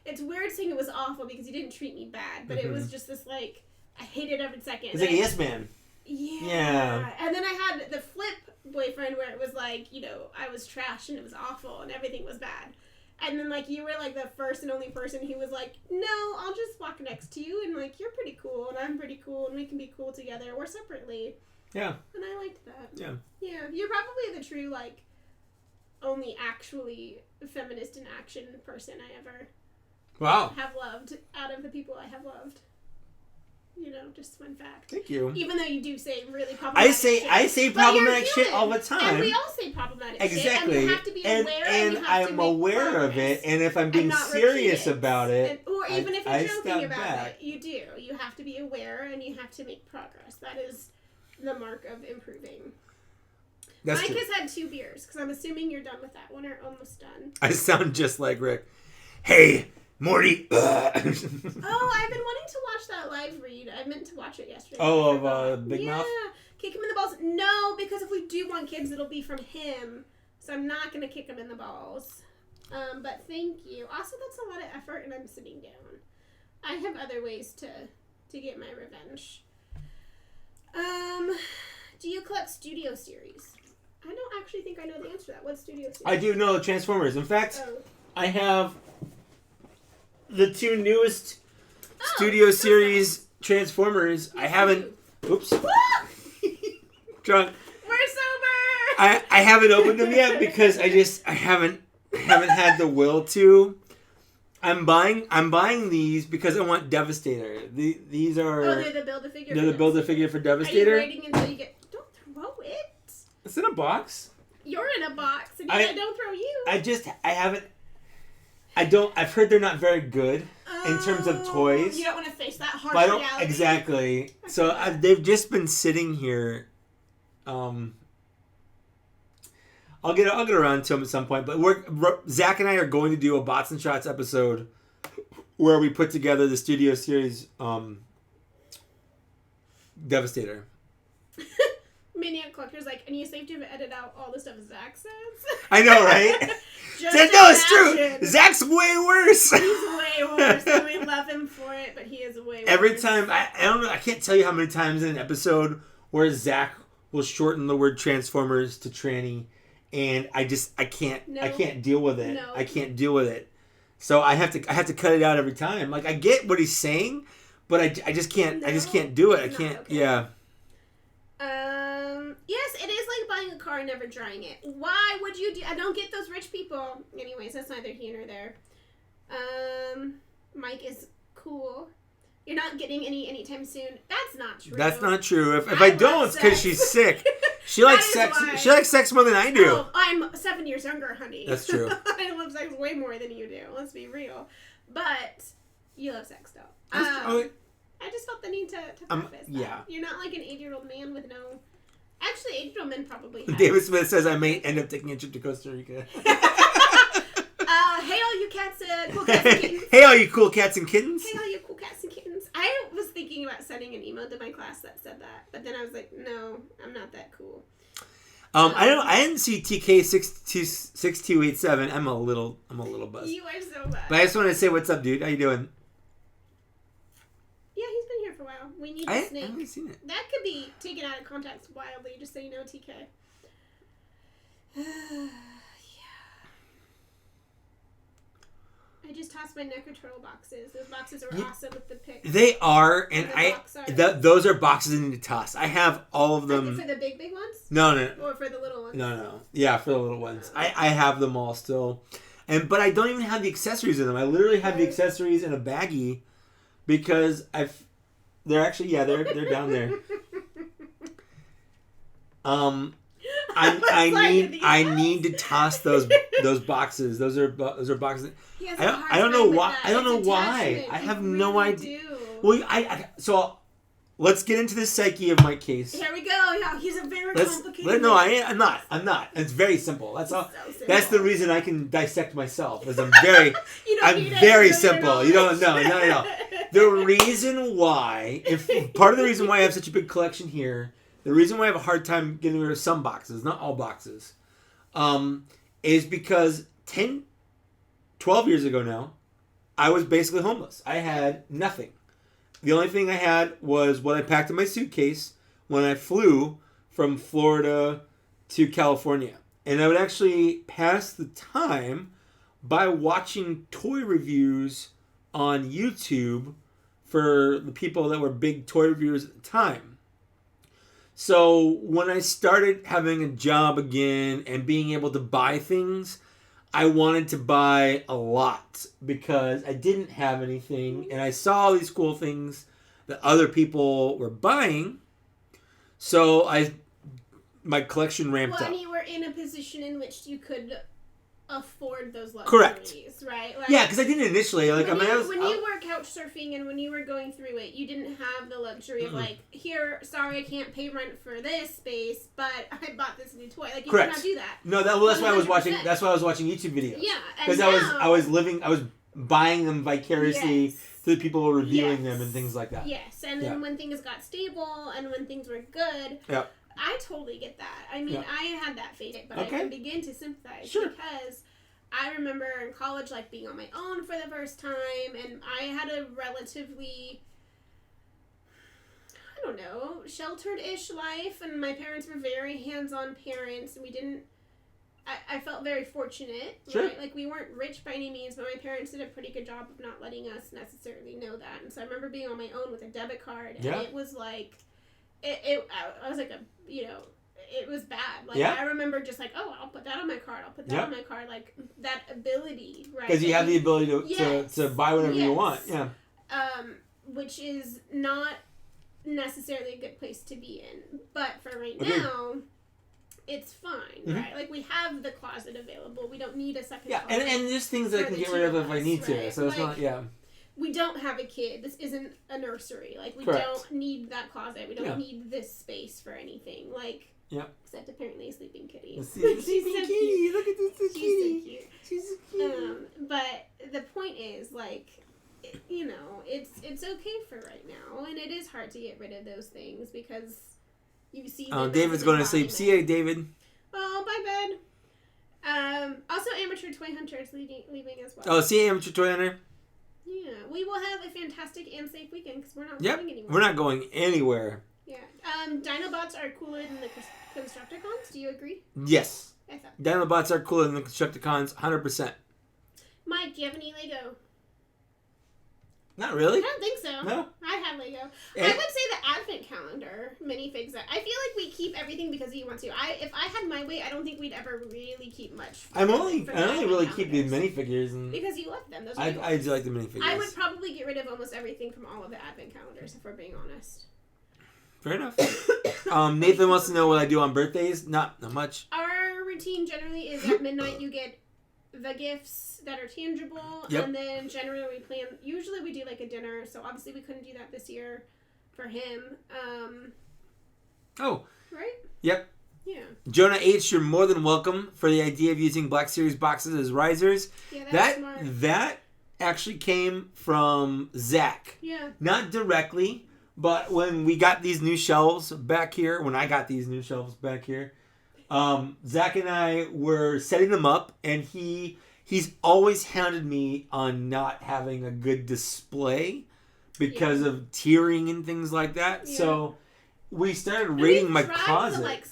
It's weird saying it was awful because he didn't treat me bad, but it was just this like I hated every second. It's like a yes man. Yeah. And then I had the flip boyfriend where it was like, I was trash and it was awful and everything was bad. And then, like, you were, like, the first and only person who was like, no, I'll just walk next to you, and, like, you're pretty cool, and I'm pretty cool, and we can be cool together, or separately. Yeah. And I liked that. Yeah. Yeah. You're probably the true, like, only actually feminist in action person I ever have loved out of the people I have loved. Just fun fact. Thank you. Even though you do say really problematic shit. I say problematic shit all the time. And we all say problematic shit. Exactly. And you have to be aware and I'm aware of it, and if I'm being serious about it, or even if you're joking about back. it, you do. You have to be aware and you have to make progress. That is the mark of improving. That's Mike true. has had 2 beers, because I'm assuming you're done with that one or almost done. I sound just like Rick. Hey, Morty. Oh, I've been wanting to watch that live read. I meant to watch it yesterday. Big Mouth? Yeah. Kick him in the balls. No, because if we do want kids, it'll be from him. So I'm not going to kick him in the balls. But thank you. Also, that's a lot of effort, and I'm sitting down. I have other ways to get my revenge. Do you collect studio series? I don't actually think I know the answer to that. What studio series? I do know Transformers. In fact, I have the 2 newest studio series Transformers. I haven't... Oops. Drunk. We're sober! I haven't opened them yet because I haven't haven't had the will to. I'm buying these because I want Devastator. These are. Oh, they're the Build-A-Figure. They're the Build-A-Figure for Devastator. Are you waiting until you get? Don't throw it. It's in a box. You're in a box, and I don't throw you. I've heard they're not very good in terms of toys. You don't want to face that harsh reality. Exactly. So they've just been sitting here. I'll get around to them at some point, but Zach and I are going to do a Bots and Shots episode where we put together the Studio Series Devastator. Maniac Collector's like, and you saved to edit out all the stuff Zach says? I know, right? No, it's true. Zach's way worse. He's way worse, and we love him for it, but he is way worse. Every time, I don't know, I can't tell you how many times in an episode where Zach will shorten the word Transformers to tranny. And I can't deal with it. No. I can't deal with it. So I have to cut it out every time. Like I get what he's saying, but I just can't. I just can't do it. I can't. Okay. Yeah. Yes, it is like buying a car and never trying it. Why would you do? I don't get those rich people. Anyways, that's neither here nor there. Mike is cool. You're not getting any anytime soon. That's not true. That's not true. If I don't, it's because she's sick. She likes sex. Why. She likes sex more than I do. Oh, I'm 7 years younger, honey. That's true. I love sex way more than you do. Let's be real. But you love sex, though. I just felt the need to preface that. Yeah. You're not like an 8-year-old man with no... Actually, 8-year-old men probably have. David Smith says I may end up taking a trip to Costa Rica. Hey, all you cats, cool cats and kittens. Hey, all you cool cats and kittens. Hey, all you cool cats and kittens. I was thinking about sending an email to my class that said that, but then I was like, no, I'm not that cool. I didn't see TK6287. I'm a little buzzed. You are so bad. But I just wanted to say, what's up, dude? How you doing? Yeah, he's been here for a while. We need a snake. I haven't seen it. That could be taken out of context wildly, just so you know, TK. Yeah. I just tossed my Necroturtle boxes. Those boxes are awesome with the pics. They are, and those are boxes I need to toss. I have all of them. For the big ones? No. Or for the little ones? No. Yeah, for the little ones. I have them all still. But I don't even have the accessories in them. I literally have the accessories in a baggie because they're actually, they're down there. I need to toss those boxes. Those are boxes. I don't know why. I don't know why. I have no idea. Well, so let's get into the psyche of Mike Case. Here we go. Yeah, he's a very complicated. No, I'm not. It's very simple. That's all. So that's the reason I can dissect myself. Is I'm very simple. You don't know. No. The reason why, part of the reason why I have such a big collection here. The reason why I have a hard time getting rid of some boxes, not all boxes, is because 12 years ago now, I was basically homeless. I had nothing. The only thing I had was what I packed in my suitcase when I flew from Florida to California. And I would actually pass the time by watching toy reviews on YouTube for the people that were big toy reviewers at the time. So when I started having a job again and being able to buy things, I wanted to buy a lot because I didn't have anything and I saw all these cool things that other people were buying. So my collection ramped up. And you were in a position in which you could afford those luxuries, correct, right? Like, yeah, because I didn't initially. Like, when you were couch surfing and when you were going through it, you didn't have the luxury of like, sorry, I can't pay rent for this space, but I bought this new toy. Like, you could not do that. No, that's why I was watching. That's why I was watching YouTube videos. Yeah, because I was buying them vicariously to the people who were reviewing them and things like that. Yes, and then when things got stable and when things were good. Yeah. I totally get that. I mean, I had that fate, but I can begin to sympathize because I remember in college, like, being on my own for the first time, and I had a relatively, I don't know, sheltered-ish life, and my parents were very hands-on parents, and we didn't, I felt very fortunate, right? Like, we weren't rich by any means, but my parents did a pretty good job of not letting us necessarily know that, and so I remember being on my own with a debit card, and it was like, I was like it was bad. Like, Yeah. I remember just like, oh, I'll put that on my card. I'll put that on my card. Like, that ability, right? Because you have the ability to buy whatever you want. Yeah. Which is not necessarily a good place to be in. But for right now, it's fine, right? Like, we have the closet available. We don't need a second closet. And there's things that I can get rid of if I need to. So it's like, not, we don't have a kid. This isn't a nursery. Like, we don't need that closet. We don't need this space for anything. Like, except apparently a sleeping kitty. She's so kitty. Look at this kitty. She's so cute. But the point is, like, you know, it's okay for right now, and it is hard to get rid of those things because you see. Oh, David's going to sleep. See you, David. Oh, bye, bed. Also, Amateur Toy Hunter is leaving as well. Oh, see you, Amateur Toy Hunter. Yeah, we will have a fantastic and safe weekend because we're not going anywhere. We're not going anywhere. Yeah. Dinobots are cooler than the Constructicons. Do you agree? Yes. I thought. Dinobots are cooler than the Constructicons, 100%. Mike, do you have any Lego? Not really. I don't think so. No. I have Lego. I would say the Advent Calendar minifigs. I feel like we keep everything because you want to. If I had my way, I don't think we'd ever really keep much. I only really keep the minifigures because you love them. Those I do like the minifigures. I would probably get rid of almost everything from all of the Advent calendars if we're being honest. Fair enough. Nathan wants to know what I do on birthdays. Not much. Our routine generally is at midnight you get the gifts that are tangible, and then generally usually we do like a dinner, so obviously we couldn't do that this year for him. Right? Yep. Yeah. Jonah H., you're more than welcome for the idea of using Black Series boxes as risers. Yeah, that's smart. That actually came from Zach. Yeah. Not directly, but when we got these new shelves back here, Zach and I were setting them up, and he's always hounded me on not having a good display because of tiering and things like that. Yeah. So we started raiding my closet.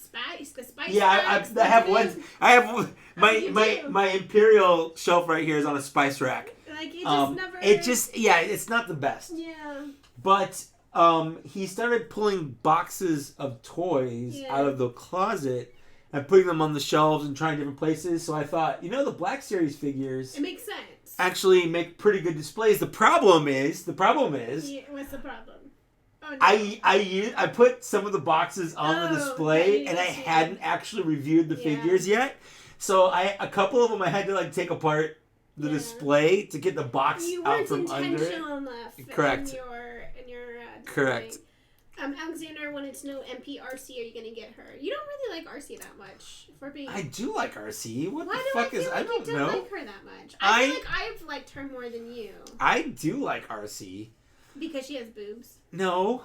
The spice. Yeah, I have one. I have my Imperial shelf right here is on a spice rack. Like it just never. It's not the best. Yeah. But he started pulling boxes of toys out of the closet and putting them on the shelves and trying different places. So I thought, the Black Series figures. It makes sense. Actually make pretty good displays. The problem is. Yeah, what's the problem? Oh, no. I put some of the boxes on the display and I hadn't actually reviewed the figures yet. So a couple of them I had to take apart the display to get the box out from under it. You weren't intentional enough. Correct. In your correct. Alexander wanted to know MPRC. Are you going to get her? You don't really like RC that much. I do like RC. What Why the do fuck I feel is? Like I don't you know. Like her that much. I feel like I've liked her more than you. I do like RC. Because she has boobs. No.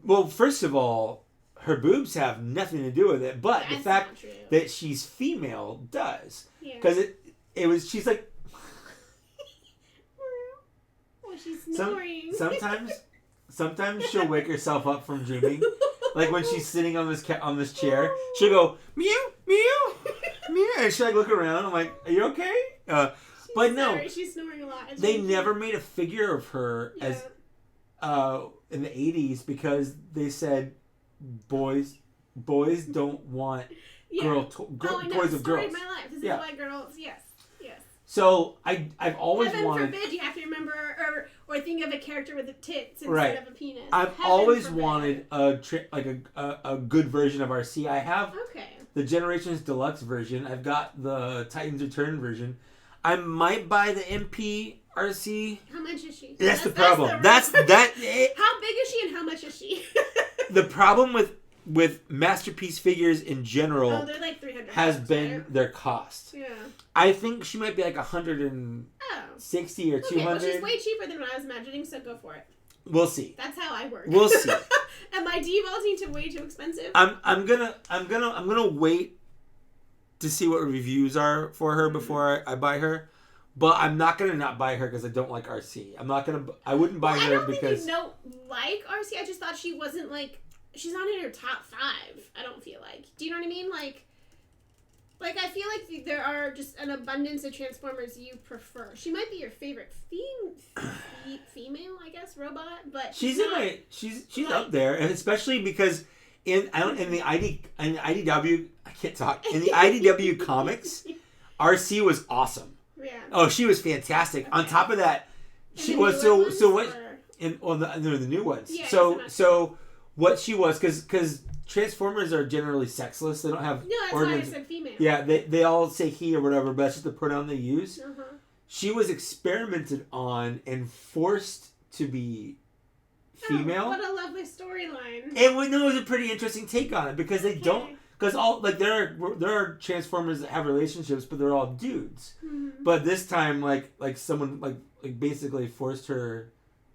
Well, first of all, her boobs have nothing to do with it, but the fact that she's female does. Because she's like. Well, she's snoring. Sometimes she'll wake herself up from dreaming. Like when she's sitting on this chair, she'll go meow meow meow, and she'll look around. I'm like, "Are you okay?" But no, she's snoring a lot. They never made a figure of her as in the 80s because they said boys don't want toys of girls. Story of my life. This is why girls. Yes. So I've always wanted. Heaven forbid you have to remember or think of a character with tits instead of a penis. I've always wanted a good version of RC. I have the Generations Deluxe version. I've got the Titans Return version. I might buy the MP RC. How much is she? That's the problem. That's How big is she and how much is she? The problem with Masterpiece figures in general they're like $300 has been their cost. Yeah. I think she might be like 160 or 200. Well, she's way cheaper than what I was imagining, so go for it. We'll see. That's how I work. We'll see. Am I defaulting to way too expensive? I'm gonna wait to see what reviews are for her before I buy her. But I'm not gonna not buy her because I don't like RC. I wouldn't buy her because I don't think you like RC. I just thought she wasn't she's not in her top 5. I don't feel like. Do you know what I mean? Like I feel like there are just an abundance of Transformers you prefer. She might be your favorite female, I guess, robot, but she's up there, and especially because in the IDW, I can't talk. In the IDW comics, RC was awesome. Yeah. Oh, she was fantastic. Okay. On top of that, she was the new ones. Yeah, so what she was, because Transformers are generally sexless. They don't have. No, that's why I said female. Yeah, they all say he or whatever, but that's just the pronoun they use. Uh-huh. She was experimented on and forced to be female. Oh, what a lovely storyline. And it was a pretty interesting take on it because they don't. Because all there are Transformers that have relationships, but they're all dudes. Mm-hmm. But this time, like someone like basically forced her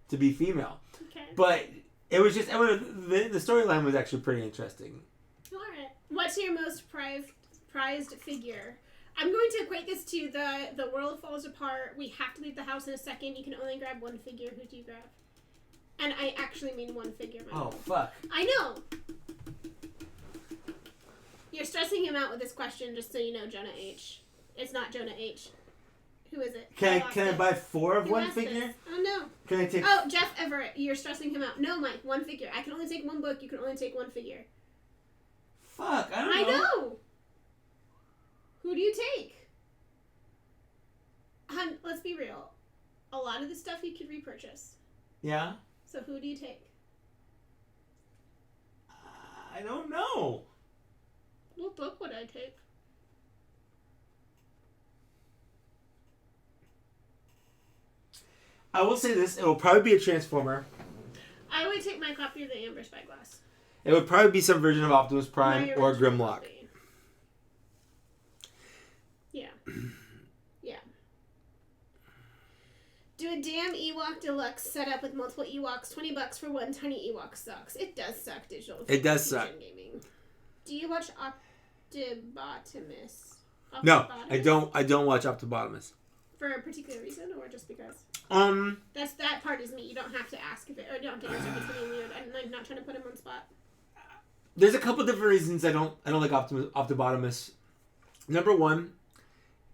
to be female. Okay. But it was just the storyline was actually pretty interesting. All right. What's your most prized figure? I'm going to equate this to the world falls apart. We have to leave the house in a second. You can only grab one figure. Who do you grab? And I actually mean one figure. Oh fuck! I know. You're stressing him out with this question, just so you know, Jonah H. It's not Jonah H. Who is it? Can I buy 4 of one figure? This? Oh no. Can I take? Oh, Jeff Everett. You're stressing him out. No, Mike. One figure. I can only take one book. You can only take one figure. Fuck! I know. Who do you take? Hun, let's be real. A lot of the stuff you could repurchase. Yeah. So who do you take? I don't know. What book would I take? I will say this. It will probably be a Transformer. I would take my copy of the Amber Spyglass. It would probably be some version of Optimus Prime or Grimlock. Copy. Yeah. Yeah. Do a damn Ewok Deluxe setup with multiple Ewoks. $20 for one tiny Ewok sucks. It does suck, digital. It does suck. Gaming. Do you watch Optibotimus? No, I don't watch Optibotimus. For a particular reason, or just because? That part is me. You don't have to ask if it, or you don't have to answer if it's really weird. I'm not trying to put him on spot. There's a couple different reasons I don't like Optibotimus. Number one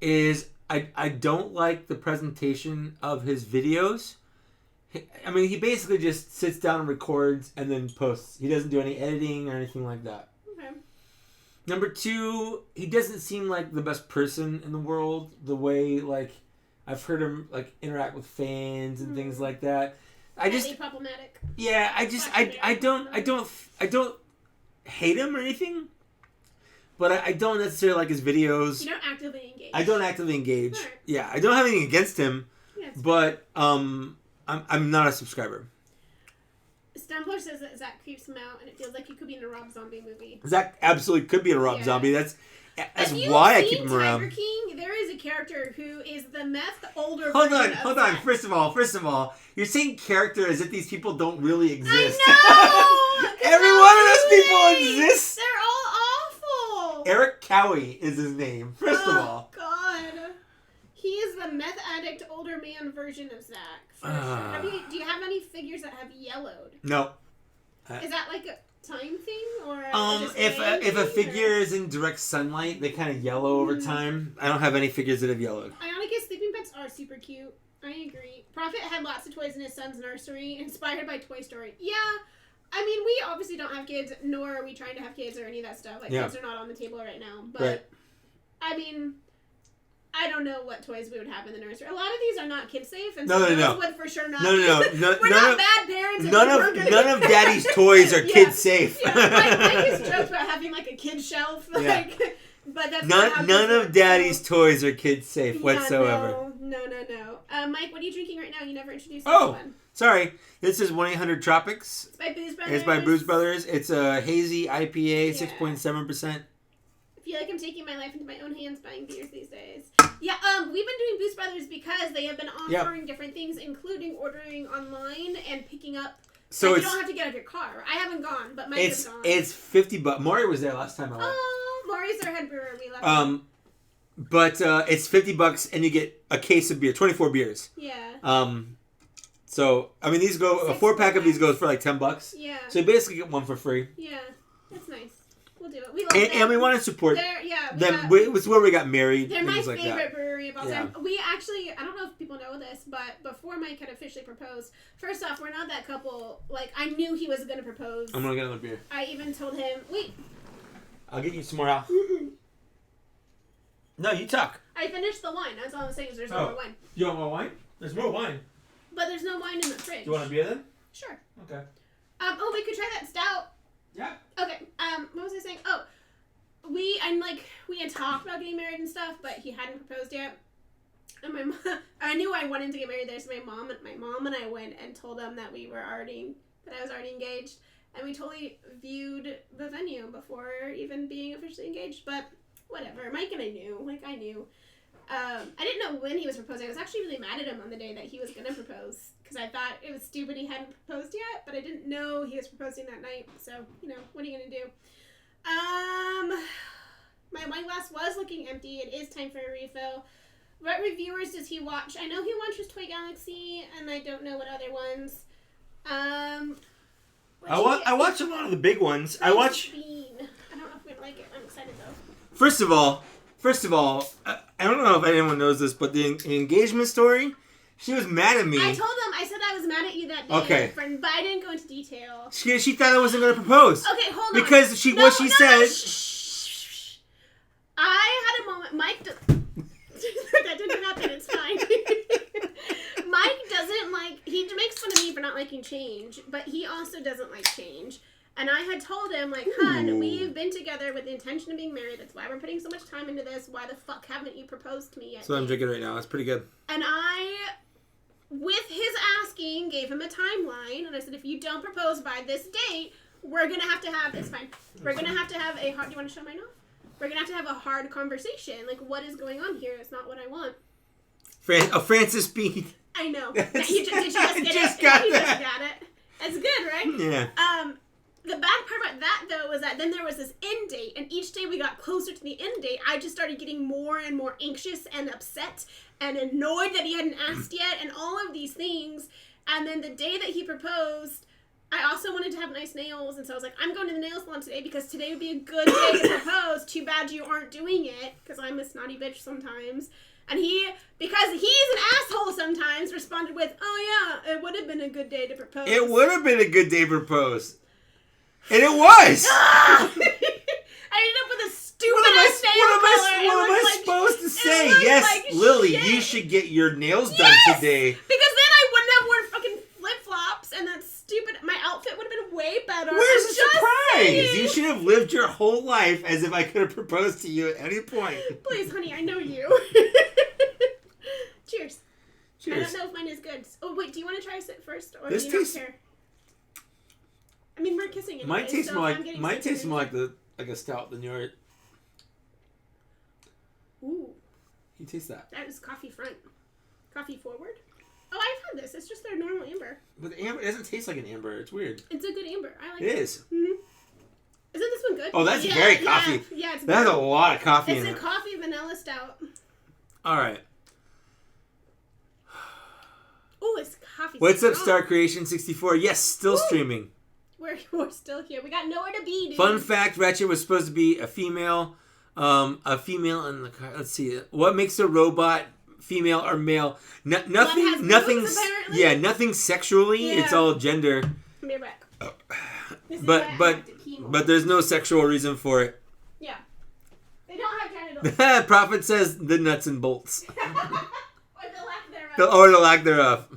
is I don't like the presentation of his videos. I mean, he basically just sits down and records and then posts. He doesn't do any editing or anything like that. Okay. Number two, he doesn't seem like the best person in the world. The way I've heard him interact with fans and things like that. Problematic. Yeah, I don't hate him or anything, but I don't necessarily like his videos. You don't actively engage. I don't actively engage. Right. Yeah, I don't have anything against him, but fine. I'm not a subscriber. Stumbler says that Zach creeps him out, and it feels like he could be in a Rob Zombie movie. Zach absolutely could be in a Rob Zombie. That's why I keep him around. Tiger King, there is a character who is the meth older Hold version on. Zach. First of all, you're saying character as if these people don't really exist. I know! Every one of those people exists. They're all awful. Eric Cowie is his name. First of all. God. He is the meth addict older man version of Zach. For sure. Do you have any figures that have yellowed? No. Is that like a time thing or if a figure is in direct sunlight, they kind of yellow over time. I don't have any figures that have yellowed. Ionicus sleeping pets are super cute. I agree. Prophet had lots of toys in his son's nursery, inspired by Toy Story. Yeah, I mean, we obviously don't have kids, nor are we trying to have kids or any of that stuff. Kids are not on the table right now. But right. I mean, I don't know what toys we would have in the nursery. A lot of these are not kid safe, and no. would for sure not. No. We're not bad parents. None of Daddy's toys are kid safe. Yeah, Mike has jokes about having like a kid shelf, but that's none of Daddy's toys are kid safe whatsoever. No. Mike, what are you drinking right now? You never introduced this one. Sorry. This is 1-800-Tropics. It's by Booze Brothers. It's by Booze Brothers. It's a hazy IPA, 6.7%. I feel like I'm taking my life into my own hands buying beers these days. Yeah, we've been doing Booze Brothers because they have been offering different things, including ordering online and picking up. So you don't have to get out of your car. I haven't gone, but Mike has gone. It's $50. Maury was there last time I went. Oh, Maury's our head brewer. We love him. But it's $50 and you get a case of beer, 24 beers. Yeah. So I mean, these go a 4-pack of these goes for like $10. Yeah. So you basically get one for free. Yeah, that's nice. We'll do it. We love them. And we want to support them. It was where we got married. They're my like favorite brewery of all time. Yeah. We actually, I don't know if people know this, but before Mike had officially proposed, first off, we're not that couple. Like, I knew he was going to propose. I'm going to get another beer. I even told him, wait. I'll get you some more out. No, you talk. I finished the wine. That's all I'm saying is there's no more wine. You want more wine? There's more wine. But there's no wine in the fridge. Do you want a beer then? Sure. Okay. We could try that stout. Yeah. Okay. What was I saying? Oh, we had talked about getting married and stuff, but he hadn't proposed yet. And my mom, I knew I wanted to get married there, so my mom and I went and told them that I was already engaged, and we totally viewed the venue before even being officially engaged. But whatever, Mike and I knew. I knew. I didn't know when he was proposing. I was actually really mad at him on the day that he was gonna propose because I thought it was stupid he hadn't proposed yet, but I didn't know he was proposing that night. So what are you gonna do? My wine glass was looking empty. It is time for a refill. What reviewers does he watch? I know he watches Toy Galaxy, and I don't know what other ones. I watch a lot of the big ones. I watch. Bean. I don't know if I'm gonna like it. I'm excited though. First of all, I don't know if anyone knows this, but the engagement story, she was mad at me. I told them. I said I was mad at you that day. Okay. But I didn't go into detail. She thought I wasn't going to propose. Okay, hold on. Because what she said. Shh. I had a moment. Mike. That didn't happen. It's fine. Mike doesn't like. He makes fun of me for not liking change, but he also doesn't like change. And I had told him, hun, we've been together with the intention of being married. That's why we're putting so much time into this. Why the fuck haven't you proposed to me yet? That's what I'm drinking right now. It's pretty good. And I, with his asking, gave him a timeline. And I said, if you don't propose by this date, we're going to have, it's fine. We're going to have a hard, do you want to show mine off? We're going to have a hard conversation. What is going on here? It's not what I want. Francis Bean. I know. Did you just get it? You just got it. That's good, right? Yeah. The bad part about that, though, was that then there was this end date, and each day we got closer to the end date, I just started getting more and more anxious and upset and annoyed that he hadn't asked yet, and all of these things. And then the day that he proposed, I also wanted to have nice nails, and so I was like, I'm going to the nail salon today because today would be a good day to propose. Too bad you aren't doing it, because I'm a snotty bitch sometimes. And he, because he's an asshole sometimes, responded with, oh yeah, it would have been a good day to propose. It would have been a good day to propose. And it was! I ended up with a stupid ass nail color. What am I supposed to say? Yes, Lily, you should get your nails done today. Because then I wouldn't have worn fucking flip-flops, and that stupid, my outfit would have been way better. Where's the surprise? You should have lived your whole life as if I could have proposed to you at any point. Please, honey, I know you. Cheers. I don't know if mine is good. Oh, wait, do you want to try it first? Or do you not care? I mean, we're kissing anyway, Mine tastes more like a stout than yours. Ooh. You taste that. That is coffee front. Coffee forward? Oh, I've had this. It's just their normal amber. But the amber, it doesn't taste like an amber. It's weird. It's a good amber. I like it. It is. Mm-hmm. Isn't this one good? Oh, that's very coffee. Yeah, it's that has a lot of coffee in it. It's a coffee vanilla stout. All right. Oh, it's coffee. What's up, Star Creation 64? Yes, still streaming. We're still here. We got nowhere to be, dude. Fun fact: Ratchet was supposed to be a female. A female in the car. Let's see. What makes a robot female or male? Nothing. Boobs, yeah, nothing sexually. Yeah. It's all gender. Come here, back. But there's no sexual reason for it. Yeah. They don't have genitals. Prophet says the nuts and bolts. Or the lack thereof. Or the lack thereof.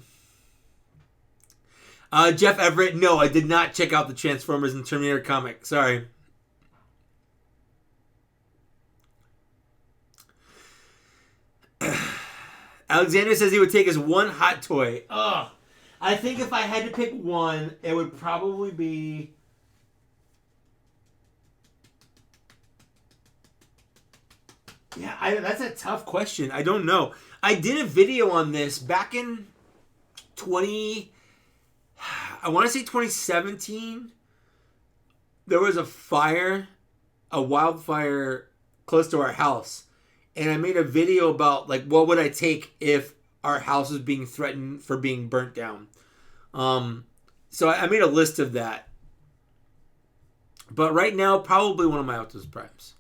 Jeff Everett, no, I did not check out the Transformers and Terminator comic. Sorry. Alexander says he would take his one hot toy. Ugh. I think if I had to pick one, it would probably be... Yeah, that's a tough question. I don't know. I did a video on this back in I want to say 2017. There was a wildfire close to our house. And I made a video about, what would I take if our house was being threatened for being burnt down. So I made a list of that. But right now, probably one of my Optimus Primes.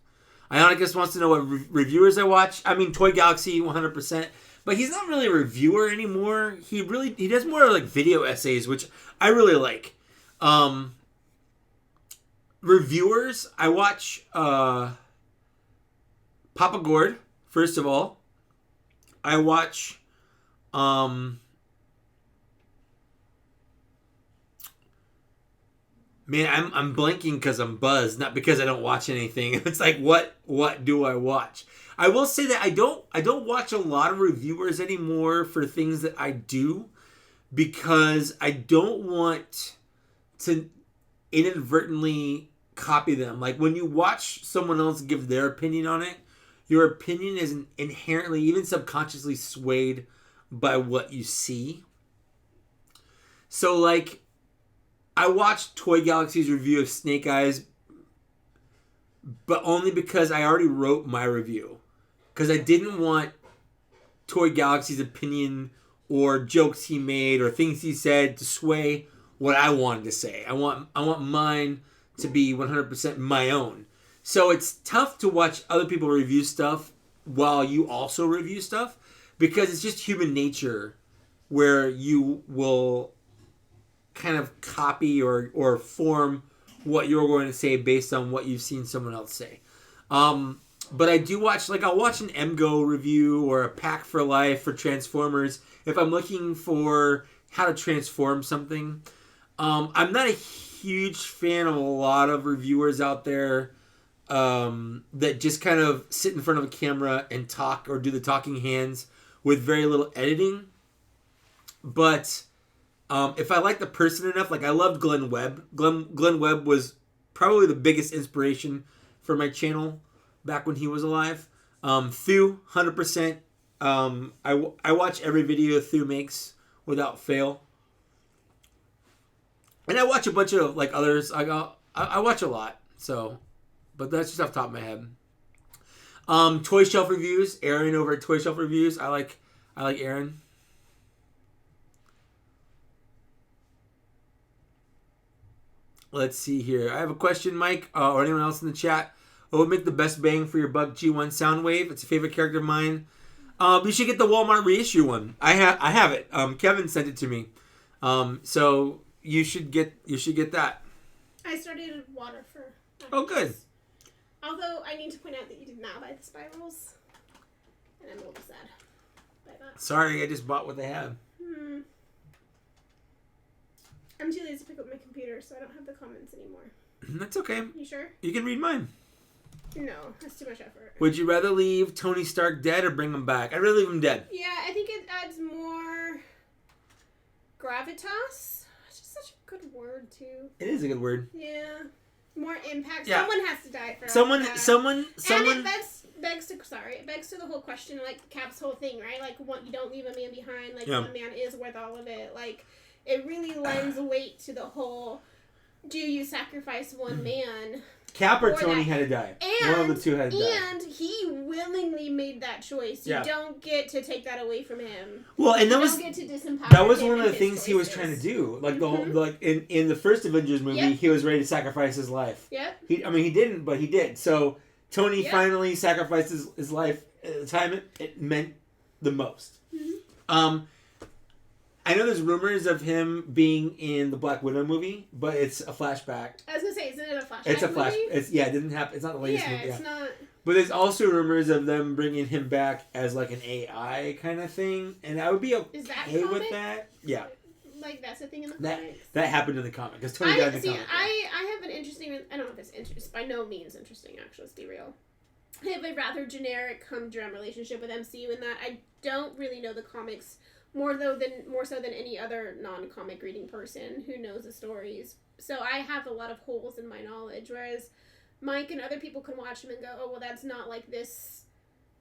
Ionicus wants to know what reviewers I watch. I mean, Toy Galaxy, 100%. But he's not really a reviewer anymore. He does more like video essays, which I really like. Reviewers, I watch Papa Gord, first of all. I watch man, I'm blanking because I'm buzzed, not because I don't watch anything. It's like what do I watch? I will say that I don't watch a lot of reviewers anymore for things that I do because I don't want to inadvertently copy them. Like when you watch someone else give their opinion on it, your opinion is inherently, even subconsciously swayed by what you see. So like I watched Toy Galaxy's review of Snake Eyes, but only because I already wrote my review. Because I didn't want Toy Galaxy's opinion or jokes he made or things he said to sway what I wanted to say. I want mine to be 100% my own. So it's tough to watch other people review stuff while you also review stuff because it's just human nature where you will kind of copy or form what you're going to say based on what you've seen someone else say. But I do watch, like I'll watch an MGO review or a Pack for Life for Transformers if I'm looking for how to transform something. I'm not a huge fan of a lot of reviewers out there that just kind of sit in front of a camera and talk or do the talking hands with very little editing. But if I like the person enough, like I loved Glenn Webb. Glenn Webb was probably the biggest inspiration for my channel back when he was alive. Thew, 100%. I watch every video Thew makes without fail. And I watch a bunch of like others. I watch a lot. So, but that's just off the top of my head. Toy Shelf Reviews. Aaron over at Toy Shelf Reviews. I like Aaron. Let's see here. I have a question, Mike, or anyone else in the chat. What would make the best bang for your buck G1 Soundwave? It's a favorite character of mine. You should get the Walmart reissue one. I have it. Kevin sent it to me. So you should get that. I started water for. Oh, good. Although I need to point out that you did not buy the spirals, and I'm a little sad by that. Sorry, I just bought what they had. I'm too lazy to pick up my computer, so I don't have the comments anymore. That's okay. You sure? You can read mine. No, that's too much effort. Would you rather leave Tony Stark dead or bring him back? I'd rather leave him dead. Yeah, I think it adds more gravitas. It's just such a good word, too. It is a good word. Yeah. More impact. Yeah. Someone has to die for someone. And it begs to the whole question, like Cap's whole thing, right? Like, you don't leave a man behind. Like, one man is worth all of it. Like, it really lends weight to the whole, do you sacrifice one man? Cap or Tony had to die. One of the two had to die. And he willingly made that choice. You don't get to take that away from him. Well, and you don't get to disempower that was him one of the things choices. he was trying to do. Like the whole, like in the first Avengers movie, he was ready to sacrifice his life. Yep. He didn't, but he did. So Tony finally sacrificed his life at the time it meant the most. Mm-hmm. I know there's rumors of him being in the Black Widow movie, but it's a flashback. I was gonna say, isn't it a flashback? It's a flash. movie? It didn't happen. It's not the latest movie. It's not. But there's also rumors of them bringing him back as like an AI kind of thing, and I would be okay with that. Yeah. Like that's a thing in the comics. That happened in the comic because Tony died in the comic. I have an interesting. I don't know if it's interesting. By no means interesting. Actually, let's be real. I have a rather generic humdrum relationship with MCU in that I don't really know the comics. More so than any other non-comic reading person who knows the stories. So I have a lot of holes in my knowledge, whereas Mike and other people can watch them and go, oh, well, that's not like this,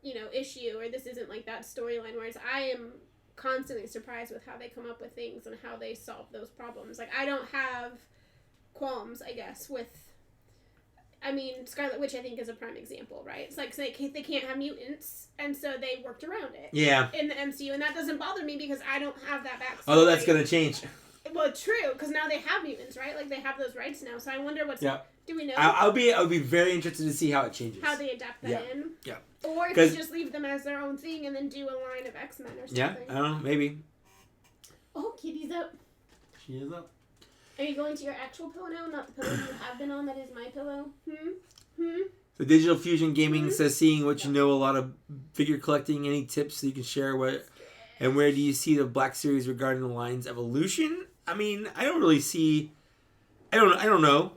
issue, or this isn't like that storyline, whereas I am constantly surprised with how they come up with things and how they solve those problems. Like, I don't have qualms, I guess, with... Scarlet Witch, I think, is a prime example, right? It's like they can't have mutants, and so they worked around it. Yeah. In the MCU, and that doesn't bother me because I don't have that backstory. Although that's going to change. Well, true, because now they have mutants, right? Like, they have those rights now, so I wonder what's... Yeah. Do we know? I'll be very interested to see how it changes. How they adapt that in. Yeah. Or if you just leave them as their own thing and then do a line of X-Men or something. Yeah, I don't know, maybe. Oh, Kitty's up. She is up. Are you going to your actual pillow now, not the pillow you have been on that is my pillow? The Digital Fusion Gaming says, seeing what you know, a lot of figure collecting, any tips that you can share? And where do you see the Black Series regarding the line's evolution? I mean, I don't really see... I don't know.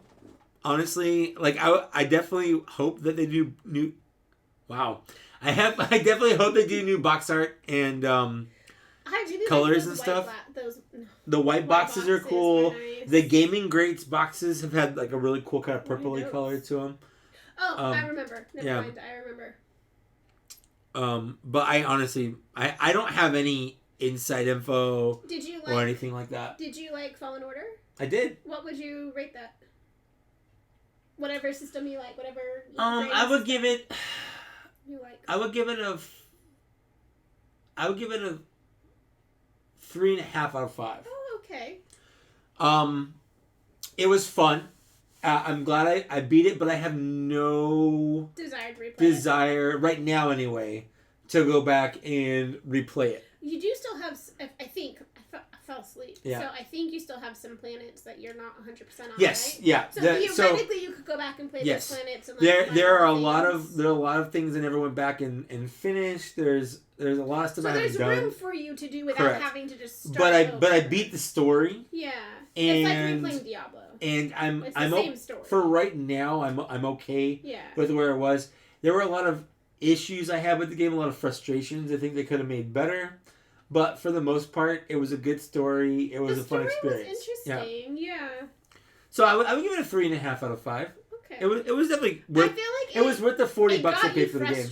Honestly, like, I definitely hope that they do new... Wow. I definitely hope they do new box art and colors and stuff. The white boxes are cool. Nice. The Gaming Greats boxes have had like a really cool kind of purpley color to them. Oh, I remember. Never mind, I remember. But I honestly, I don't have any inside info or anything like that. Did you like Fallen Order? I did. What would you rate that? Whatever system you like, whatever. I would give it... You like. I would give it a 3.5 out of 5. Oh, okay. It was fun. I'm glad I beat it, but I have no desire right now anyway to go back and replay it. You do still have, I think, I fell asleep. Yeah. So I think you still have some planets that you're not 100% on. Yes. Right? Yeah. So theoretically, you could go back and play those planets. And there are a lot of things I never went back and finished. There's a lot of stuff I haven't done. So there's room for you to do without having to just start But I beat the story. Yeah. And, it's like replaying Diablo. And it's the same story. For right now, I'm okay with where it was. There were a lot of issues I had with the game, a lot of frustrations. I think they could have made better. But for the most part, it was a good story. It was a fun experience. The story was interesting, yeah. So I would give it a 3.5 out of 5. Okay. It was definitely worth. I feel like it was worth the $40 I paid for the game.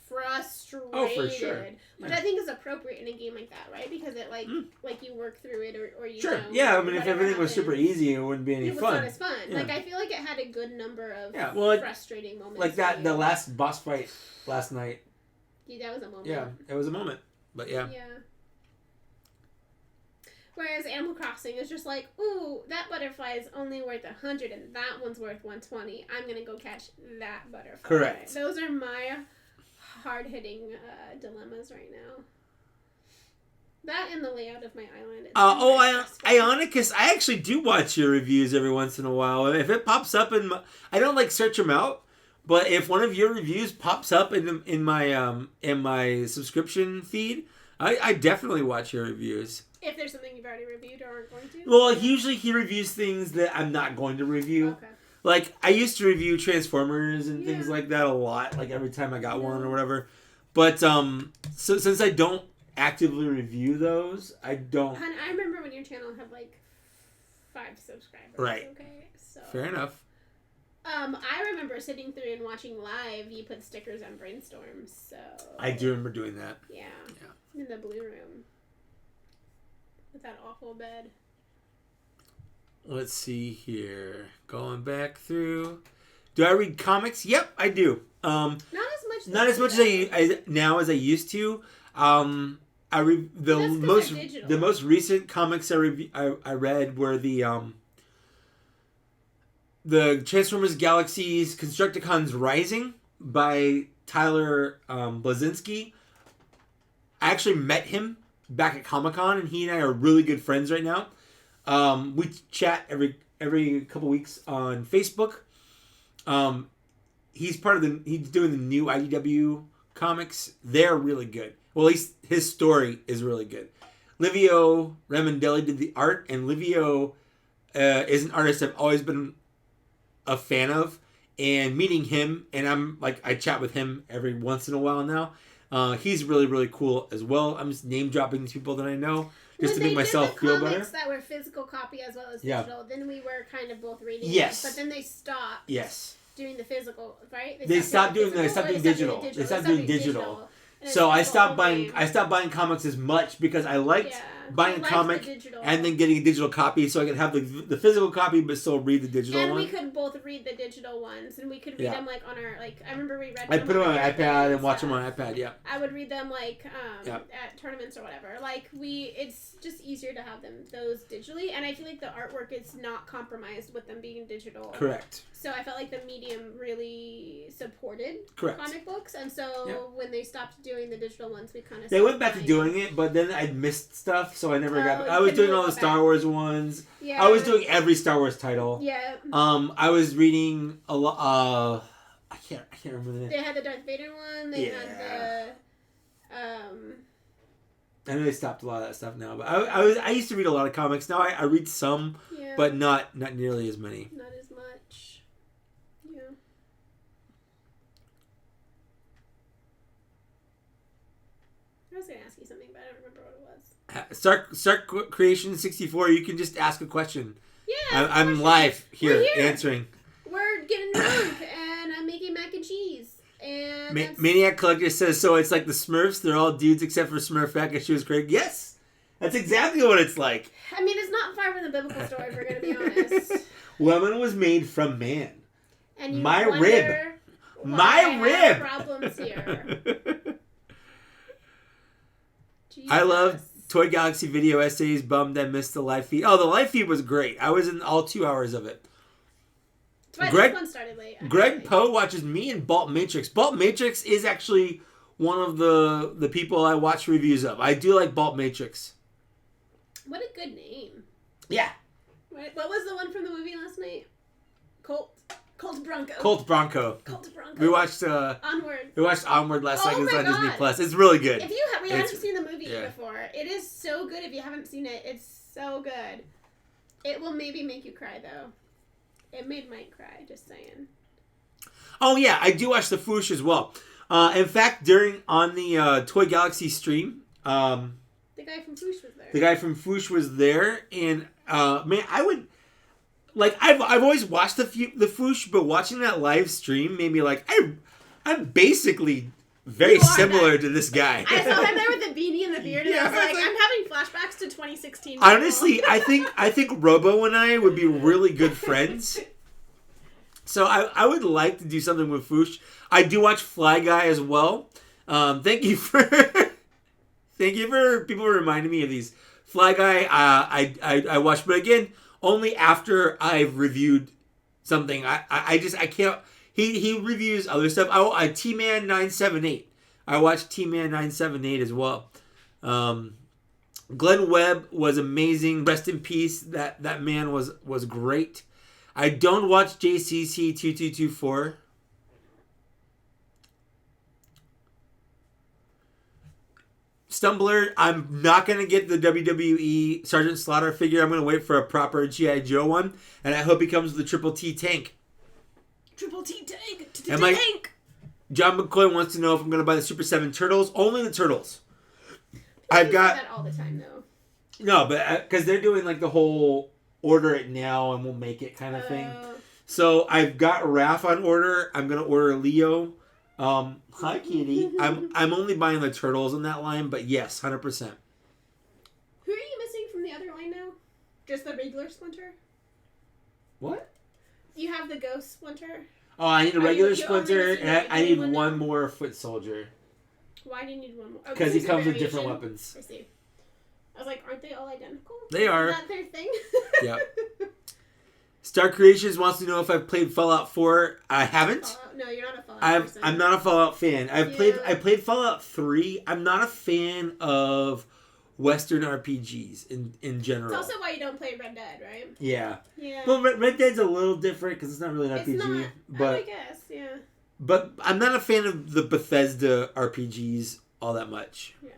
Frustrated. Oh, for sure. Which I think is appropriate in a game like that, right? Because it like you work through it or you sure. know. Yeah, I mean, if everything was super easy, it wouldn't be any fun. It was not as fun. Yeah. Like I feel like it had a good number of frustrating moments. Like the last boss fight last night. Yeah, that was a moment. Yeah, it was a moment. But yeah. Yeah. Whereas Animal Crossing is just like, ooh, that butterfly is only worth 100 and that one's worth 120. I'm gonna go catch that butterfly. Correct. Those are my hard-hitting dilemmas right now. That and the layout of my island. Ionicus, I actually do watch your reviews every once in a while. If it pops up I don't like search them out, but if one of your reviews pops up in my subscription feed, I definitely watch your reviews. If there's something you've already reviewed or aren't going to? Well, usually he reviews things that I'm not going to review. Okay. Like, I used to review Transformers and things like that a lot, like every time I got one or whatever. But, so since I don't actively review those, I don't... I remember when your channel had, like, 5 subscribers. Right. Okay, so... Fair enough. I remember sitting through and watching live, you put stickers on Brainstorm, so... I do remember doing that. Yeah. In the blue room. With that awful bed. Let's see here. Going back through. Do I read comics? Yep, I do. Not as much as I now as I used to. I read the most recent comics I read were the Transformers Galaxies Constructicons Rising by Tyler Blazinski. I actually met him back at Comic-Con, and he and I are really good friends right now. We chat every couple weeks on Facebook. He's doing the new IDW comics. They're really good. Well, at least his story is really good. Livio Ramondelli did the art, and Livio is an artist I've always been a fan of. And meeting him, and I chat with him every once in a while now. He's really, really cool as well. I'm just name dropping these people that I know just to make myself feel better. Comics that were physical copy as well as digital. Then we were kind of both reading. Yes. Them, but then they stopped. Yes. Doing the physical, right? They stopped doing digital. They stopped doing digital. So I stopped buying comics as much because I liked buying a comic and then getting a digital copy so I could have the physical copy but still read the digital one. And we could both read the digital ones, and we could read them like on our I remember we read. I put them on my iPad and watch them on iPad. Yeah. I would read them at tournaments or whatever. It's just easier to have those digitally, and I feel like the artwork is not compromised with them being digital. Correct. So I felt like the medium really supported comic books, and so when they stopped doing the digital ones, we kind of went back to doing it, but then I missed stuff, so I never got. I was doing all the Star Wars ones. Yeah. I was doing every Star Wars title. Yeah. I was reading a lot. I can't remember the name. They had the Darth Vader one. They had the. I know they stopped a lot of that stuff now, but I used to read a lot of comics. Now I read some, but not nearly as many. Not as much. Yeah. I was gonna ask you something, but I don't remember what it was. Start Creation 64. You can just ask a question. Yeah. I'm live here answering. We're getting drunk, and I'm making mac and cheese. And Maniac Collector says, so it's like the Smurfs. They're all dudes except for Smurfette, and she was Craig. Yes, that's exactly what it's like. I mean, it's not far from the biblical story, if we're going to be honest. Woman was made from man. And you my rib. My rib. Problems here. I love Toy Galaxy video essays. Bummed I missed the live feed. Oh, the live feed was great. I was in all 2 hours of it. This one started late. Greg Poe watches me and Balt Matrix. Balt Matrix is actually one of the people I watch reviews of. I do like Balt Matrix. What a good name. Yeah. What was the one from the movie last night? Colt Bronco. Colt Bronco. We watched Onward. We watched Onward last night. It's on Disney Plus. It's really good. If you haven't seen the movie before, it is so good. If you haven't seen it, it's so good. It will maybe make you cry though. It made Mike cry, just saying. Oh, yeah. I do watch the Foosh as well. In fact, on the Toy Galaxy stream... the guy from Foosh was there. The guy from Foosh was there. And, man, I would... Like, I've always watched the Foosh, but watching that live stream made me like... I'm basically very similar to this guy. I saw him there with the beanie and the beard, and I was like, I'm having flashbacks to 2016. Honestly, I think Robo and I would be really good friends. So I would like to do something with Foosh. I do watch Fly Guy as well. Thank you for people reminding me of these. Fly Guy, I watch, but again, only after I've reviewed something. I can't. He reviews other stuff. T-Man 978. I watched T-Man 978 as well. Glenn Webb was amazing. Rest in peace. That man was great. I don't watch JCC 2224. Stumbler, I'm not going to get the WWE Sergeant Slaughter figure. I'm going to wait for a proper G.I. Joe one. And I hope he comes with a Triple T tank. Triple T tank! Tank! John McCoy wants to know if I'm going to buy the Super 7 Turtles. Only the Turtles. I've got... that all the time, though. No, but because they're doing like the whole order it now and we'll make it kind of thing. So I've got Raph on order. I'm going to order Leo. Hi, Kitty. I'm only buying the Turtles in that line, but yes, 100%. Who are you missing from the other line now? Just the regular Splinter? What? You have the Ghost Splinter? Oh, I need a regular Splinter, and I need one more Foot Soldier. Why do you need one more? Because he comes with different weapons. I see. I was like, aren't they all identical? They are. Is that their thing? Yeah. Star Creations wants to know if I've played Fallout 4. I haven't. No, you're not a Fallout person. I'm not a Fallout fan. I played Fallout 3. I'm not a fan of Western RPGs in general. It's also why you don't play Red Dead, right? Yeah. Yeah. Well, Red Dead's a little different because it's not really an RPG. Not, but I guess, yeah. But I'm not a fan of the Bethesda RPGs all that much. Yeah.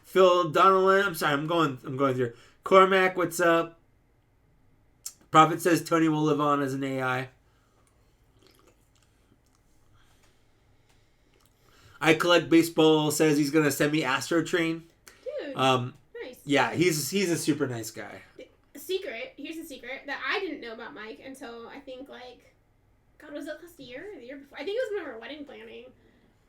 Phil Donnellan, I'm sorry, I'm going through. Cormac, what's up? Prophet says Tony will live on as an AI. I collect baseball says he's gonna send me Astro Train. Dude, nice. Yeah, he's a super nice guy. Here's a secret that I didn't know about Mike until I think was it last year or the year before? I think it was when we were wedding planning.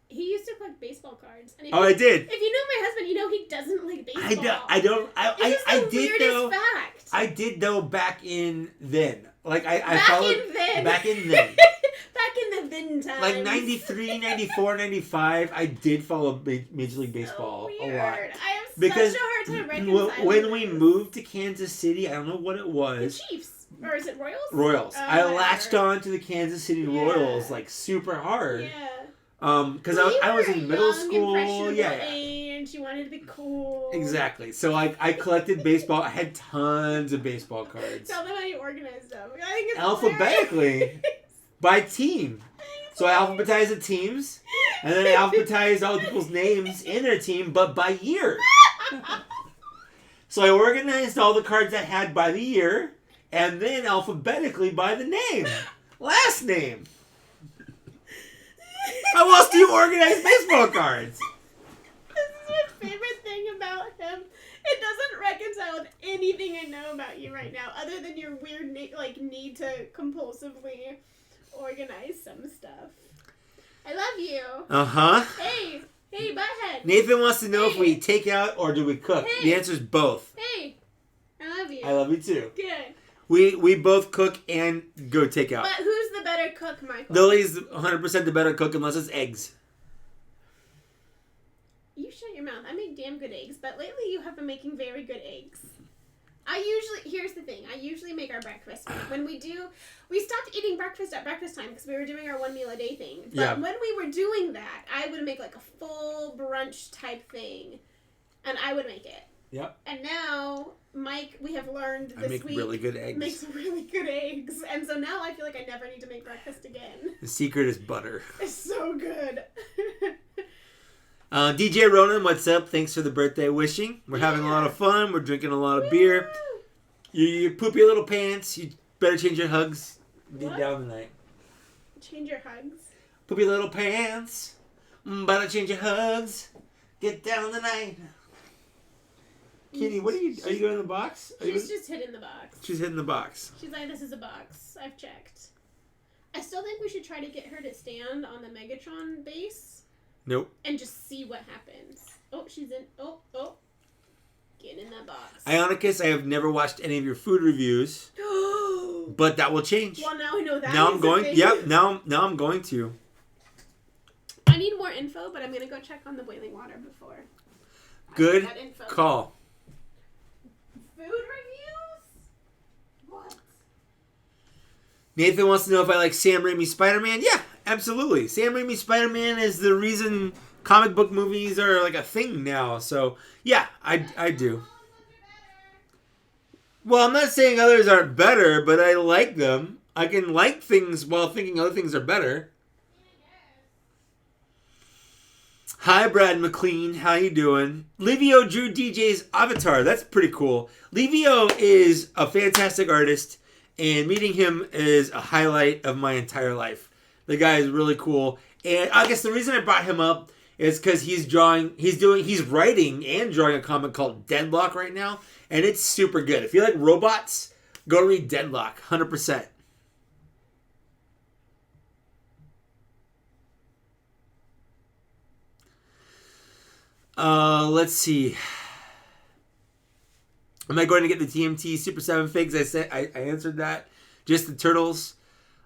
He used to collect baseball cards. And I did. If you know my husband, you know he doesn't like baseball. I did though. Fact. I did though back in then. Like I back followed in then. back in then. Back in the then times. Like 93, 94, 95, I did follow Major League Baseball a lot. I have such a hard time reconciling when we moved to Kansas City, I don't know what it was. The Chiefs. Or is it Royals? Royals. I latched on to the Kansas City Royals like super hard. Yeah. Because I was in middle school. And she wanted to be cool. Exactly. So I collected baseball. I had tons of baseball cards. Tell them how you organized them. I think it's alphabetically by team. So I alphabetized the teams, and then I alphabetized all the people's names in their team, but by year. So I organized all the cards I had by the year, and then alphabetically by the name, last name. How else do you organize baseball cards? This is my favorite thing about him. It doesn't reconcile with anything I know about you right now, other than your weird need to compulsively organize some stuff. I love you. Uh-huh. Hey, butthead. Nathan wants to know if we take out or do we cook. Hey. The answer is both. Hey, I love you. I love you too. Good. We both cook and go take out. But who's the better cook, Michael? Lily's 100% the better cook unless it's eggs. You shut your mouth. I make damn good eggs, but lately you have been making very good eggs. Here's the thing. I usually make our breakfast. When we stopped eating breakfast at breakfast time because we were doing our 1 meal a day thing. But when we were doing that, I would make like a full brunch type thing, and I would make it. Yep. And now, Mike, we have learned this week, make really good eggs. Makes really good eggs. And so now I feel like I never need to make breakfast again. The secret is butter. It's so good. DJ Ronan, what's up? Thanks for the birthday wishing. We're having a lot of fun. We're drinking a lot of beer. You poop your little pants. You better change your hugs. Get down the night. Change your hugs? Poop your little pants. Better change your hugs. Get down the night. Kitty, what are you doing in the box? She's just hitting the box. She's hitting the box. She's like, this is a box. I've checked. I still think we should try to get her to stand on the Megatron base. Nope. And just see what happens. Oh, she's in. Oh. Get in that box. Ionicus, I have never watched any of your food reviews. But that will change. Well, now we know that. Now I'm going. Yep. Now I'm going to. I need more info, but I'm gonna go check on the boiling water before. Good call. Food reviews? What? Nathan wants to know if I like Sam Raimi's Spider-Man. Yeah, absolutely. Sam Raimi's Spider-Man is the reason comic book movies are like a thing now. So yeah, I do. Well, I'm not saying others aren't better, but I like them. I can like things while thinking other things are better. Hi, Brad McLean. How you doing? Livio drew DJ's avatar. That's pretty cool. Livio is a fantastic artist, and meeting him is a highlight of my entire life. The guy is really cool. And I guess the reason I brought him up is because he's writing and drawing a comic called Deadlock right now, and it's super good. If you like robots, go read Deadlock, 100%. Let's see. Am I going to get the TMT Super 7 figs? I answered that. Just the Turtles.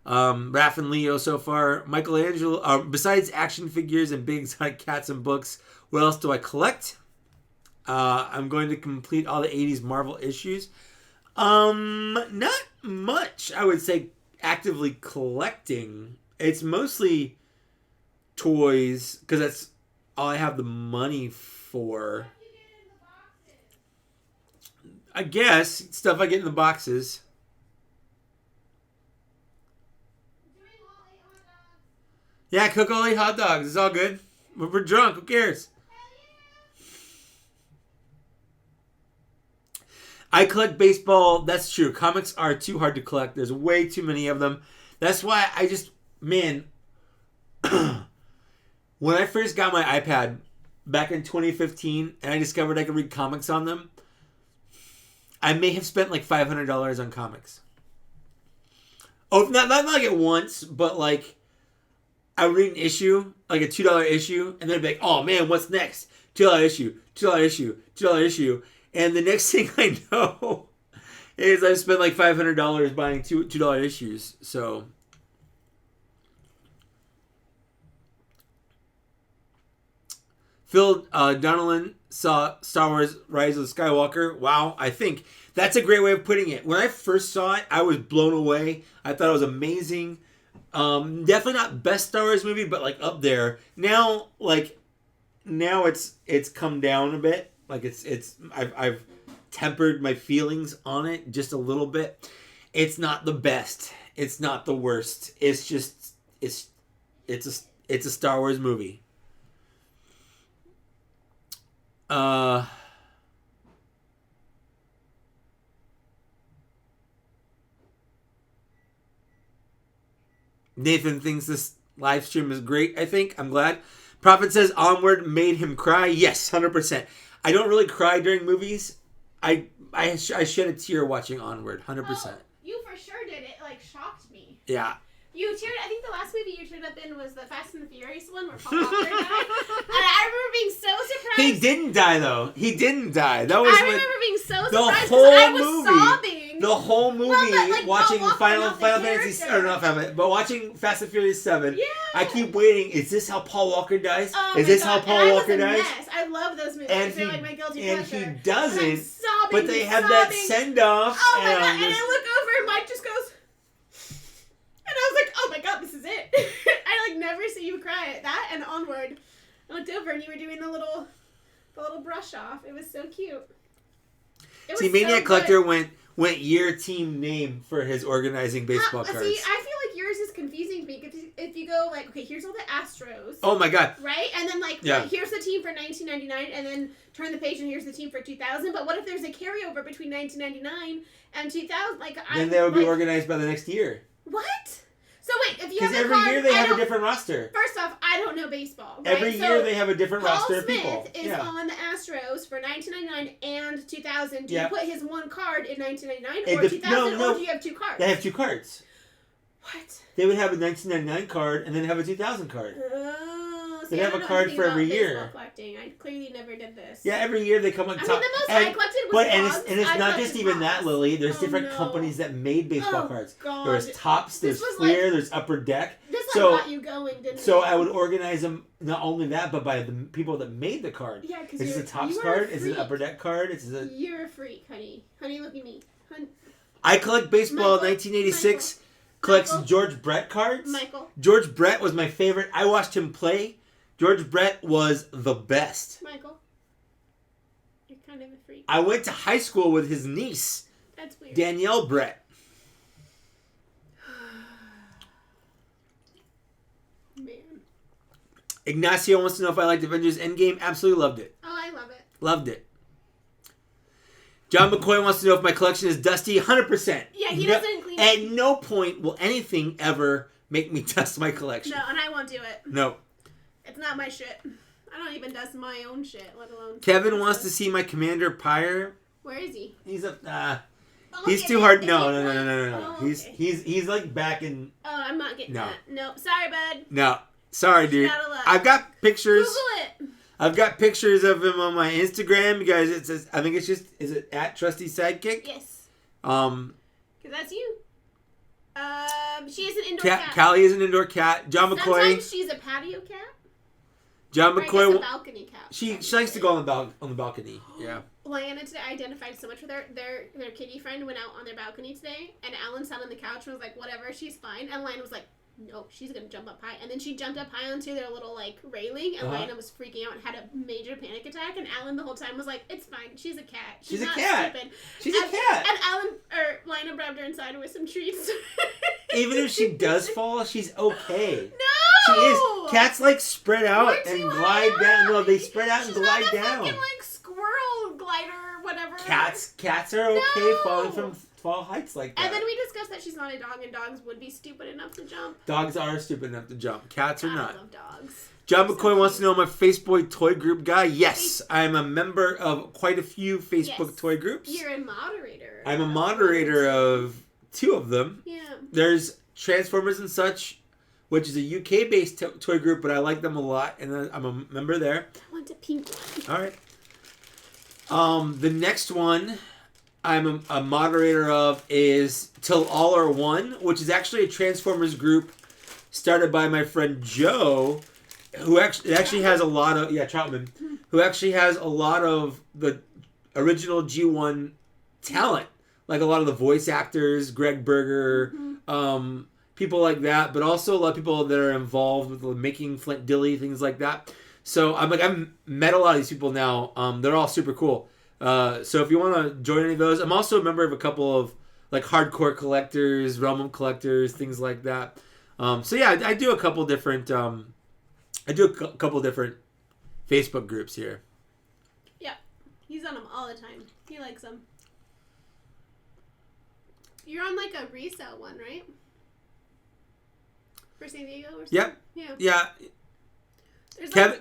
Raph and Leo so far. Michelangelo. Besides action figures and big exotic cats and books, what else do I collect? I'm going to complete all the 80s Marvel issues. Not much, I would say, actively collecting. It's mostly toys, because that's all I have the money for. I guess stuff I get in the boxes. Yeah, cook all 8 hot dogs. It's all good. We're drunk. Who cares? I collect baseball. That's true. Comics are too hard to collect. There's way too many of them. That's why I just, man, when I first got my iPad back in 2015 and I discovered I could read comics on them, I may have spent like $500 on comics. Oh, not like at once, but like I would read an issue, like a $2 issue, and then be like, oh man, what's next? $2 issue, $2 issue, $2 issue. And the next thing I know is I've spent like $500 buying $2 issues. So Phil Donnellan saw Star Wars Rise of the Skywalker. Wow, I think that's a great way of putting it. When I first saw it, I was blown away. I thought it was amazing. Definitely not best Star Wars movie, but like up there. Now it's come down a bit. Like I've tempered my feelings on it just a little bit. It's not the best. It's not the worst. It's just it's a Star Wars movie. Nathan thinks this live stream is great, I think. I'm glad. Prophet says Onward made him cry. Yes, 100%. I don't really cry during movies. I shed a tear watching Onward, 100%. Oh, you for sure did. It like shocked me. Yeah. You teared. I think the last movie you teared up in was the Fast and the Furious one where Paul Walker died, and I remember being so surprised. He didn't die though. He didn't die. That was. I remember being so surprised whole because I was movie, sobbing. The whole movie, well, like, watching Final Walker, Fantasy, or not Final Fantasy, but watching Fast and Furious 7. Yeah. I keep waiting. Is this how Paul Walker dies? Oh is this how Paul Walker dies? Mess. I love those movies. And They're like my guilty and pleasure. he doesn't. And I'm sobbing, but they have that send off. Oh my god! And I look over and Mike just goes. And I was like, oh my god, this is it. I like never see you cry at that and Onward. I looked over and you were doing the little brush off. It was so cute. See, Maniac Collector went year team name for his organizing baseball cards. See, I feel like yours is confusing to me. If you go like, okay, here's all the Astros. Oh my god. Right? And then like, yeah. Right, here's the team for 1999, and then turn the page and here's the team for 2000. But what if there's a carryover between 1999 and 2000? Like, then they would be organized by the next year. What? So wait, if you have because every year they have a different roster. First off, I don't know baseball. Right? Every year they have a different roster of people. Paul Smith is on the Astros for 1999 and 2000. Do you put his one card in 1999 or 2000, or do you have two cards? They have two cards. What? They would have a 1999 card and then have a 2000 card. Oh, they have a card for every year. Collecting. I clearly never did this. Yeah, every year they come on top. I mean, the most I collected was and it's not just even that, Lily. There's different companies that made baseball cards. God. There's Topps, there's Fleer, there's Upper Deck. This got you going, didn't it? So I would organize them, not only that, but by the people that made the card. Yeah, because is this a Topps card? Is it an Upper Deck card? You're a freak, honey. Honey, look at me. I collect baseball. 1986 collects George Brett cards. George Brett was my favorite. I watched him play. George Brett was the best. Michael, you're kind of a freak. I went to high school with his niece. That's weird. Danielle Brett. Man. Ignacio wants to know if I liked Avengers Endgame. Absolutely loved it. Oh, I love it. Loved it. John McCoy wants to know if my collection is dusty. 100%. Yeah, he doesn't clean it. At no point will anything ever make me dust my collection. No, and I won't do it. No. It's not my shit. I don't even dust my own shit, let alone... Kevin wants to see my Commander Pyre. Where is he? He's up... he's too hard. No. Oh, okay. He's like back in... Oh, I'm not getting that. Nope. Sorry, bud. No. Sorry, dude. I've got pictures. Google it. I've got pictures of him on my Instagram. You guys, it says... I think it's just... Is it at Trusty Sidekick? Yes. Because that's you. She is an indoor cat. Callie is an indoor cat. John McCoy... Sometimes she's a patio cat. John McCoy... a balcony cat. She likes to go on the balcony. Yeah. Lana today identified so much with their kitty friend went out on their balcony today, and Alan sat on the couch and was like, whatever, she's fine. And Lana was like, no, she's gonna jump up high. And then she jumped up high onto their little like railing, and Lana was freaking out and had a major panic attack. And Alan the whole time was like, it's fine, she's a cat. She's not stupid. She's a cat. And Lana grabbed her inside with some treats. Even if she does fall, she's okay. No! She is. Cats like spread out and glide down. No, they spread out and glide down. She's not a fucking like squirrel glider, whatever. Cats are okay falling from tall heights like that. And then we discussed that she's not a dog, and dogs would be stupid enough to jump. Dogs are stupid enough to jump. Cats are not. I love dogs. John McCoy wants to know, am I Facebook toy group guy? Yes, I'm a member of quite a few Facebook toy groups. You're a moderator. I'm a moderator of 2 of them. Yeah. There's Transformers and such, which is a UK-based toy group, but I like them a lot, and I'm a member there. I want a pink one. All right. The next one I'm a moderator of is Till All Are One, which is actually a Transformers group started by my friend Joe, who actually has a lot of Troutman, who actually has a lot of the original G1 talent, like a lot of the voice actors, Greg Berger, people like that, but also a lot of people that are involved with making Flint Dilly, things like that. So I've met a lot of these people now. They're all super cool. So if you want to join any of those, I'm also a member of a couple of like hardcore collectors, realm of collectors, things like that. So yeah, I do a couple different. I do a couple different Facebook groups here. Yeah, he's on them all the time. He likes them. You're on like a resale one, right? For San Diego or something? Yep. Yeah.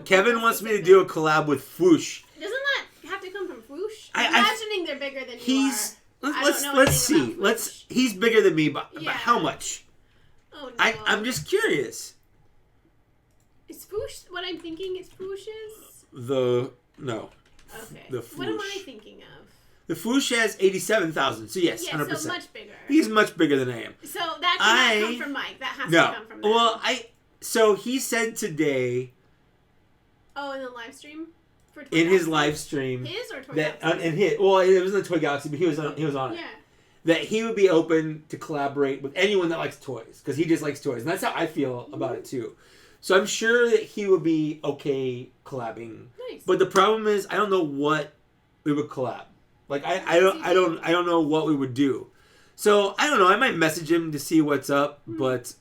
Kevin wants me to do a collab with Foosh. Doesn't that have to come from Foosh? I'm imagining they're bigger than you are. Let's see. He's bigger than me, but how much? Oh no. I'm just curious. Is Foosh what I'm thinking is Foosh's? No. Okay. The Foosh. What am I thinking of? The Foosh has 87,000. So yes, 100%. So much bigger. He's much bigger than I am. So that cannot come from Mike. That has to come from them. Well, so he said today. Oh, in the live stream? In his live stream. His or Toy Galaxy? In his, well, it was in the Toy Galaxy, but he was on it. Yeah. That he would be open to collaborate with anyone that likes toys, because he just likes toys, and that's how I feel about it too. So I'm sure that he would be okay collabing. Nice. But the problem is, I don't know what we would collab. Like I don't know what we would do. So I don't know. I might message him to see what's up, but.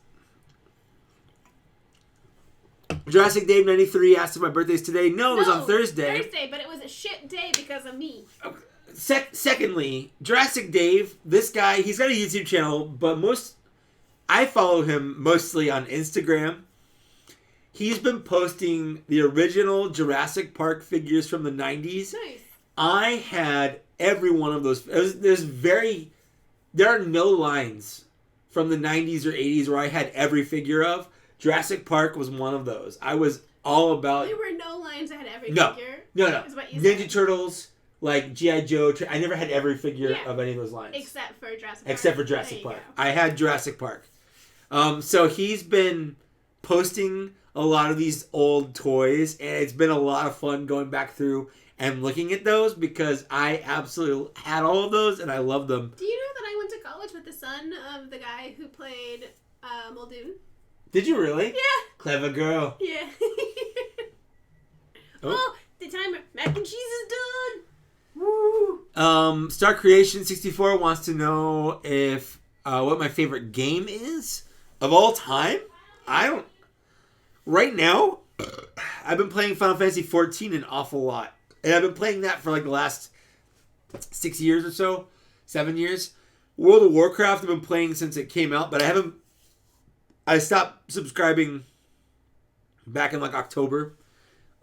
Jurassic Dave 93 asked if my birthday's today. No, it was on Thursday. Thursday, but it was a shit day because of me. Secondly, Jurassic Dave, this guy, he's got a YouTube channel, but I follow him mostly on Instagram. He's been posting the original Jurassic Park figures from the 90s. Nice. I had every one of those. There are no lines from the 90s or 80s where I had every figure of. Jurassic Park was one of those. I was all about. There were no lines that had every figure. No. Ninja Turtles, like G.I. Joe. I never had every figure of any of those lines. Except for Jurassic Park. I had Jurassic Park. So he's been posting a lot of these old toys, and it's been a lot of fun going back through and looking at those because I absolutely had all of those and I love them. Do you know that I went to college with the son of the guy who played Muldoon? Did you really? Yeah. Clever girl. Yeah. Well, the time mac and cheese is done. Woo. Star Creation 64 wants to know if what my favorite game is of all time. Right now, I've been playing Final Fantasy 14 an awful lot. And I've been playing that for like the last 6 years or so. 7 years. World of Warcraft I've been playing since it came out, but I stopped subscribing back in like October.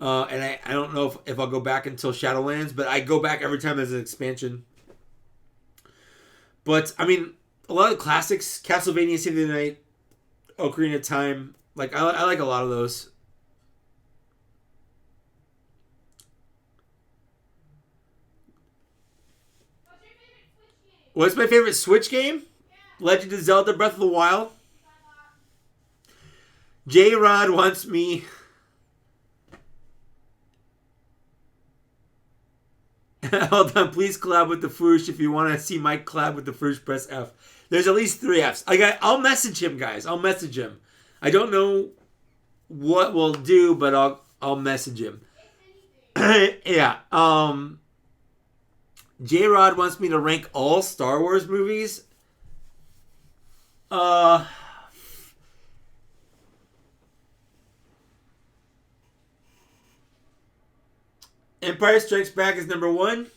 And I don't know if I'll go back until Shadowlands, but I go back every time there's an expansion. But, I mean, a lot of the classics, Castlevania Symphony of the Night, Ocarina of Time, like I like a lot of those. What's my favorite Switch game? Legend of Zelda Breath of the Wild. J-Rod wants me... Hold on, please collab with the Foosh. If you want to see Mike collab with the Foosh, press F. There's at least 3 Fs. I'll message him, guys. I'll message him. I don't know what we'll do, but I'll message him. Yeah. J-Rod wants me to rank all Star Wars movies. Empire Strikes Back is number 1.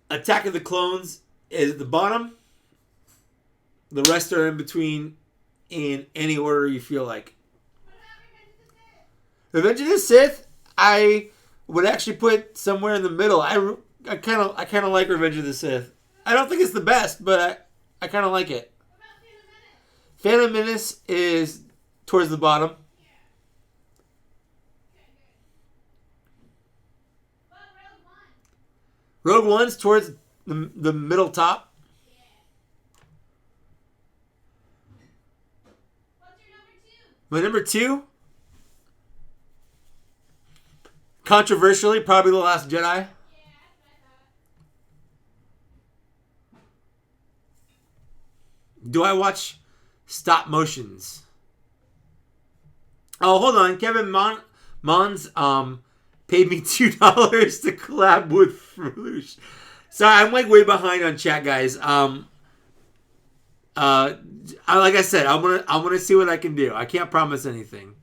Attack of the Clones is at the bottom. The rest are in between in any order you feel like. Revenge of the Sith, I would actually put somewhere in the middle. I kind of like Revenge of the Sith. I don't think it's the best, but I kind of like it. Phantom Menace is towards the bottom. Rogue One's towards the middle top. My number 2, controversially, probably The Last Jedi. Do I watch stop motions? Oh, hold on. Kevin Mons paid me $2 to collab with Fruish. Sorry, I'm like way behind on chat, guys. Like I said, I'm gonna see what I can do. I can't promise anything.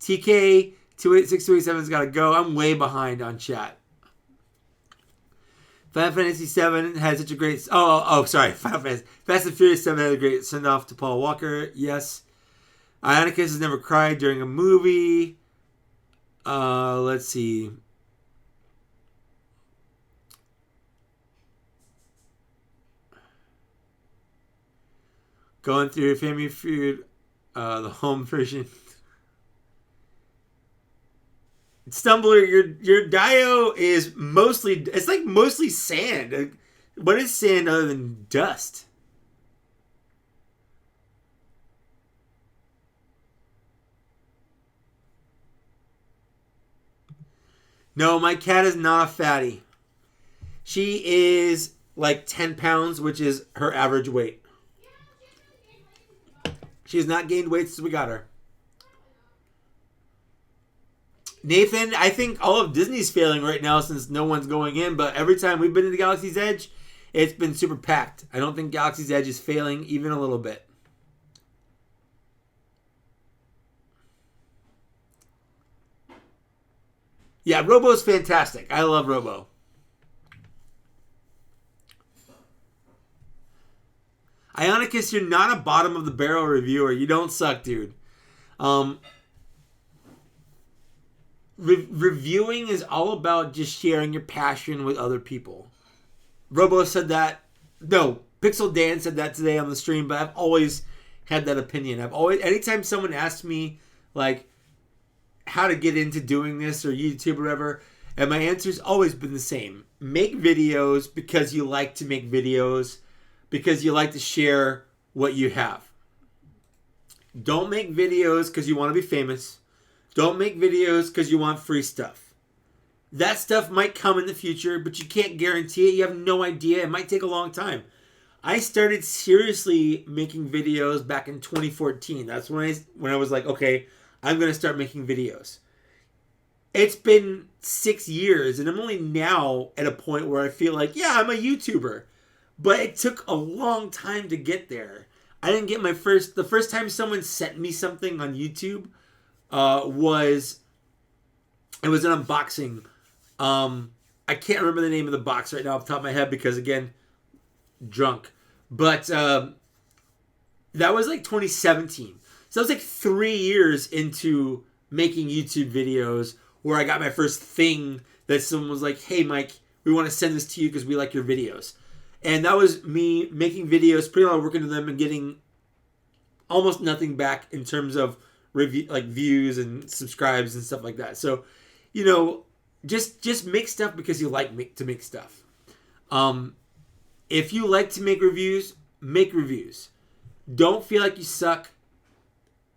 TK 286287's got to go. I'm way behind on chat. Final Fantasy 7 had such a great. Sorry. Final Fantasy. Fast and Furious 7 had a great send off to Paul Walker. Yes. Ionicus has never cried during a movie. Let's see. Going through Family Feud, the home version. Stumbler, your Dio is mostly sand. What is sand other than dust? No, my cat is not a fatty. She is like 10 pounds, which is her average weight. She has not gained weight since we got her. Nathan, I think all of Disney's failing right now since no one's going in, but every time we've been to the Galaxy's Edge, it's been super packed. I don't think Galaxy's Edge is failing even a little bit. Yeah, Robo's fantastic. I love Robo. Ionicus, you're not a bottom of the barrel reviewer. You don't suck, dude. Reviewing is all about just sharing your passion with other people. Robo said that. No, Pixel Dan said that today on the stream, but I've always had that opinion. Anytime someone asks me, like, how to get into doing this or YouTube or whatever, and my answer's always been the same. Make videos because you like to make videos, because you like to share what you have. Don't make videos because you want to be famous. Don't make videos because you want free stuff. That stuff might come in the future, but you can't guarantee it. You have no idea. It might take a long time. I started seriously making videos back in 2014. That's when I was like, okay, I'm going to start making videos. It's been 6 years, and I'm only now at a point where I feel like, yeah, I'm a YouTuber. But it took a long time to get there. I didn't get the first time someone sent me something on YouTube was an unboxing. I can't remember the name of the box right now off the top of my head because, again, drunk. But that was like 2017. So that was like 3 years into making YouTube videos where I got my first thing that someone was like, hey, Mike, we want to send this to you because we like your videos. And that was me making videos, putting a lot of work into them, and getting almost nothing back in terms of views and subscribes and stuff like that. So, just make stuff because you like to make stuff. If you like to make reviews, make reviews. Don't feel like you suck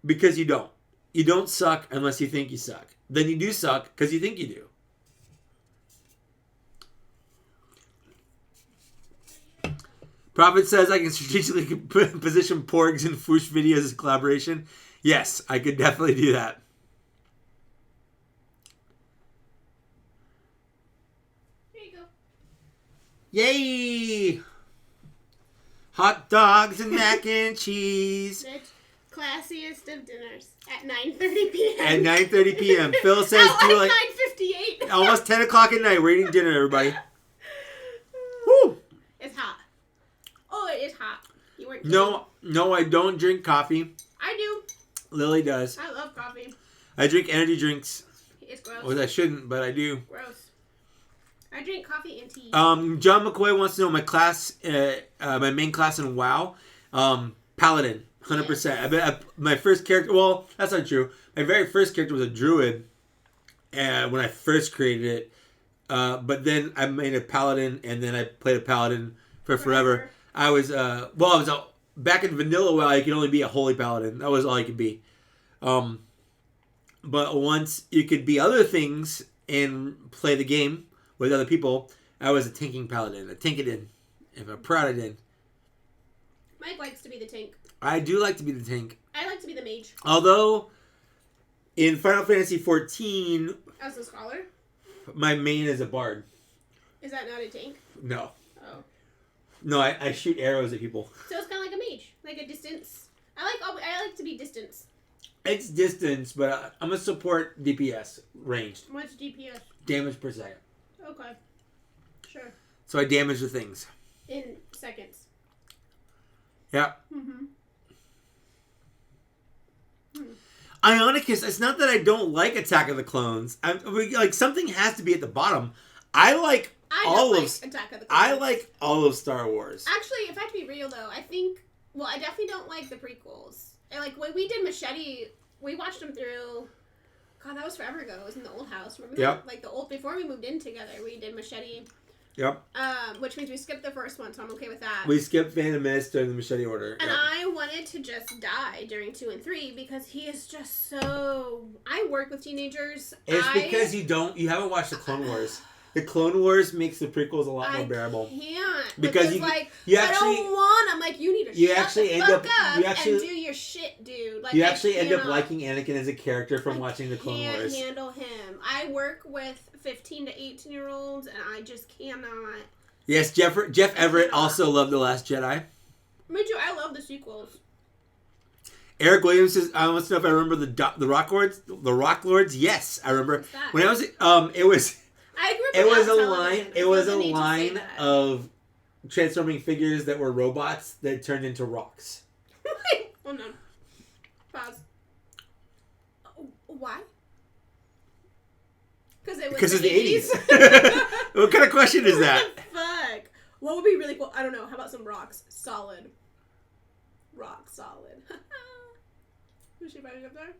because you don't. You don't suck unless you think you suck. Then you do suck because you think you do. Prophet says I can strategically position Porgs and Foosh videos as collaboration. Yes, I could definitely do that. Here you go. Yay! Hot dogs and mac and cheese. The classiest of dinners at 9:30 p.m. At 9:30 p.m. Phil says do like 9:58. Almost 10 o'clock at night. We're eating dinner, everybody. Woo! It's hot. Oh, it is hot. You weren't kidding. No, I don't drink coffee. I do. Lily does. I love coffee. I drink energy drinks. It's gross. Well, I shouldn't, but I do. Gross. I drink coffee and tea. John McCoy wants to know my class, my main class in WoW. Paladin. 100%. I bet my first character. Well, that's not true. My very first character was a druid, when I first created it. But then I made a paladin, and then I played a paladin for forever. I was back in vanilla. Well, I could only be a holy paladin. That was all I could be. But once you could be other things and play the game with other people, I was a tanking paladin, a tankadin, if a paladin. Mike likes to be the tank. I do like to be the tank. I like to be the mage. Although, in Final Fantasy XIV... As a scholar? My main is a bard. Is that not a tank? No. Oh. No, I shoot arrows at people. So it's kind of like a mage. Like a distance. I like to be distance. It's distance, but I'm a support DPS ranged. What's DPS? Damage per second. Okay. Sure. So I damage the things. In seconds. Yeah. Mm-hmm. Ionicus, it's not that I don't like Attack of the Clones. Something has to be at the bottom. I like all of Attack of the Clones. I like all of Star Wars. Actually, if I have to be real though, I think I definitely don't like the prequels. And like when we did Machete, we watched them through. God, that was forever ago. It was in the old house. Remember that? Yep. Like the old before we moved in together, we did Machete. Yep. Which means we skipped the first one, so I'm okay with that. We skipped Phantom Menace during the Machete order. And I wanted to just die during 2 and 3 because he is just so. I work with teenagers. It's because you haven't watched the Clone Wars. The Clone Wars makes the prequels a lot more bearable. I can't. Because you actually, I don't want. I'm like, you need to shut the fuck up and do your shit, dude. Like, you actually end up liking Anakin as a character from watching the Clone Wars. I can't handle him. I work with 15 to 18-year-olds, and I just cannot. Yes, Jeff Everett also loved The Last Jedi. Me too. I love the sequels. Eric Williams says, I want to know if I remember the Rock Lords. The Rock Lords? Yes, I remember. When I was, it was... I grew up it was a line. It was a line of transforming figures that were robots that turned into rocks. Hold on. Pause. Why? Because it's the 80s. What kind of question is that? Fuck. What would be really cool? I don't know. How about some rocks? Solid. Rock solid. Is she funny up there?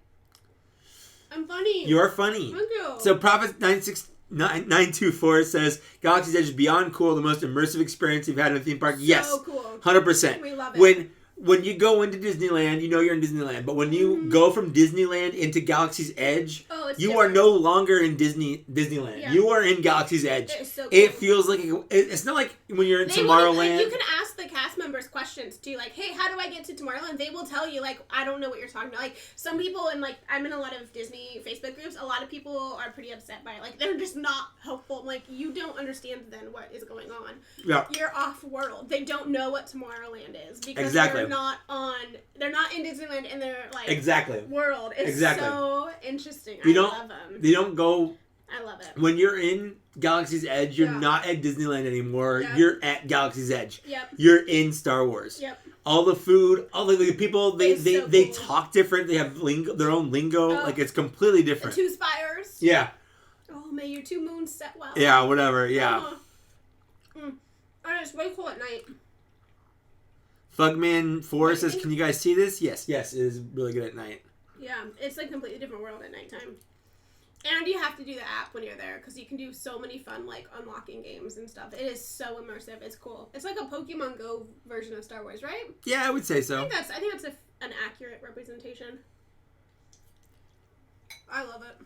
I'm funny. You're funny. Thank you. So Prophet 924 says, Galaxy's Edge is beyond cool, the most immersive experience you've had in a theme park. Yes. So cool. 100%. We love it. When you go into Disneyland, you know you're in Disneyland. But when you go from Disneyland into Galaxy's Edge, you are no longer in Disneyland. Yeah. You are in Galaxy's Edge. So cool. It feels like it's not like when you're in Tomorrowland. You can ask the cast members questions too, like, "Hey, how do I get to Tomorrowland?" They will tell you, like, "I don't know what you're talking about." Like some people, and like I'm in a lot of Disney Facebook groups. A lot of people are pretty upset by it. Like they're just not helpful. I'm like, you don't understand then what is going on. Yeah. You're off world. They don't know what Tomorrowland is because they're not in Disneyland in their like world. It's so interesting. I love them. They don't go. I love it. When you're in Galaxy's Edge, you're not at Disneyland anymore. Yep. You're at Galaxy's Edge. Yep. You're in Star Wars. Yep. All the food, all the people, they cool. talk different. They have their own lingo. Like it's completely different. The 2 spires. Yeah. Oh, may your 2 moons set well. Yeah, whatever. Yeah. And it's way cool at night. Fugman4 says, "Can you guys see this?" Yes, it is really good at night. Yeah, it's like a completely different world at nighttime. And you have to do the app when you're there because you can do so many fun like unlocking games and stuff. It is so immersive. It's cool. It's like a Pokemon Go version of Star Wars, right? Yeah, I would say so. I think that's an accurate representation. I love it.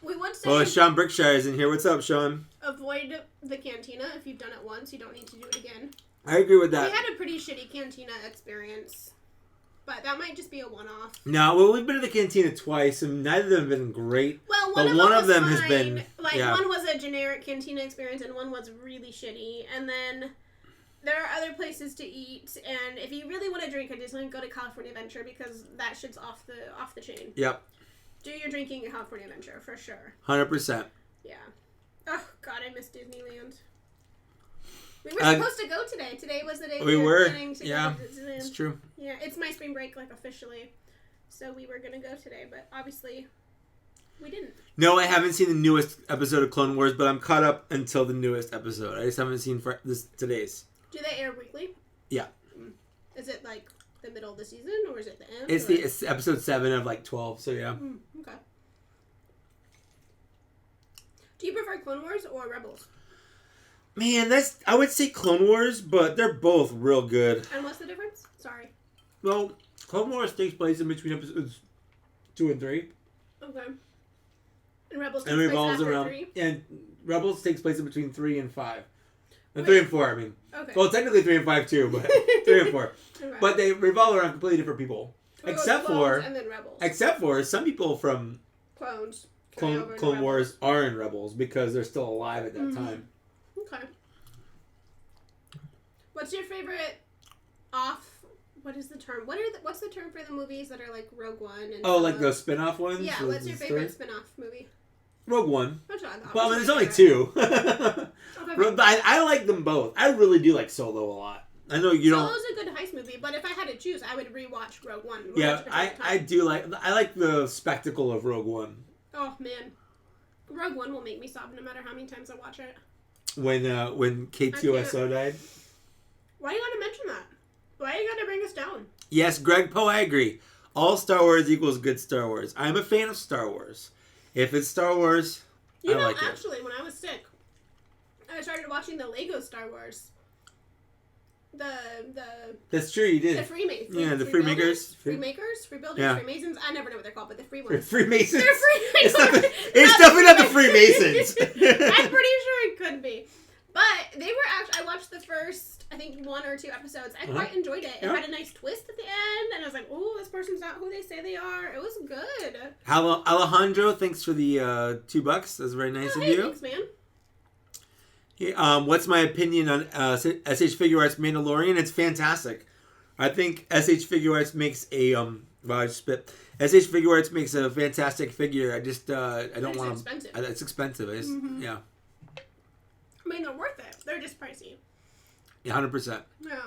We would say... Oh, Sean Brickshire is in here. What's up, Sean? Avoid the cantina. If you've done it once, you don't need to do it again. I agree with that. We had a pretty shitty cantina experience. But that might just be a one-off. No, well, we've been to the cantina twice, and neither of them have been great. Well, one of them has been... one was a generic cantina experience, and one was really shitty. And then... there are other places to eat, and if you really want to drink at Disneyland, go to California Adventure because that shit's off the chain. Yep. Do your drinking at California Adventure for sure. 100%. Yeah. Oh God, I miss Disneyland. We were supposed to go today. Today was the day we were planning to go to Disneyland. It's true. Yeah, it's my spring break, like officially. So we were gonna go today, but obviously we didn't. No, I haven't seen the newest episode of Clone Wars, but I'm caught up until the newest episode. I just haven't seen today's. Do they air weekly? Yeah. Is it like the middle of the season or is it the end? It's episode 7 of like 12. So yeah. Okay. Do you prefer Clone Wars or Rebels? Man, I would say Clone Wars, but they're both real good. And what's the difference? Sorry. Well, Clone Wars takes place in between episodes 2 and 3. Okay. And Rebels and takes revolves place after around 3? And Rebels takes place in between 3 and 5. And 3 and 4, I mean. Okay. Well, technically 3 and 5 too, but 3 and 4. Okay. But they revolve around completely different people. So except Clones and then Rebels. Except for some people from Clones. Clone Wars are in Rebels because they're still alive at that time. Okay. What's your favorite what is the term? What's the term for the movies that are like Rogue One and like the spin-off ones? Yeah, what's your favorite spin-off movie? Rogue One. That's what I thought. Well, I mean, there's only 2. Okay. But I like them both. I really do like Solo a lot. I know you don't. Solo's a good heist movie, but if I had to choose, I would rewatch Rogue One. Yeah, I do like the spectacle of Rogue One. Oh man, Rogue One will make me sob no matter how many times I watch it. When K2SO died. Why you gotta mention that? Why you gotta bring us down? Yes, Greg Poe, I agree. All Star Wars equals good Star Wars. I'm a fan of Star Wars. If it's Star Wars, I like it. Actually, when I was sick, I started watching the Lego Star Wars. That's true, you did. The Freemasons. Yeah, the Freemakers. Freemakers? Freebuilders? Freemasons? I never know what they're called, but the free ones. Freemasons. They're Freemasons. It's definitely not the Freemasons. I'm pretty sure it could be. But they were actually, I watched the first, I think, 1 or 2 episodes. I quite enjoyed it. It had a nice twist at the end, and I was like, oh, this person's not who they say they are. It was good. Alejandro, thanks for the $2. That's very nice of you. Thanks, man. Yeah, what's my opinion on SH Figure Arts Mandalorian? It's fantastic. I think SH Figure Arts makes a SH Figure Arts makes a fantastic figure. I just I don't want to. It's expensive. Yeah. I mean, they're worth it. They're just pricey. Yeah, 100%. Yeah.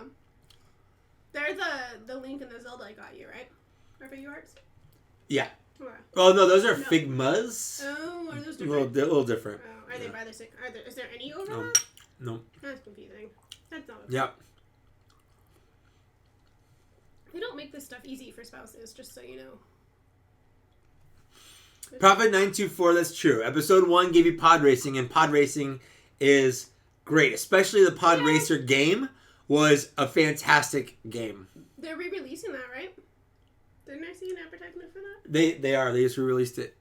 They're the Link and the Zelda I got you, right? Are Figure Arts? Yeah. Okay. Oh no, those are Figmas. Oh, are those different? A little different. Oh, are they by the same? Is there any overlap? No. That's confusing. That's not okay. Yep. They don't make this stuff easy for spouses, just so you know. Prophet 924, that's true. Episode 1 gave you pod racing, and pod racing is great. Especially the Pod Racer game was a fantastic game. They're re-releasing that, right? Didn't I see an advertisement for that? They are. They just re-released it.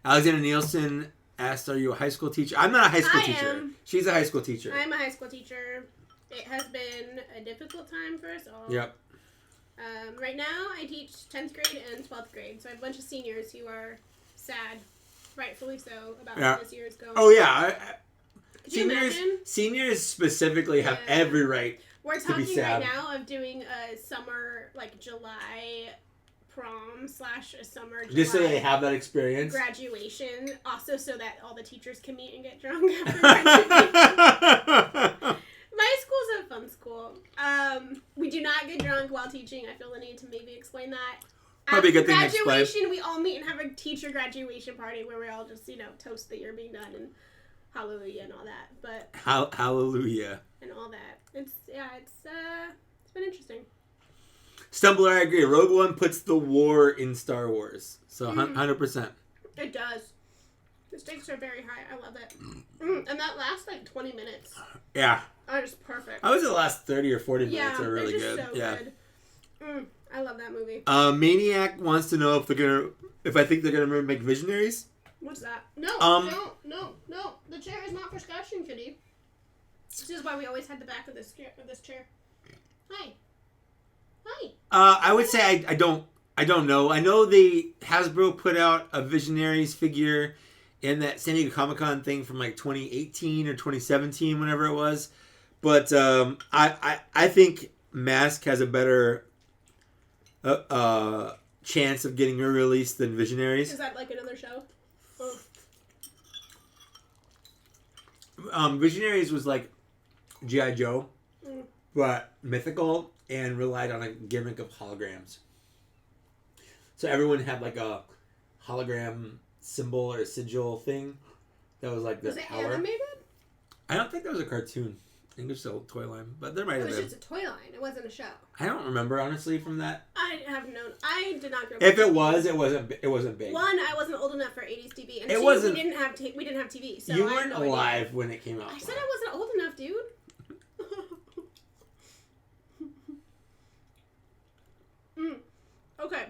Alexander Nielsen asked, are you a high school teacher? I'm not a high school teacher. Am. She's a high school teacher. I'm a high school teacher. It has been a difficult time for us all. Yep. Right now, I teach 10th grade and 12th grade, so I have a bunch of seniors who are sad, rightfully so, about how this year is going. Oh, yeah. Could you imagine? Seniors specifically have every right We're to be talking sad. right now of doing a summer, like July prom / a summer July just so they have that experience. Graduation, also so that all the teachers can meet and get drunk after graduation. My school's a fun school. We do not get drunk while teaching. I feel the need to maybe explain that. Probably a good thing to graduation, we all meet and have a teacher graduation party where we all just, toast the year being done and hallelujah and all that. But hallelujah. And all that. It's been interesting. Stumbler, I agree. Rogue One puts the war in Star Wars. So 100%. It does. The stakes are very high. I love it. And that lasts like 20 minutes. Yeah. Oh, just perfect. I was the last 30 or 40 minutes are really good. So good. I love that movie. Maniac wants to know if I think they're gonna make Visionaries. What's that? No, no. The chair is not for scratching, Kitty. This is why we always had the back of this chair. Hi. I would say I don't know. I know Hasbro put out a Visionaries figure in that San Diego Comic-Con thing from like 2018 or 2017, whenever it was. But I think Mask has a better chance of getting re-released than Visionaries. Is that like another show? Visionaries was like G.I. Joe, but mythical and relied on a gimmick of holograms. So everyone had like a hologram symbol or sigil thing that was like the power. Was it animated? I don't think that was a cartoon. I think it was still toy line, but there might It have was been. just a toy line. It wasn't a show. I don't remember honestly from that. I have known. I did not grow up. If it was, it wasn't big. One, I wasn't old enough for 80s TV, and It two, wasn't. we didn't have TV. So You I weren't have no alive idea. when it came out. I said I wasn't old enough, dude. Okay.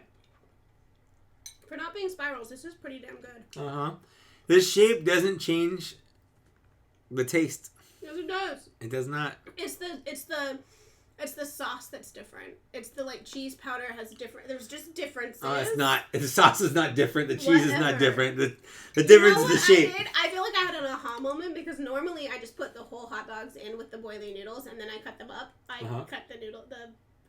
For not being spirals, this is pretty damn good. The shape doesn't change the taste. Yes, it does. It does not. It's the sauce that's different. It's the like cheese powder has different. There's just differences. Oh, it's not. The sauce is not different. The cheese is not different. The difference You know is the shape. I feel like I had an aha moment because normally I just put the whole hot dogs in with the boiling noodles and then I cut them up. I cut the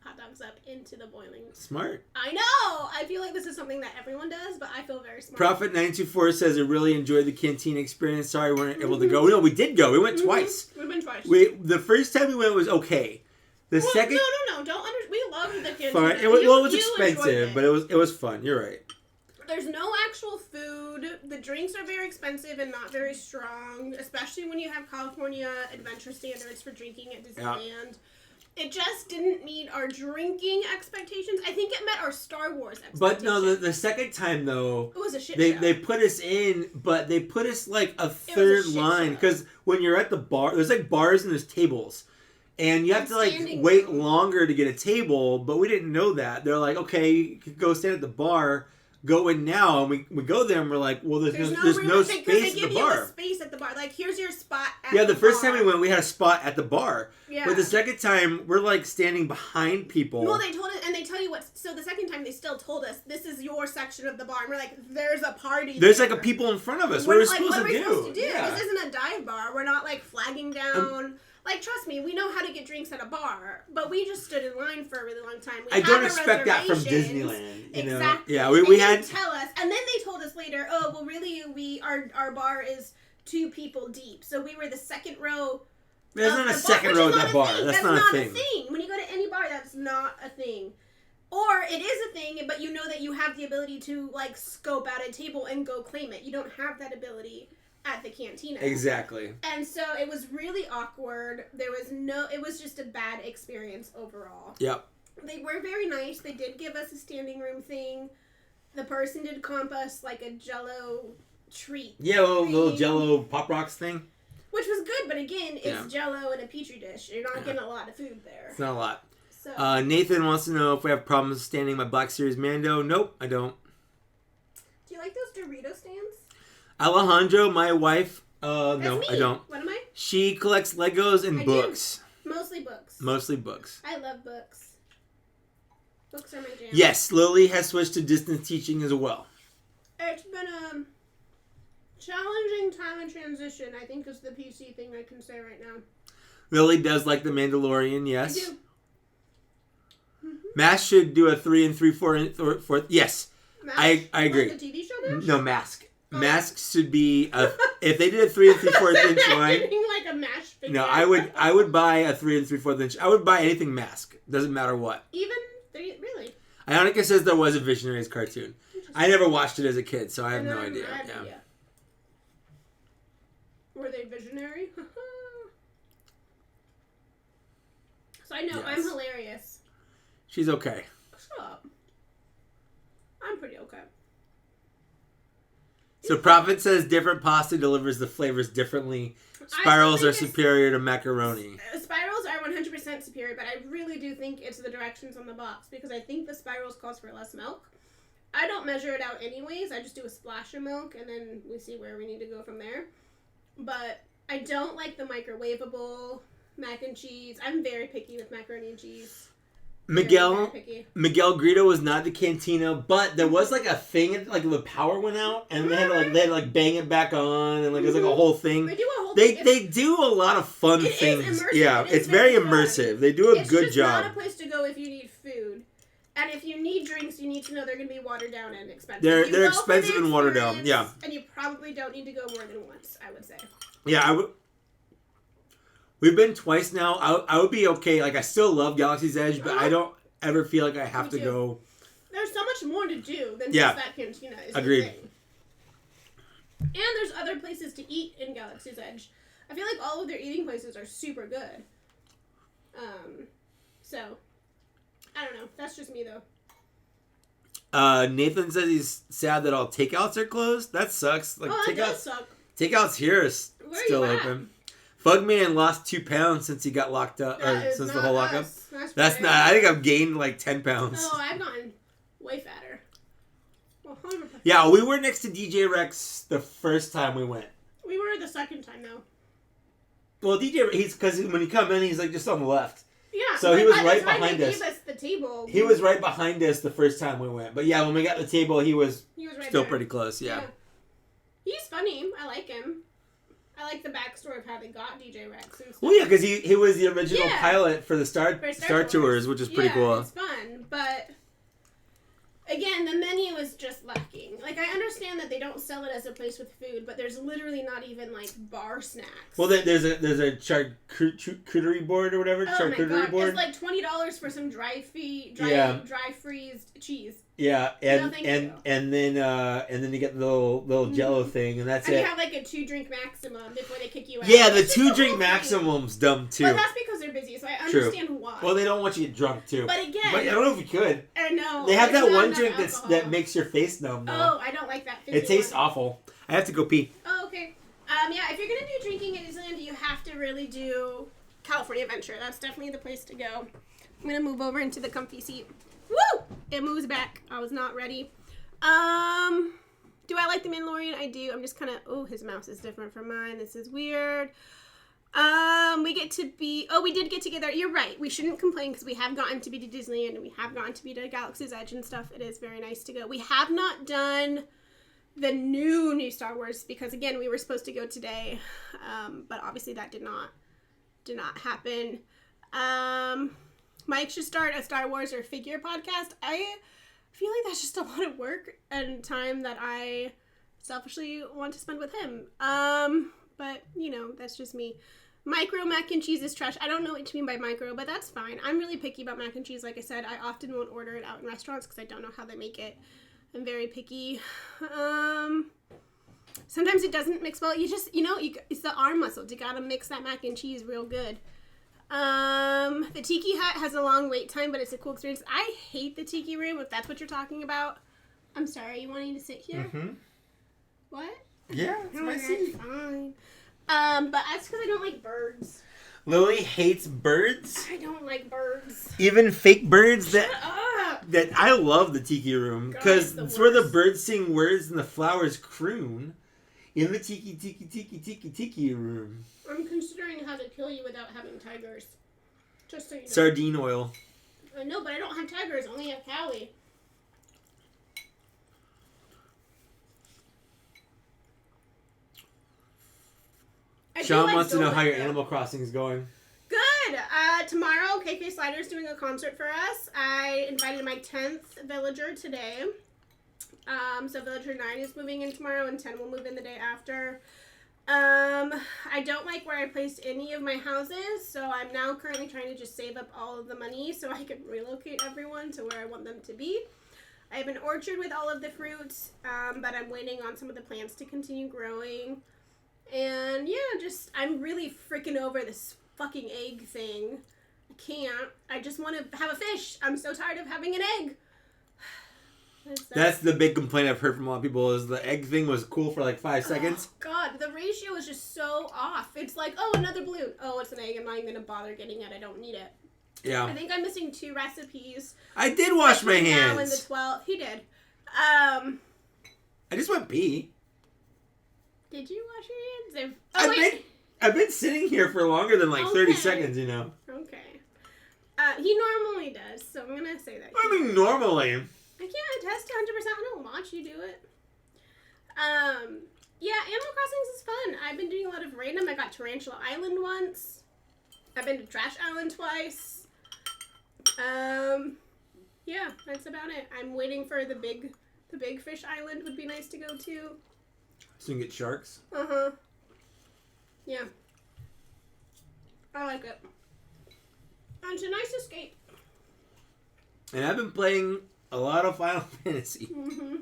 hot dogs up into the boiling. Smart. I know. I feel like this is something that everyone does, but I feel very smart. Prophet 924 says, I really enjoyed the canteen experience. Sorry we weren't able to go. No, we did go. We went twice. We've been twice. The first time we went was okay. The second... No. We loved the canteen. Fun. It was expensive, but it was fun. You're right. There's no actual food. The drinks are very expensive and not very strong, especially when you have California adventure standards for drinking at Disneyland. Yeah. It just didn't meet our drinking expectations. I think it met our Star Wars expectations. But no, the second time, though... It was a shit show. They put us in, but they put us like a third line. Because when you're at the bar, there's like bars and there's tables. And you have to like wait longer to get a table, but we didn't know that. They're like, okay, you can go stand at the bar, go in now. And we go there and we're like, well, there's no space at the bar. A space at the bar. Like, here's your spot at the bar. Yeah, the first time we went, we had a spot at the bar. Yeah. But the second time, we're like standing behind people. Well, they told us, and they tell you what. So the second time, they still told us, this is your section of the bar. And we're like, there's a party. There's like a people in front of us. What are we supposed to do? Yeah. This isn't a dive bar. We're not like flagging down. Like, trust me, we know how to get drinks at a bar, but we just stood in line for a really long time. I don't expect that from Disneyland. Exactly. Yeah, we had to tell us, and then they told us later, oh, well, really, our bar is 2 people deep, so we were the second row. There's not a second row at that bar. That's not a thing. When you go to any bar, that's not a thing. Or it is a thing, but you know that you have the ability to like scope out a table and go claim it. You don't have that ability at the cantina. Exactly. And so it was really awkward. It was just a bad experience overall. Yep. They were very nice. They did give us a standing room thing. The person did comp us like a Jell-O treat. Yeah, a little Jell-O Pop Rocks thing. Which was good, but again, it's Jell-O in a Petri dish. You're not getting a lot of food there. It's not a lot. So. Nathan wants to know if we have problems standing my Black Series Mando. Nope, I don't. Do you like those Dorito stands? Alejandro, my wife, no, me. I don't. What am I? She collects Legos and books. Mostly books. Mostly books. I love books. Books are my jam. Yes, Lily has switched to distance teaching as well. It's been a challenging time in transition, I think is the PC thing I can say right now. Lily does like The Mandalorian, yes. I do. Mask should do a 3 3/4. Yes, Mask? I agree. Like the TV show Mask? No, Mask. Mask should be if they did a 3 3/4 inch line. Like a mash figure. No, I would buy a 3 3/4 inch. I would buy anything Mask. Doesn't matter what. Even really. Ionica says there was a Visionaries cartoon. I never watched it as a kid, so I have no idea. Yeah. Were they visionary? So I know Yes. I'm hilarious. She's okay. Shut up. I'm pretty okay. So Prophet says different pasta delivers the flavors differently. Spirals are superior to macaroni. Spirals are 100% superior, but I really do think it's the directions on the box because I think the spirals calls for less milk. I don't measure it out anyways. I just do a splash of milk and then we see where we need to go from there. But I don't like the microwavable mac and cheese. I'm very picky with macaroni and cheese. Miguel Grito was not the cantina, but there was like a thing, like the power went out, and they had to bang it back on, and like there's like a whole thing. They do a whole thing. They do a lot of fun things. Yeah, it's very immersive. They do a good job. It's not a place to go if you need food, and if you need drinks, you need to know they're going to be watered down and expensive. They're expensive and watered down. Yeah, and you probably don't need to go more than once. I would say. Yeah, I would. We've been twice now. I would be okay. Like, I still love Galaxy's Edge, but I don't ever feel like I have to go. There's so much more to do than just that cantina. Is agreed. the thing. And there's other places to eat in Galaxy's Edge. I feel like all of their eating places are super good. So, I don't know. That's just me, though. Nathan says he's sad that all takeouts are closed. That sucks. Like, that does suck. Takeouts here is still open. Fugman lost 2 pounds since he got locked up, or since the whole lockup. That's not. I think I've gained like 10 pounds. Oh, I've gotten way fatter. 100%. Yeah, we were next to DJ Rex the first time we went. We were the second time though. Well, because when you come in, he's like just on the left. Yeah. So he was right behind us. He gave us the table. He was right behind us the first time we went. But yeah, when we got the table, he was right still there. pretty close. Yeah. He's funny. I like him. I like the backstory of how they got DJ Rex and stuff. Well, yeah, because he was the original pilot for the Star Tours, which is pretty cool. It's fun, but again, the menu is just lacking. Like, I understand that they don't sell it as a place with food, but there's literally not even like bar snacks. Well, there's a charcuterie board or whatever. Charcuterie board. It's like $20 for some dry freezed cheese. Yeah, and then you get the little Jello thing, and that's it. And you have like a 2-drink maximum before they kick you out. Yeah, the 2-drink maximum's dumb too. But that's because they're busy, so I understand why. Well, they don't want you to get drunk too. But again, I don't know if you could. I know. They have that one drink that makes your face numb. Though. Oh, I don't like that. It tastes awful. I have to go pee. Oh, okay. Yeah, if you're gonna do drinking at Disneyland, you have to really do California Adventure. That's definitely the place to go. I'm gonna move over into the comfy seat. Woo! It moves back. I was not ready. Do I like The Mandalorian? I do. I'm just kind of... Oh, his mouse is different from mine. This is weird. We did get together. You're right. We shouldn't complain because we have gotten to be to Disneyland and we have gotten to be to Galaxy's Edge and stuff. It is very nice to go. We have not done the new Star Wars because, again, we were supposed to go today. But obviously that did not happen. Mike should start a Star Wars or figure podcast. I feel like that's just a lot of work and time that I selfishly want to spend with him. But, that's just me. Micro mac and cheese is trash. I don't know what you mean by micro, but that's fine. I'm really picky about mac and cheese. Like I said, I often won't order it out in restaurants because I don't know how they make it. I'm very picky. Sometimes it doesn't mix well. You just, it's the arm muscles. You gotta mix that mac and cheese real good. The Tiki Hut has a long wait time, but it's a cool experience. I hate the Tiki Room, if that's what you're talking about. I'm sorry, you wanting to sit here? Mm-hmm. What? Yeah, it's my seat. Fine. But that's because I don't like birds. Lily hates birds? I don't like birds. Even fake birds? Shut up! That I love the Tiki Room, because it's where the birds sing words and the flowers croon. In the Tiki Room. I'm considering how to kill you without having tigers. Just so you know. Sardine oil. I know, but I don't have tigers. I only have Callie. Sean wants to know how your Animal Crossing is going. Good. Tomorrow, KK Slider's doing a concert for us. I invited my 10th villager today. So Villager 9 is moving in tomorrow, and 10 will move in the day after. I don't like where I placed any of my houses, so I'm now currently trying to just save up all of the money so I can relocate everyone to where I want them to be. I have an orchard with all of the fruits, but I'm waiting on some of the plants to continue growing. And yeah, I'm really freaking over this fucking egg thing. I can't. I just want to have a fish. I'm so tired of having an egg. That's the big complaint I've heard from a lot of people is the egg thing was cool for like 5 seconds. Oh, God, the ratio is just so off. It's like, oh, another balloon. Oh, it's an egg. I'm not even going to bother getting it. I don't need it. Yeah. I think I'm missing 2 recipes. I did wash my hands. Now in the 12th. He did. I just went pee. Did you wash your hands? I've been sitting here for longer than like 30 seconds, Okay. He normally does, so I'm going to say that. I mean, normally. I can't attest 100%. I don't watch you do it. Yeah, Animal Crossing is fun. I've been doing a lot of random. I got Tarantula Island once. I've been to Trash Island twice. Yeah, that's about it. I'm waiting for the big fish island would be nice to go to. So you can get sharks? Uh-huh. Yeah. I like it. And it's a nice escape. And I've been playing a lot of Final Fantasy. Mm-hmm.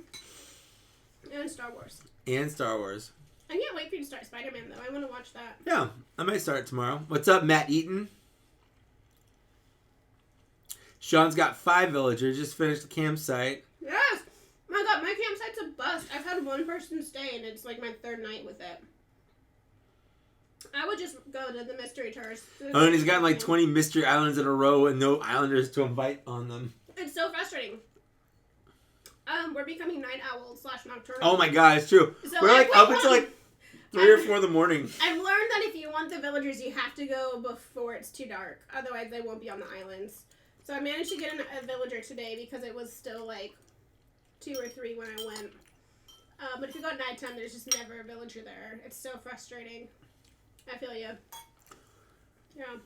And Star Wars. I can't wait for you to start Spider-Man, though. I want to watch that. Yeah, I might start tomorrow. What's up, Matt Eaton? Sean's got 5 villagers. Just finished the campsite. Yes! My God, my campsite's a bust. I've had one person stay, and it's like my 3rd night with it. I would just go to the mystery tours. Oh, and he's gotten like 20 mystery islands in a row and no islanders to invite on them. It's so frustrating. We're becoming night owls / nocturnal. Oh my God, it's true. So we're like up until like 3 or 4 in the morning. I've learned that if you want the villagers, you have to go before it's too dark. Otherwise, they won't be on the islands. So I managed to get a villager today because it was still like 2 or 3 when I went. But if you go at nighttime, there's just never a villager there. It's so frustrating. I feel you. Yeah.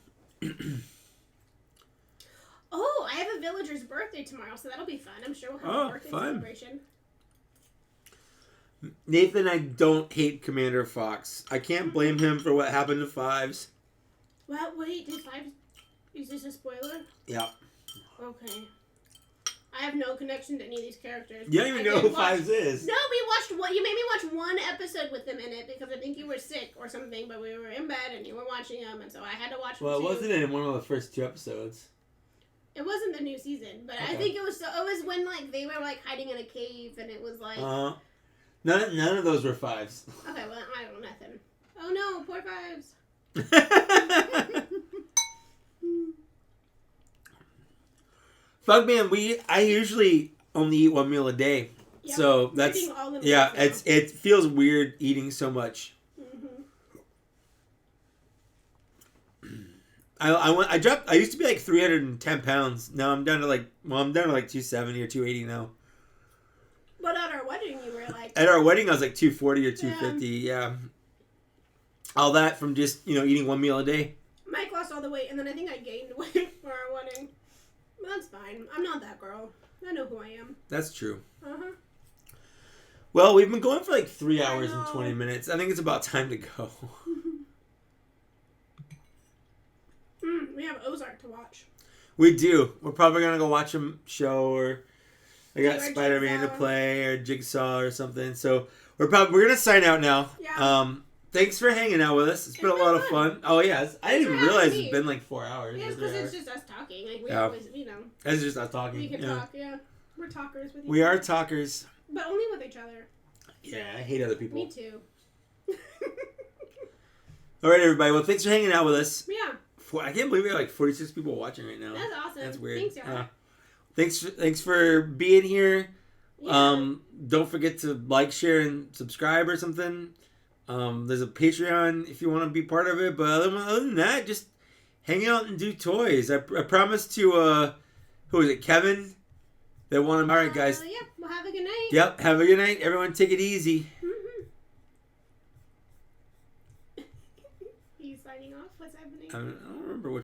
Oh, I have a villager's birthday tomorrow, so that'll be fun. I'm sure we'll have a birthday celebration. Nathan, I don't hate Commander Fox. I can't blame him for what happened to Fives. Well, wait, did Fives... Is this a spoiler? Yeah. Okay. I have no connection to any of these characters. You don't even know who Fives is. No, we watched what you made me watch one episode with them in it because I think you were sick or something, but we were in bed and you were watching them, and so I had to watch them. Well, it too. wasn't in one of the first 2 episodes. It wasn't the new season, but okay. I think it was. It was when like they were like hiding in a cave, and it was like. None of those were Fives. Okay, well I don't know nothing. Oh no, poor Fives. Fugman, I usually only eat 1 meal a day, yep. So that's it feels weird eating so much. I used to be like 310 pounds. Now I'm down to like 270 or 280 now. But at our wedding you were like... At our wedding I was like 240 or 250, yeah. All that from just, eating 1 meal a day. Mike lost all the weight and then I think I gained weight for our wedding. But that's fine. I'm not that girl. I know who I am. That's true. Uh-huh. Well, we've been going for like 3 hours and 20 minutes. I think it's about time to go. We have Ozark to watch. We do. We're probably going to go watch a show or I got Spider-Man to play or Jigsaw or something. So we're going to sign out now. Yeah. Thanks for hanging out with us. It's been a lot of fun. Oh, yeah. I didn't even realize it's been like 4 hours. Yeah, because it's just us talking. Like, we always, It's just us talking. We can talk, yeah. We're talkers with each other. We are talkers. But only with each other. Yeah, I hate other people. Me too. All right, everybody. Well, thanks for hanging out with us. Yeah. I can't believe we have like 46 people watching right now. That's awesome. That's weird. Thanks, y'all. Thanks for being here. Yeah. Don't forget to like, share, and subscribe or something. There's a Patreon if you want to be part of it. But other than that, just hang out and do toys. I promised to, who is it, Kevin? That wanted. All right, guys. Yeah. Well, have a good night. Yep. Have a good night. Everyone take it easy. Are you signing off? What's happening? I don't remember which